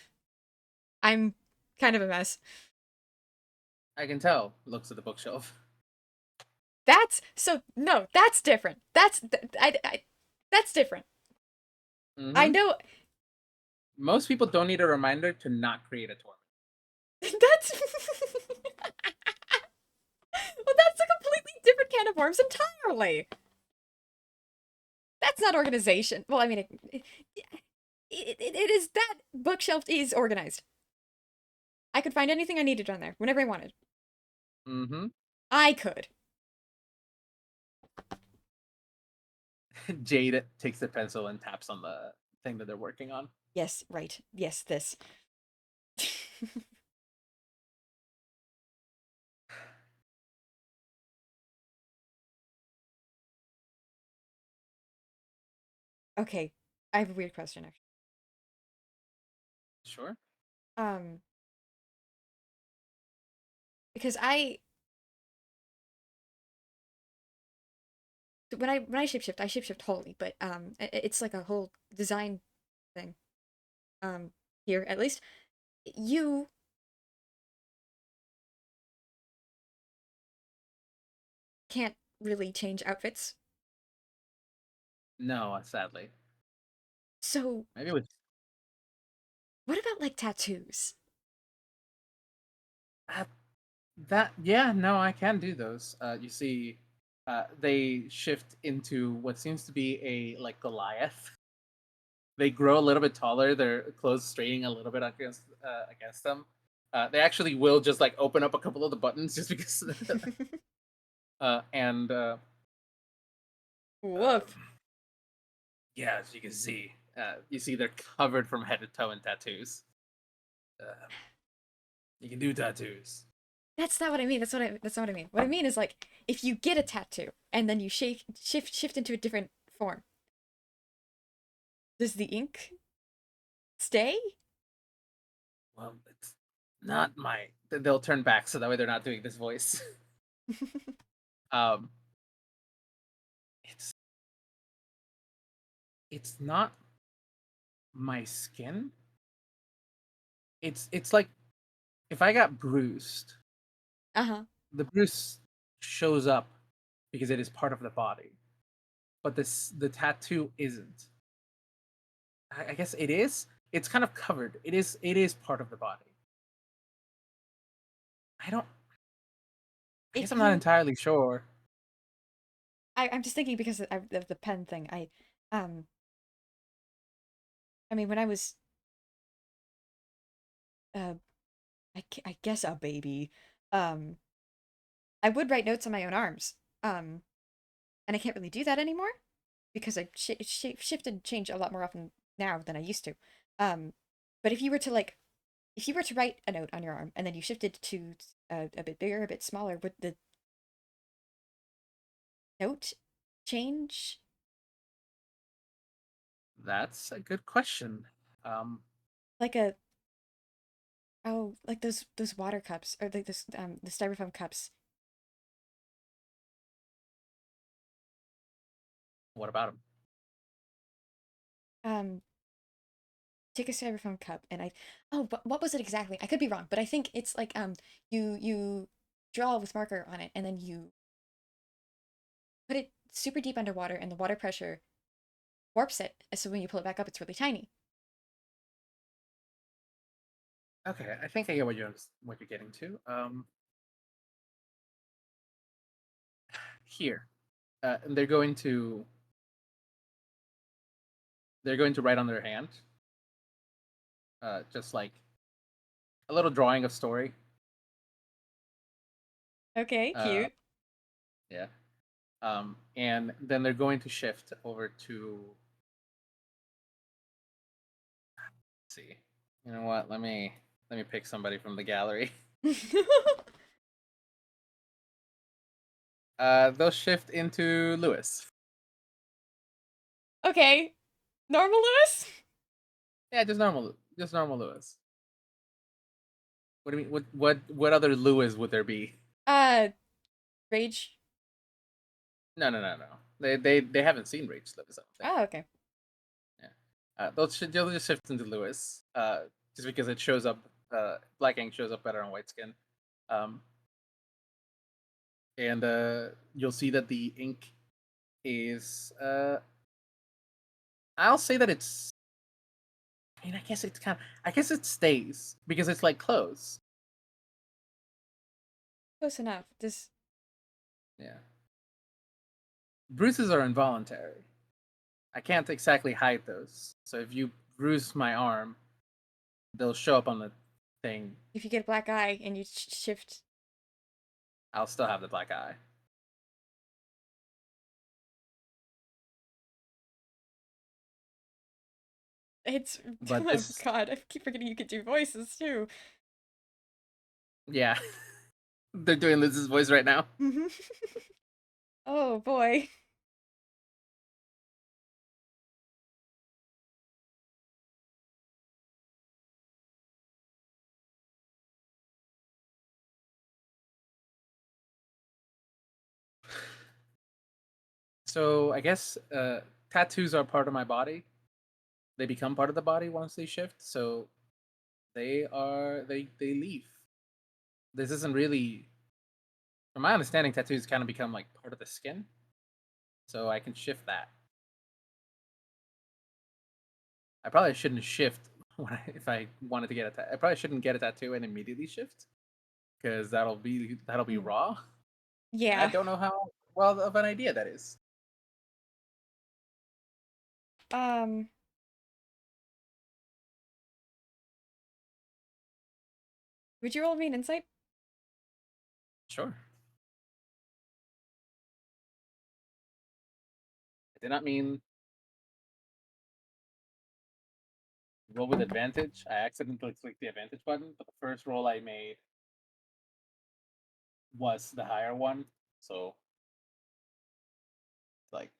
I'm kind of a mess. I can tell. Looks at the bookshelf. No, that's different. That's different. I Hmm. know Most people don't need a reminder to not create a torment. that's well, that's a completely different can of worms entirely. That's not organization. Well, I mean, it is that bookshelf is organized. I could find anything I needed on there whenever I wanted. Mm-hmm. I could. Jade takes the pencil and taps on the thing that they're working on. Yes, right. Yes, this. Okay, I have a weird question actually. Sure. Um, because when I shapeshift wholly, but it's like a whole design thing. Here at least you can't really change outfits. No, sadly. So Maybe with what about like tattoos? that. Yeah, no, I can do those. You see, they shift into what seems to be a like Goliath. They grow a little bit taller. Their clothes straining a little bit against them. They actually will just like open up a couple of the buttons just because. And Woof. um, yeah, as you can see, you see they're covered from head to toe in tattoos. Uh, you can do tattoos. That's not what I mean. That's not what I mean. What I mean is like if you get a tattoo and then you shift into a different form, does the ink stay? Well, it's not my. They'll turn back so that way they're not doing this voice. um, it's it's not my skin. It's like if I got bruised, Uh-huh. the bruise shows up because it is part of the body, but the tattoo isn't. I guess it is. It's kind of covered. It is part of the body. I don't. I guess If I'm not you entirely sure. I'm just thinking because of the pen thing. Um I mean when I was uh I guess a baby, um I would write notes on my own arms. And I can't really do that anymore because I shift and change a lot more often now than I used to. Um, but if you were to write a note on your arm and then you shifted to a bit bigger, a bit smaller, would the note change? That's a good question. Um, Like a like those water cups or like this the styrofoam cups. what about him? Um, take a styrofoam cup and what was it exactly? I could be wrong, but I think it's like you draw with marker on it and then you put it super deep underwater and the water pressure warps it. So when you pull it back up, it's really tiny. Okay, I think I get what you're getting to. Here, and they're going to write on their hand, just like a little drawing of story. Okay, Uh, cute. yeah. And then they're going to shift over to. Let's see. You know what? Let me pick somebody from the gallery. They'll shift into Lewis. Okay, normal Lewis. Yeah, just normal Lewis. What do you mean? What other Lewis would there be? Uh, rage. No. They haven't seen Rage Lewis, I don't think. Oh, okay. Yeah. They'll just shift into Lewis. Just because it shows up. Black ink shows up better on white skin. Um, and you'll see that the ink is. I'll say that it's. I mean, I guess it's kind of. I guess it stays because it's like clothes. Close enough. This. Yeah. Bruises are involuntary. I can't exactly hide those. So if you bruise my arm, they'll show up on the thing. If you get a black eye and you shift. I'll still have the black eye. It's But oh this, god, I keep forgetting you could do voices too. yeah, they're doing Liz's voice right now. Oh boy. So I guess tattoos are part of my body. They become part of the body once they shift. So they leave. This isn't really, from my understanding, tattoos kind of become like part of the skin. So I can shift that. I probably shouldn't shift if I wanted to get a tattoo. I probably shouldn't get a tattoo and immediately shift because that'll be Mm. raw. And I Yeah. don't know how it Well, of an idea that is. Um. Would you roll me an insight? Sure. I did not mean roll with advantage. I accidentally clicked the advantage button, but the first roll I made was the higher one. So, like,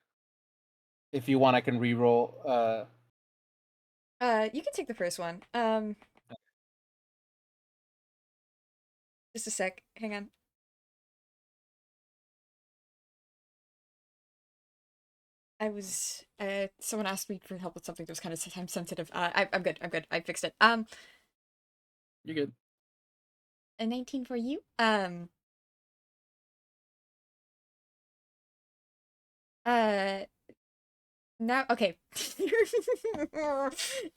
if you want, I can re-roll. You can take the first one. Just a sec. Hang on. Someone asked me for help with something that was kind of time sensitive. I'm good. I'm good. I fixed it. You're good. A 19 for you. Uh, Now, okay.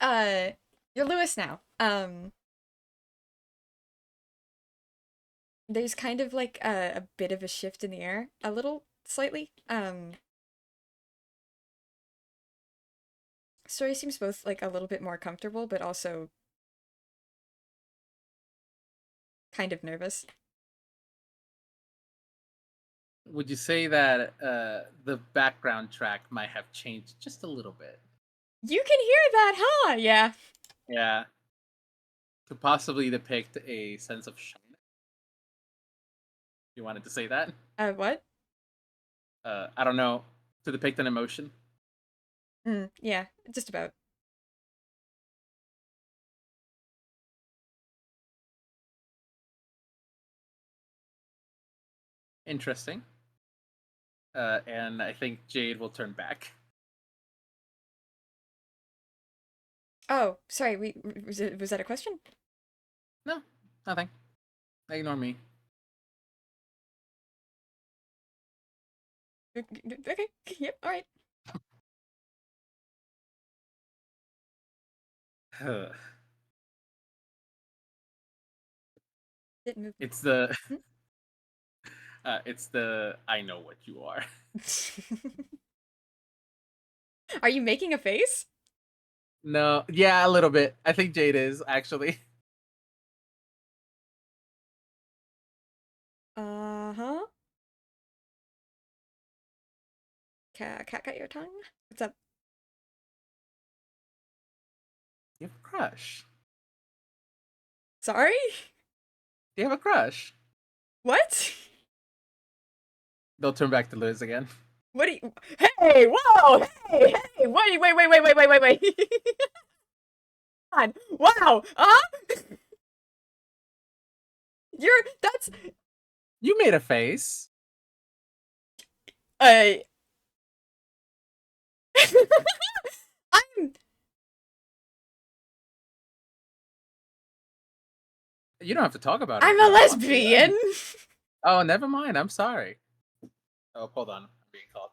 uh, you're Lewis now. There's kind of like a bit of a shift in the air, a little slightly. Story seems both like a little bit more comfortable, but also kind of nervous. Would you say that the background track might have changed just a little bit? You can hear that, huh? Yeah. Yeah. To possibly depict a sense of shyness. You wanted to say that? What? I don't know. To depict an emotion. Yeah, just about. Interesting. And I think Jade will turn back. Oh, sorry. Was that a question? No, nothing. Ignore me. Okay. Yep. All right. Didn't move. It's the Hmm? it's the I know what you are. Are you making a face? No, yeah, a little bit. I think Jade is actually. Uh-huh. Cat got your tongue? What's up? You have a crush. Sorry? Do you have a crush? What? They'll turn back to Liz again. What do you... Hey, whoa! Hey, hey! Wait. God, wow! That's... You made a face. Uh... I'm... You don't have to talk about it I'm if you a don't want to. lesbian! Oh, never mind. I'm sorry. Oh, hold on. I'm being called.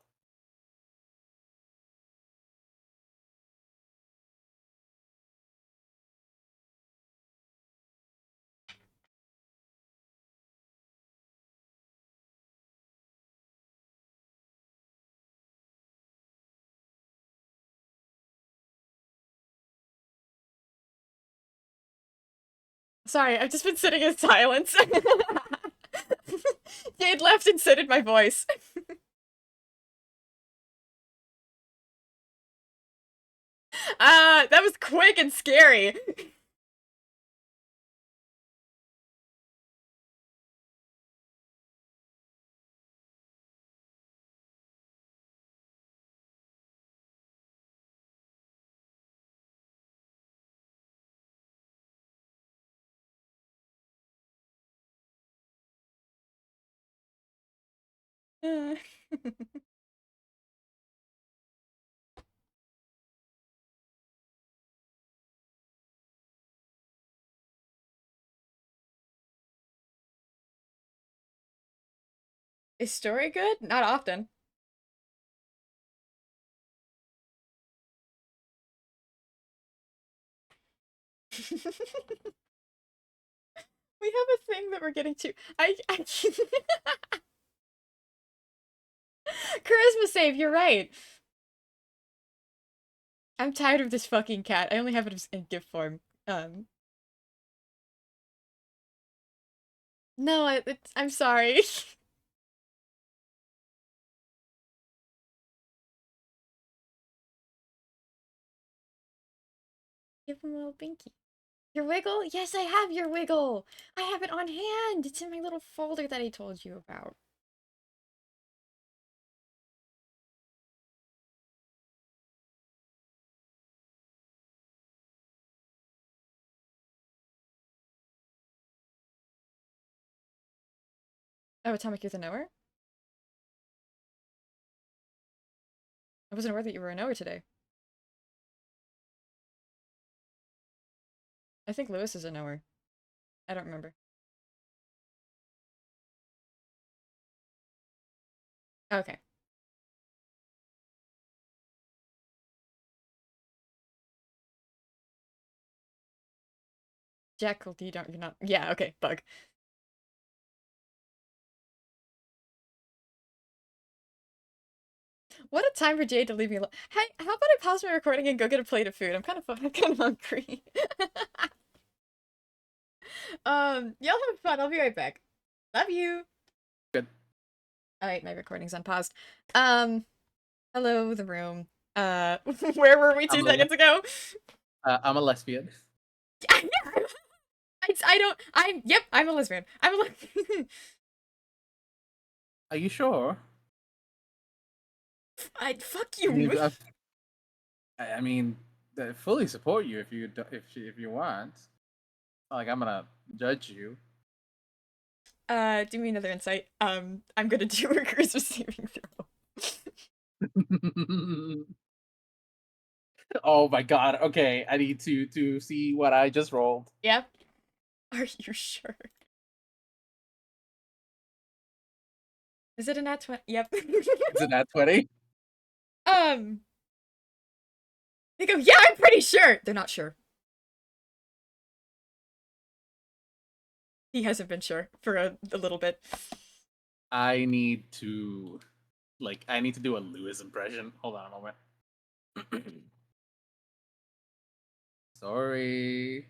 Sorry, I've just been sitting in silence. Jade left and said in my voice. That was quick and scary. Is story good? Not often. We have a thing that we're getting to. I Charisma save, you're right. I'm tired of this fucking cat. I only have it in gift form. No, I'm sorry. Give him a little binky. Your wiggle? Yes, I have your wiggle. I have it on hand. It's in my little folder that I told you about. Oh, Atomic, you're the knower? I wasn't aware that you were a knower today. I think Lewis is a knower. I don't remember. Okay. Jackal, you're not. Yeah, okay, bug. What a time for Jade to leave me alone. Hey, how about I pause my recording and go get a plate of food? I'm kind of hungry. Y'all have fun. I'll be right back. Love you. Good. Alright, my recording's unpaused. Hello, the room. Where were we 2 seconds ago? I'm a lesbian. Yep, I'm a lesbian. I'm a lesbian. Are you sure? Fuck I mean, you. I mean, I fully support you if you want. Not like I'm gonna judge you. Do me another insight. I'm gonna do a charisma saving throw. Oh my god. Okay, I need to see what I just rolled. Yep. Are you sure? Is it a nat 20? Yep. Is it nat 20? They go, yeah, I'm pretty sure. They're not sure. He hasn't been sure for a little bit. I need to do a Lewis impression. Hold on a moment. Sorry.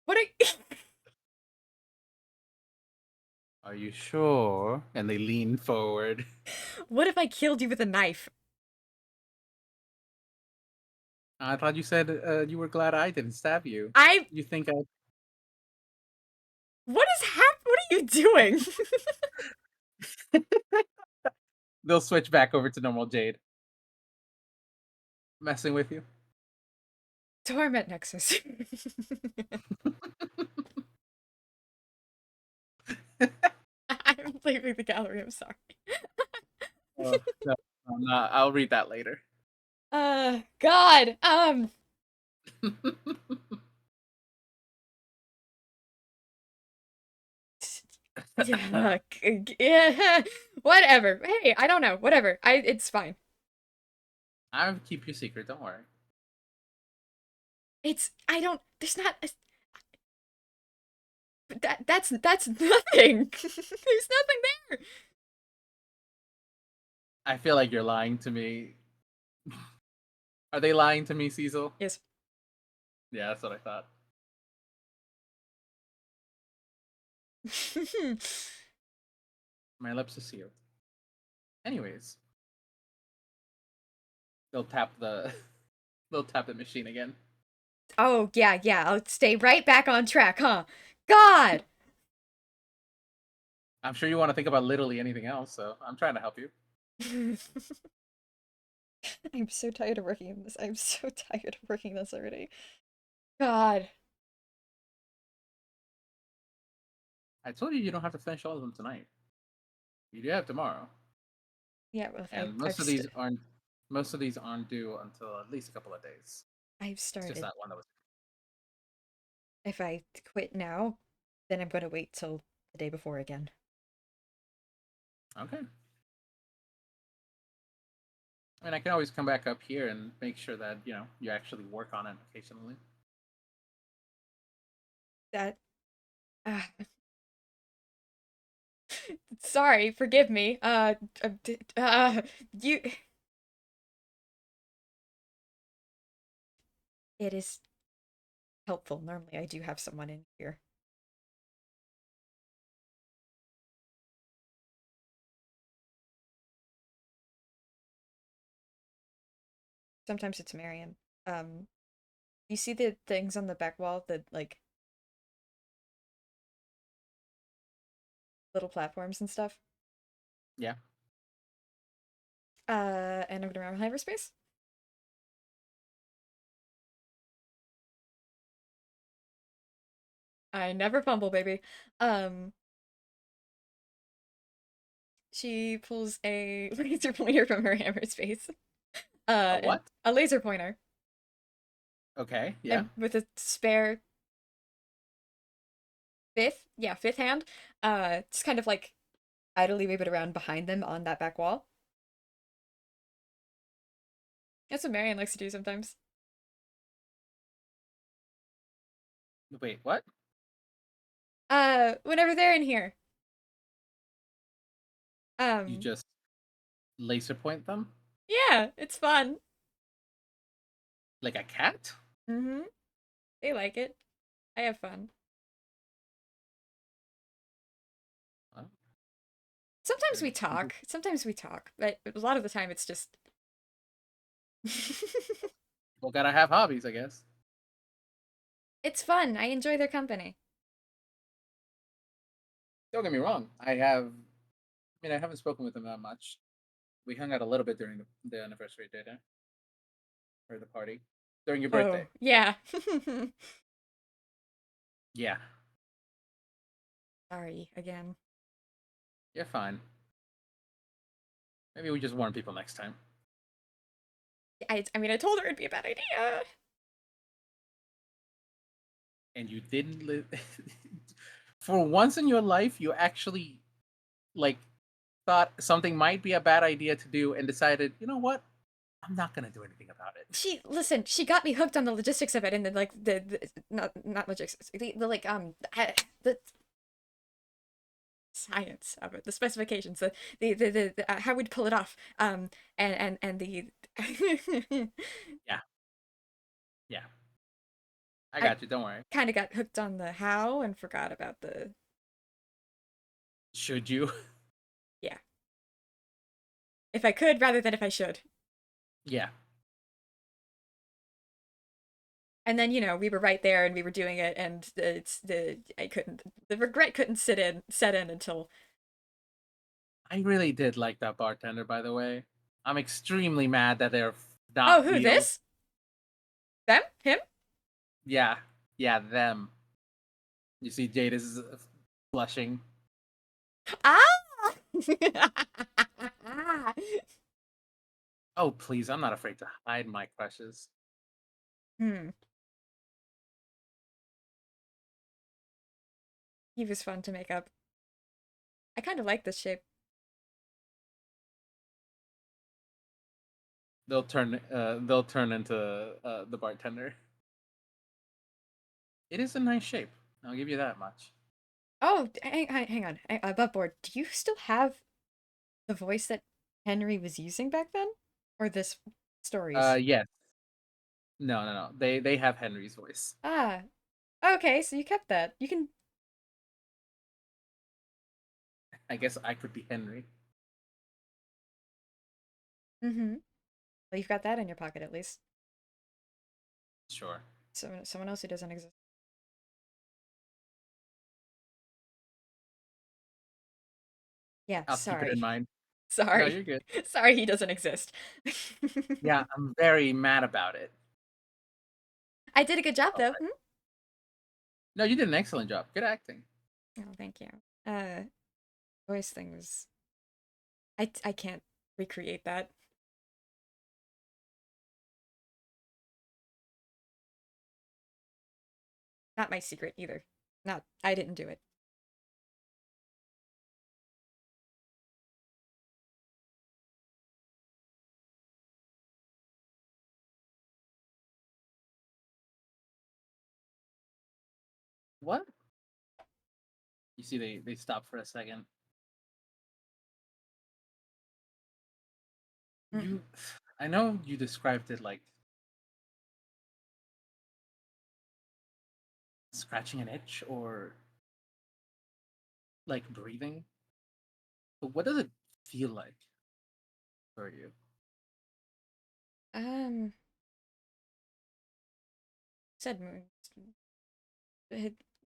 What Are you sure? And they lean forward. What if I killed you with a knife? I thought you said you were glad I didn't stab you. You think I... What is What are you doing? They'll switch back over to normal Jade. Messing with you. Torment Nexus. I'm leaving the gallery, I'm sorry. Oh, no, I'm not. I'll read that later. God, yeah, whatever. Hey, I don't know, whatever. It's fine. I'll keep your secret, don't worry. There's not, that's nothing. There's nothing there. I feel like you're lying to me. Are they lying to me, Cecil? Yes. Yeah, that's what I thought. My lips are sealed. Anyways. They'll tap the machine again. Oh, yeah, I'll stay right back on track, huh? God! I'm sure you want to think about literally anything else, so I'm trying to help you. I'm so tired of working on this. I'm so tired of working this already. God. I told you don't have to finish all of them tonight. You do have tomorrow. Yeah, well, And most of these aren't due until at least a couple of days. I've It's started. just that one that was... If I quit now, then I'm gonna wait till the day before again. Okay. I mean, I can always come back up here and make sure that, you actually work on it occasionally. That... Sorry, forgive me. You. It is helpful. Normally, I do have someone in here. Sometimes it's Marion. You see the things on the back wall, the like little platforms and stuff. Yeah. And I'm gonna run hyperspace. I never fumble, baby. Um, she pulls a laser pointer from her hammer space. A And what? a laser pointer, Okay. Yeah. and with a spare fifth hand, just kind of like idly wave it around behind them on that back wall. That's what Marion likes to do sometimes. Wait. What? Whenever they're in here. You Um, just laser point them yeah, it's fun. like a cat? Mm-hmm. They like it. I have fun. Huh? Sometimes we Very- talk. Sometimes we talk, but a lot of the time it's just. People gotta have hobbies, I guess. It's fun. I enjoy their company. Don't get me wrong. I have. I mean, I haven't spoken with them that much. We hung out a little bit during the anniversary dinner or the party during your Oh, birthday. yeah. Yeah, Sorry again. you're fine. Maybe we just warn people next time. I mean, I told her it'd be a bad idea. And you didn't live. For once in your life, you actually like thought something might be a bad idea to do and decided, you know what? I'm not gonna do anything about it. Listen, she got me hooked on the logistics of it and then like the not logistics, the like the science of it, the specifications, the how we'd pull it off, and the Yeah, yeah. I I got you. Don't worry. kind of got hooked on the how and forgot about the Should you? yeah. If I could rather than if I should. Yeah. And then, we were right there and we were doing it and the regret couldn't set in until. I really did like that bartender, by the way. I'm extremely mad that they're Oh, not who, real. this? Them? Him? Yeah, yeah, them. You see, Jade is blushing. Ah! Oh, please, I'm not afraid to hide my crushes. Hmm. He was fun to make up. I kind of like this shape. They'll turn into the bartender. It is a nice shape. I'll give you that much. Oh, hang on. Buttboard, do you still have the voice that Henry was using back then? Or this stories? Yes. No, no, no. They have Henry's voice. Ah, okay, so you kept that. You can. I guess I could be Henry. Mm-hmm. Well, you've got that in your pocket at least. Sure. Someone else who doesn't exist. Yeah, I'll keep it in sorry. mind. No, Sorry. you're good. Sorry he doesn't exist. Yeah, I'm very mad about it. I did a good job Oh, though. Hmm? no, you did an excellent job. Good acting. Oh, thank you. Uh, voice thing was. I can't recreate that. Not my secret either. Not I didn't do it. What? You see, they stop for a second. You, I know you described it like scratching an itch or like breathing, but what does it feel like for you? Um, said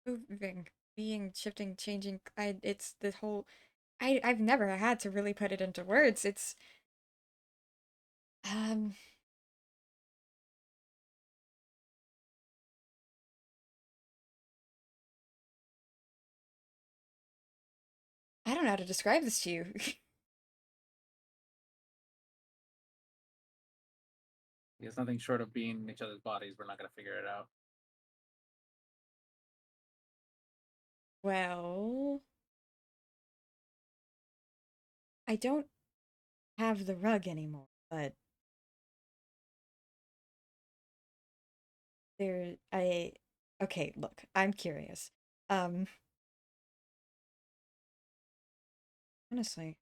moving, being, shifting, changing. It's the whole. I've never had to really put it into words. It's um. I don't know how to describe this to you. Because nothing short of being in each other's bodies, we're not gonna figure it out. Well, I don't have the rug anymore, but there I okay, look, I'm curious. Um, honestly.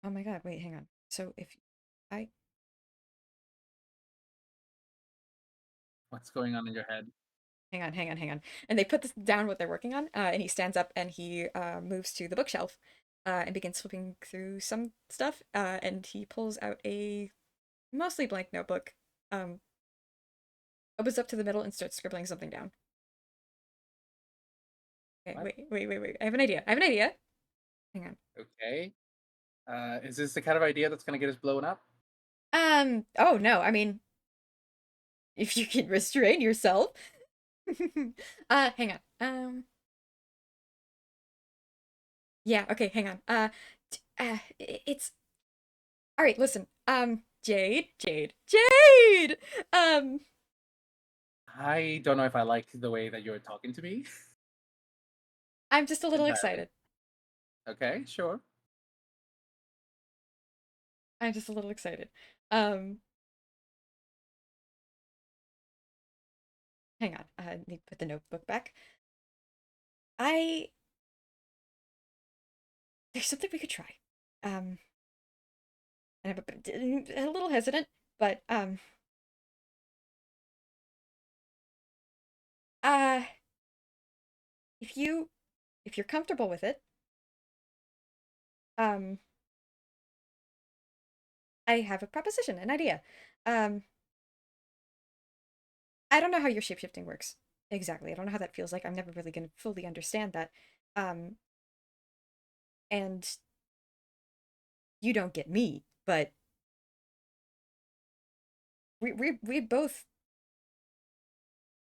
Oh my God, wait, hang on. So if I What's going on in your head? hang on. And they put this down what they're working on, and he stands up and he moves to the bookshelf and begins flipping through some stuff. And he pulls out a mostly blank notebook, um, opens up to the middle and starts scribbling something down. Okay, What? wait. I have an idea. I have an idea. Hang on. Okay. Is this the kind of idea that's gonna get us blown up? Oh no, I mean, if you can restrain yourself. Hang on. Yeah, okay, hang on. It's all right, listen. Jade. Um, I don't know if I like the way that you're talking to me. I'm just a little Entirely. excited. Okay, sure. I'm just a little excited. Um, hang on. I need to put the notebook back. I There's something we could try. Um, and I'm a little hesitant, but uh, if you if you're comfortable with it, um, I have a proposition, an idea. Um, I don't know how your shapeshifting works exactly. I don't know how that feels like. I'm never really going to fully understand that. Um, and you don't get me, but we both.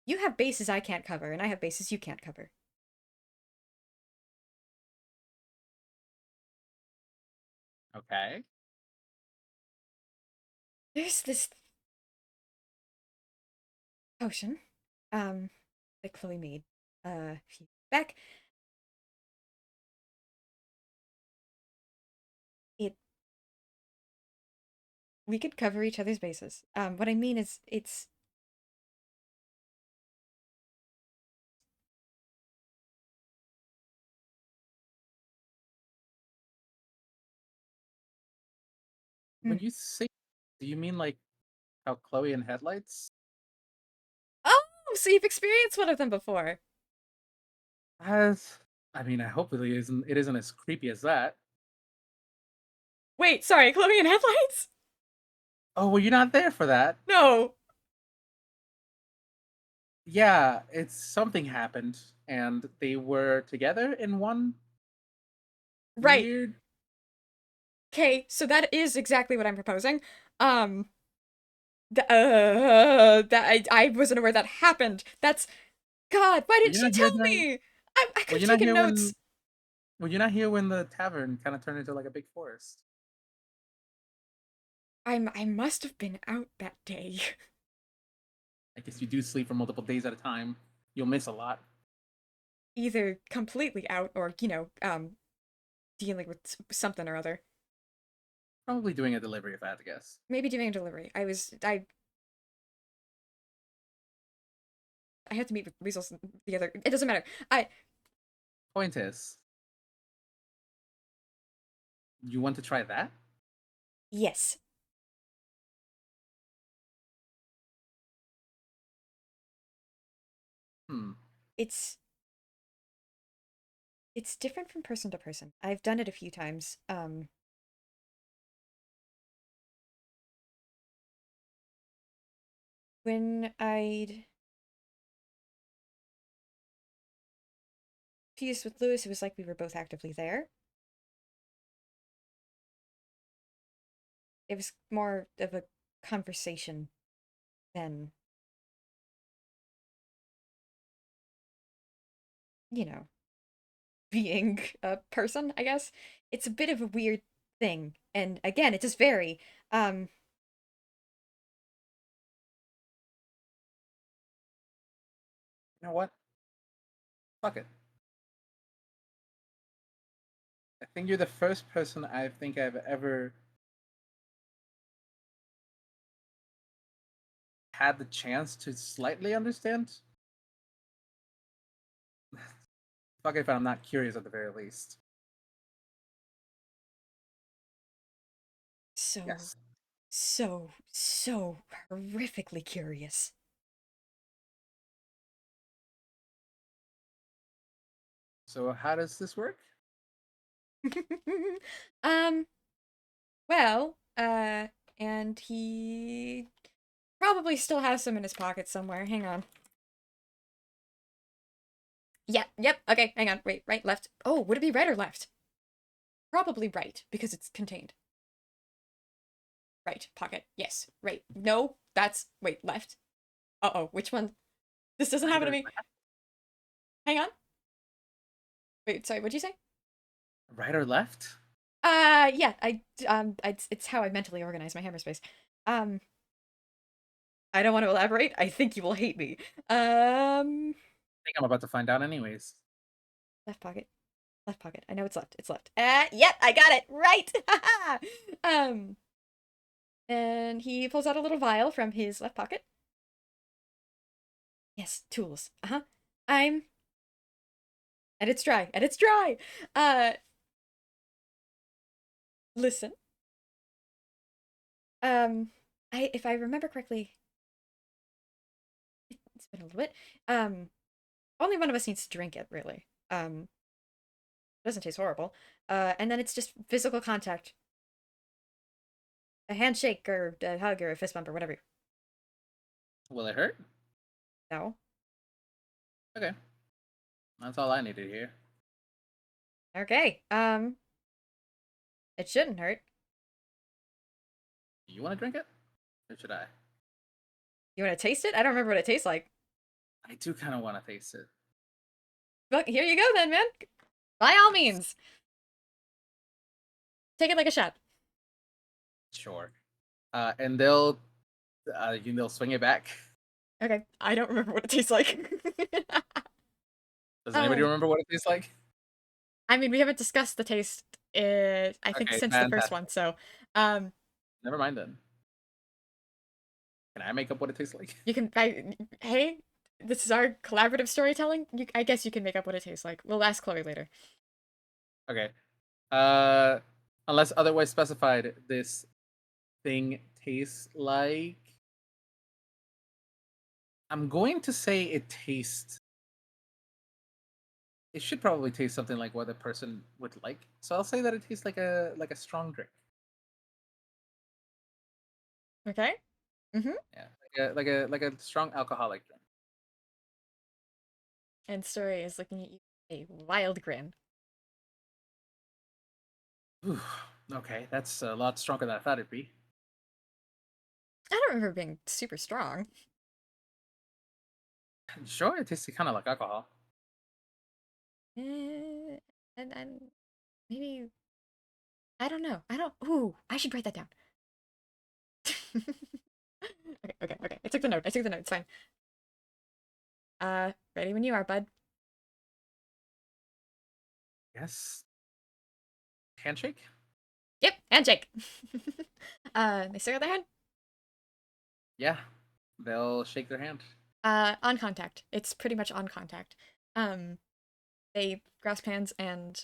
You have bases I can't cover, and I have bases you can't cover. Okay. There's this potion, that Chloe made a few back. It We could cover each other's bases. What I mean is, it's When you say, do you mean like how Chloe and headlights? oh, so you've experienced one of them before. As I mean, I hope it isn't as creepy as that. Wait, sorry, Chloe and headlights? Oh, well, you're not there for that. No. Yeah, it's something happened, and they were together in one Right. weird. Okay, so that is exactly what I'm proposing. Um, that I wasn't aware that happened. That's God. Why Were didn't you she not here tell during? me? I could Were have you not taken here notes. when? Were you not here when the tavern kind of turned into like a big forest? I must have been out that day. I guess you do sleep for multiple days at a time. You'll miss a lot. Either completely out or, dealing with something or other. Probably doing a delivery if I had to guess. Maybe doing a delivery. I had to meet with Weasels the other. It doesn't matter. I Point is, You want to try that? Yes. Hmm. It's different from person to person. I've done it a few times. When I'd fused with Lewis, it was like we were both actively there. It was more of a conversation than, you know, being a person, I guess. It's a bit of a weird thing. And again, it does vary. You know what? Fuck it. I think you're the first person I think I've ever had the chance to slightly understand. Fuck if I'm not curious at the very least. So, Yes. so horrifically curious. So how does this work? um, well, and he probably still has some in his pocket somewhere. Hang on. Yeah, yep, okay, hang on. Wait, right, left. Oh, would it be right or left? Probably right, because it's contained. Right, pocket. Yes, right. No, that's... Wait, left. Uh-oh, which one? This doesn't happen to Either me. Hang on. Wait, sorry, what'd you say? right or left? Yeah, it's how I mentally organize my hammer space. Um, I don't want to elaborate. I think you will hate me. I think I'm about to find out anyways. Left pocket. Left pocket. I know it's left. It's left. Yep, I got it. Right. um, and he pulls out a little vial from his left pocket. Yes, tools. Uh-huh. I'm... And it's dry. And it's dry. Listen. Um, if I remember correctly, it's been a little bit. Only one of us needs to drink it, really. It doesn't taste horrible. And then it's just physical contact. A handshake or a hug or a fist bump or whatever. Will it hurt? No. Okay. That's all I needed here. Okay. It shouldn't hurt. You want to drink it? Or should I? You want to taste it? I don't remember what it tastes like. I do kind of want to taste it. But here you go then, man. By all means. Take it like a shot. Sure. And they'll swing it back. Okay. I don't remember what it tastes like. Does anybody Uh, remember what it tastes like? I mean, we haven't discussed the taste, I think, Okay, since the first fantastic. one, so, um, Never mind then. Can I make up what it tastes like? you can, hey, this is our collaborative storytelling. I guess you can make up what it tastes like. We'll ask Chloe later. Okay. Uh, unless otherwise specified, this thing tastes like. I'm going to say it tastes. It should probably taste something like what a person would like. So I'll say that it tastes like a strong drink. Okay? Mm-hmm. Yeah, like a strong alcoholic drink. And Story is looking at you with a wild grin. Ooh, okay, that's a lot stronger than I thought it'd be. I don't remember being super strong. Sure, it tastes kind of like alcohol. And maybe, I don't know. Ooh, I should write that down. Okay. I took the note. It's fine. Ready when you are, bud. Yes. Handshake? Yep, handshake. They still got their hand? Yeah. They'll shake their hand. On contact. It's pretty much on contact. They grasp hands and,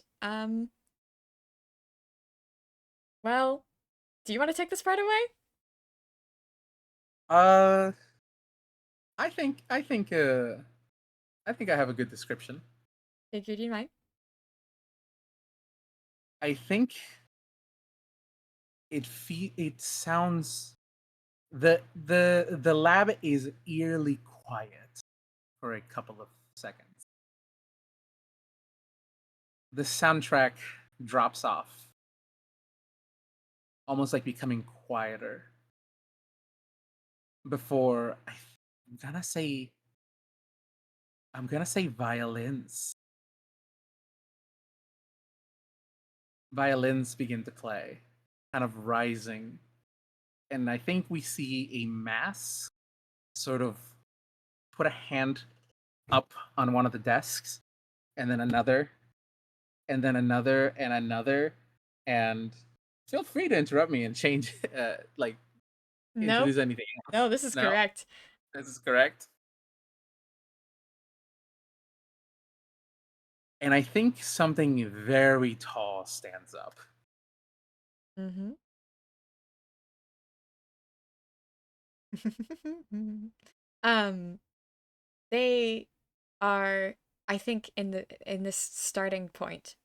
Well, do you want to take this right away? Uh, I think I think I think I have a good description. Figured you might. I think it sounds the lab is eerily quiet for a couple of seconds. The soundtrack drops off, almost like becoming quieter before I'm gonna say I'm gonna say violins. Violins begin to play, kind of rising, and I think we see a mass sort of put a hand up on one of the desks, and then another, and then another, and another, and feel free to interrupt me and change, like Nope. introduce anything No, else. this is No, correct. this is correct. And I think something very tall stands up. Mm-hmm. um, they are, I think, in this starting point,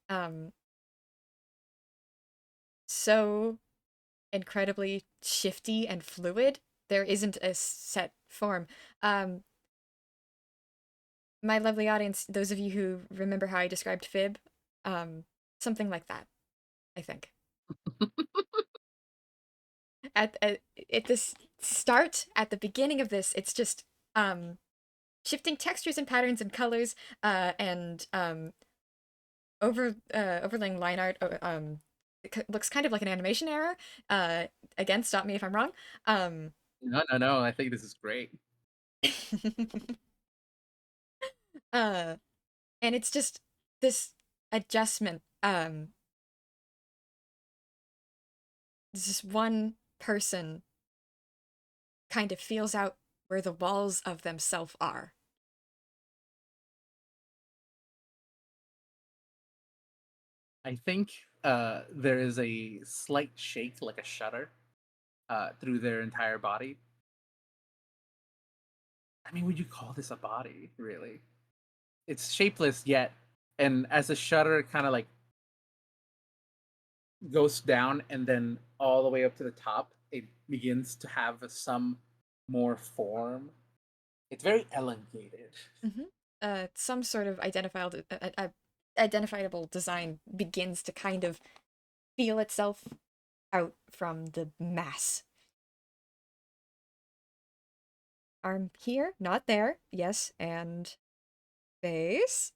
so incredibly shifty and fluid. There isn't a set form. Um, my lovely audience, those of you who remember how I described fib, um, something like that, I think. At this start, at the beginning of this, it's just shifting textures and patterns and colors, and overlaying line art. Looks kind of like an animation error. Again, stop me if I'm wrong. Um, No, no, no. I think this is great. uh, and it's just this adjustment. This one person kind of feels out where the walls of themselves are. I think there is a slight shake, like a shudder, through their entire body. I mean, would you call this a body, really? It's shapeless yet, and as the shudder kind of like goes down and then all the way up to the top, it begins to have some more form. It's very elongated. Mm-hmm. Some sort of identifiable design begins to kind of feel itself out from the mass. Arm here, not there. Yes, and face.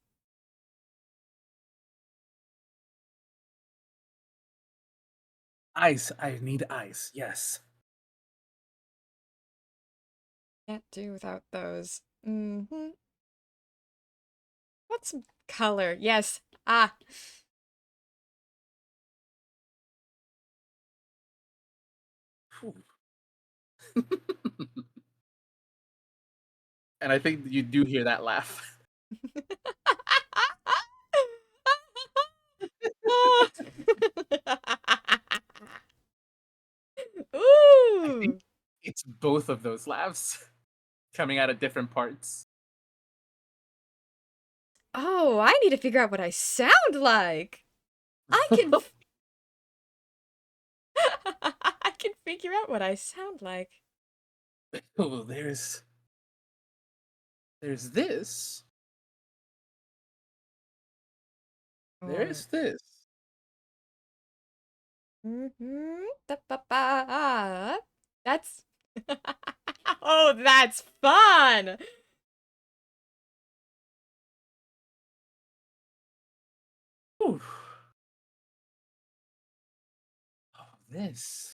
Eyes. I need eyes. Yes. Can't do without those. Mm-hmm. What's some color? Yes. Ah. And I think you do hear that laugh. I think Ooh. it's both of those laughs coming out of different parts. Oh, I need to figure out what I sound like. I can I can figure out what I sound like. Oh, there's this. Oh. There's this. Mm-hmm. That's oh, that's fun. Ooh. Oh, this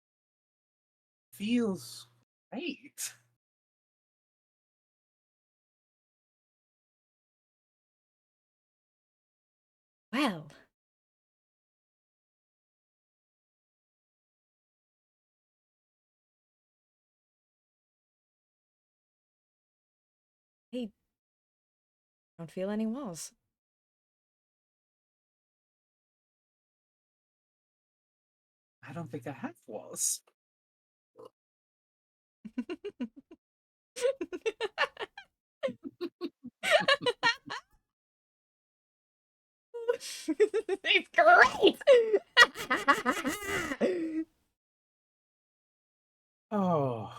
feels great. Well, I don't feel any walls. I don't think I have walls. It's great. Oh.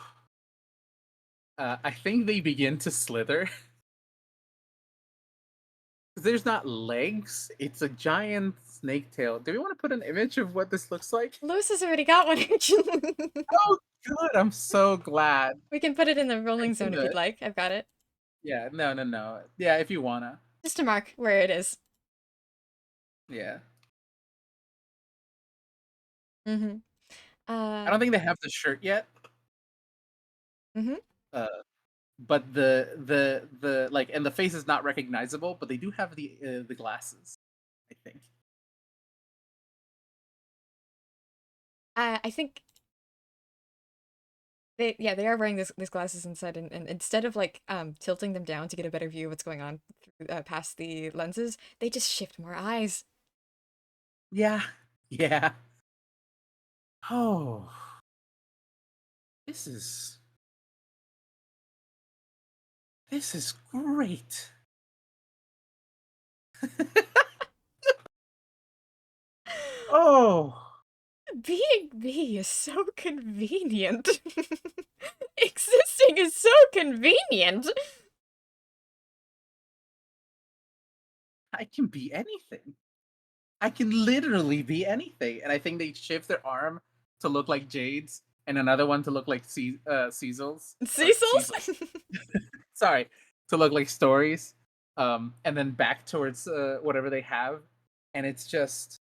I think they begin to slither. There's not legs, it's a giant snake tail. Do we want to put an image of what this looks like? Lewis has already got one, actually. Oh, good. I'm so glad. We can put it in the I rolling can zone if do you'd it. like. I've got it. Yeah, no, no, no. Yeah, if you wanna. Just to mark where it is. Yeah. Mm-hmm. I don't think they have the shirt yet. Mm-hmm. Uh, but the like, and the face is not recognizable, but they do have the glasses, I think. I think they are wearing these glasses inside, and instead of like tilting them down to get a better view of what's going on through, past the lenses, they just shift more eyes. Yeah. Yeah. Oh. This is this is great. Oh. Being me is so convenient. Existing is so convenient. I can be anything. I can literally be anything. And I think they shift their arm to look like Jade's and another one to look like Cecil's. Sorry, Cecil's? Cecil. Sorry, to look like Stories. And then back towards whatever they have. And it's just.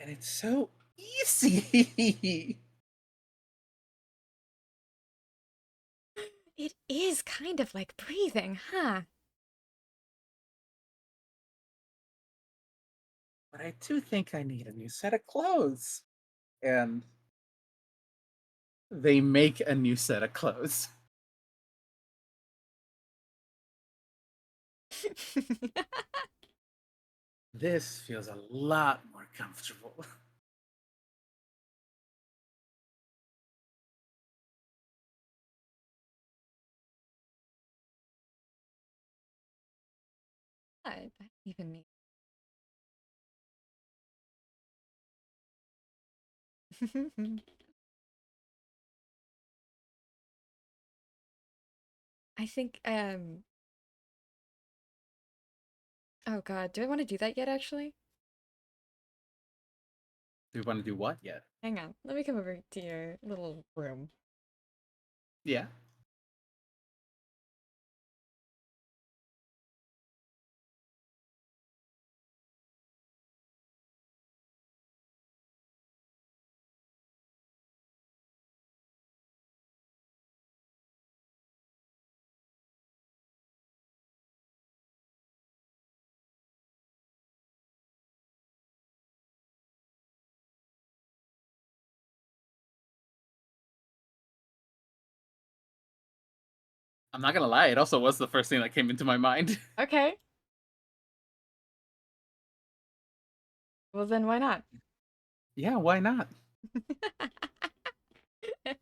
And it's so easy. It is kind of like breathing, huh? But I do think I need a new set of clothes. And they make a new set of clothes. This feels a lot more comfortable. I don't even need. I think, oh god, do I want to do that yet, actually? Do we want to do what yet? Hang on, let me come over to your little room. Yeah. I'm not gonna lie, it also was the first thing that came into my mind. Okay. Well, then why not? Yeah, why not? You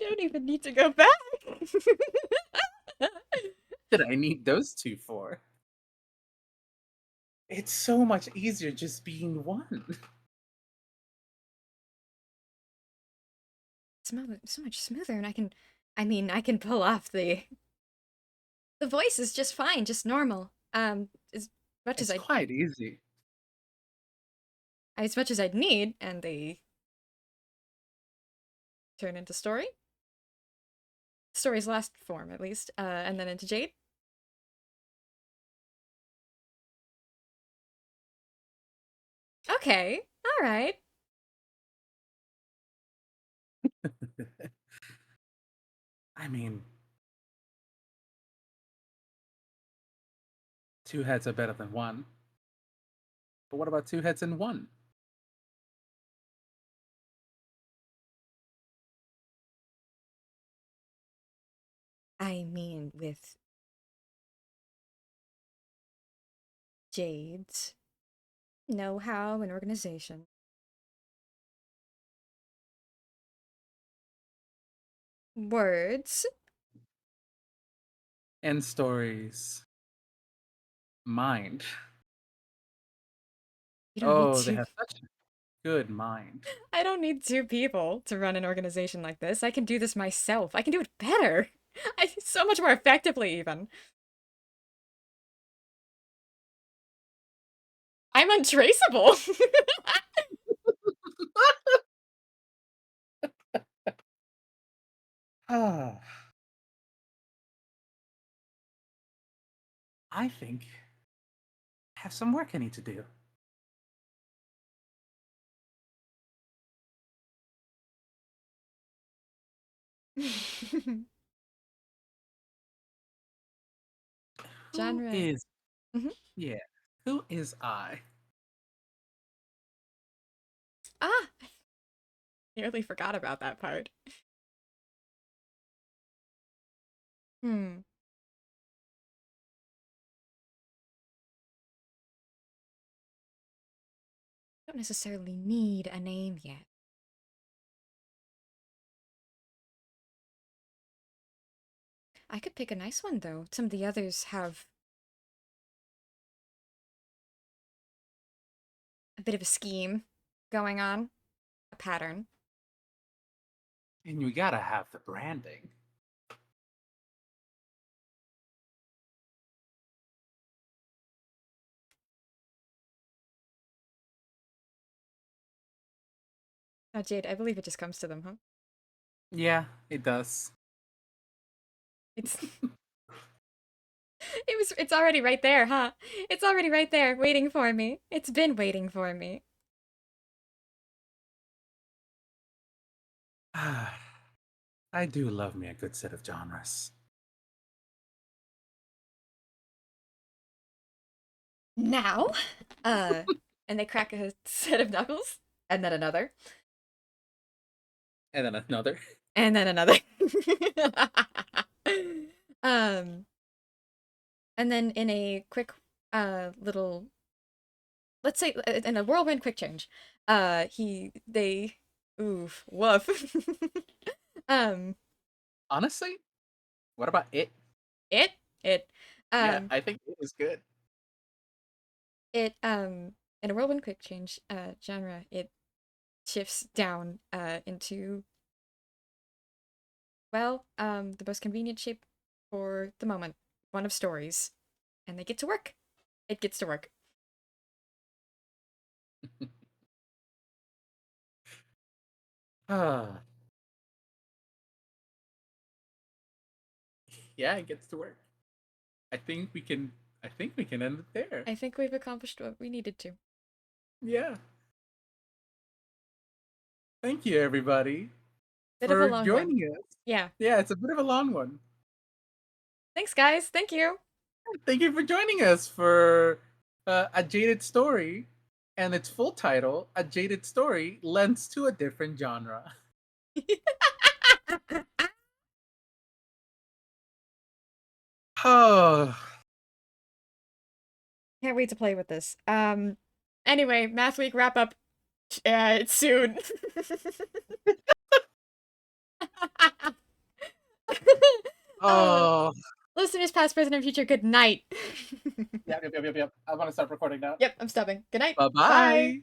don't even need to go back. Did I need those two for? It's so much easier just being one. So much smoother, and I mean, I can pull off the voice is just fine, just normal. It's quite easy. As much as I'd need, and they turn into story's last form at least, and then into Jade. Okay, all right. I mean, two heads are better than one. But what about two heads and one? I mean, with Jade's know-how and organization. Words. And stories. Mind. You don't need Oh, they two. have such a good mind. I don't need two people to run an organization like this. I can do this myself. I can do it better. So much more effectively, even. I'm untraceable. Ah, I think I have some work I need to do. Who Genre. is, Mhm. yeah, who is I? Ah, I nearly forgot about that part. Hmm. Don't necessarily need a name yet. I could pick a nice one though. Some of the others have a bit of a scheme going on, a pattern. And you gotta have the branding. Oh, Jade, I believe it just comes to them, huh? Yeah, it does. It's it's already right there, huh? It's already right there, waiting for me. It's been waiting for me. I do love me a good set of genres. Now? Uh, and they crack a set of knuckles, and then another, And then another. and then another. um, and then in a quick, little, let's say, in a whirlwind quick change, oof, woof. um, Honestly, what about it? it, it, Yeah, um, I think it is good. in a whirlwind quick change, genre, it shifts down, into, well, the most convenient shape for the moment, one of stories, and they get to work. It gets to work. Ah, yeah, it gets to work. I think we can. I think we can end it there. I think we've accomplished what we needed to. Yeah. Thank you, everybody, Bit of a for long one. joining us. Yeah. Yeah, it's a bit of a long one. Thanks, guys. Thank you. Thank you for joining us for A Jaded Story, and its full title, A Jaded Story Lends to a Different Genre. Oh, Can't wait to play with this. Anyway, Math Week wrap up soon. uh, oh. Listeners past, present, and future, good night. Yep. I want to stop recording now. Yep, I'm stopping. Good night. Bye Bye. bye.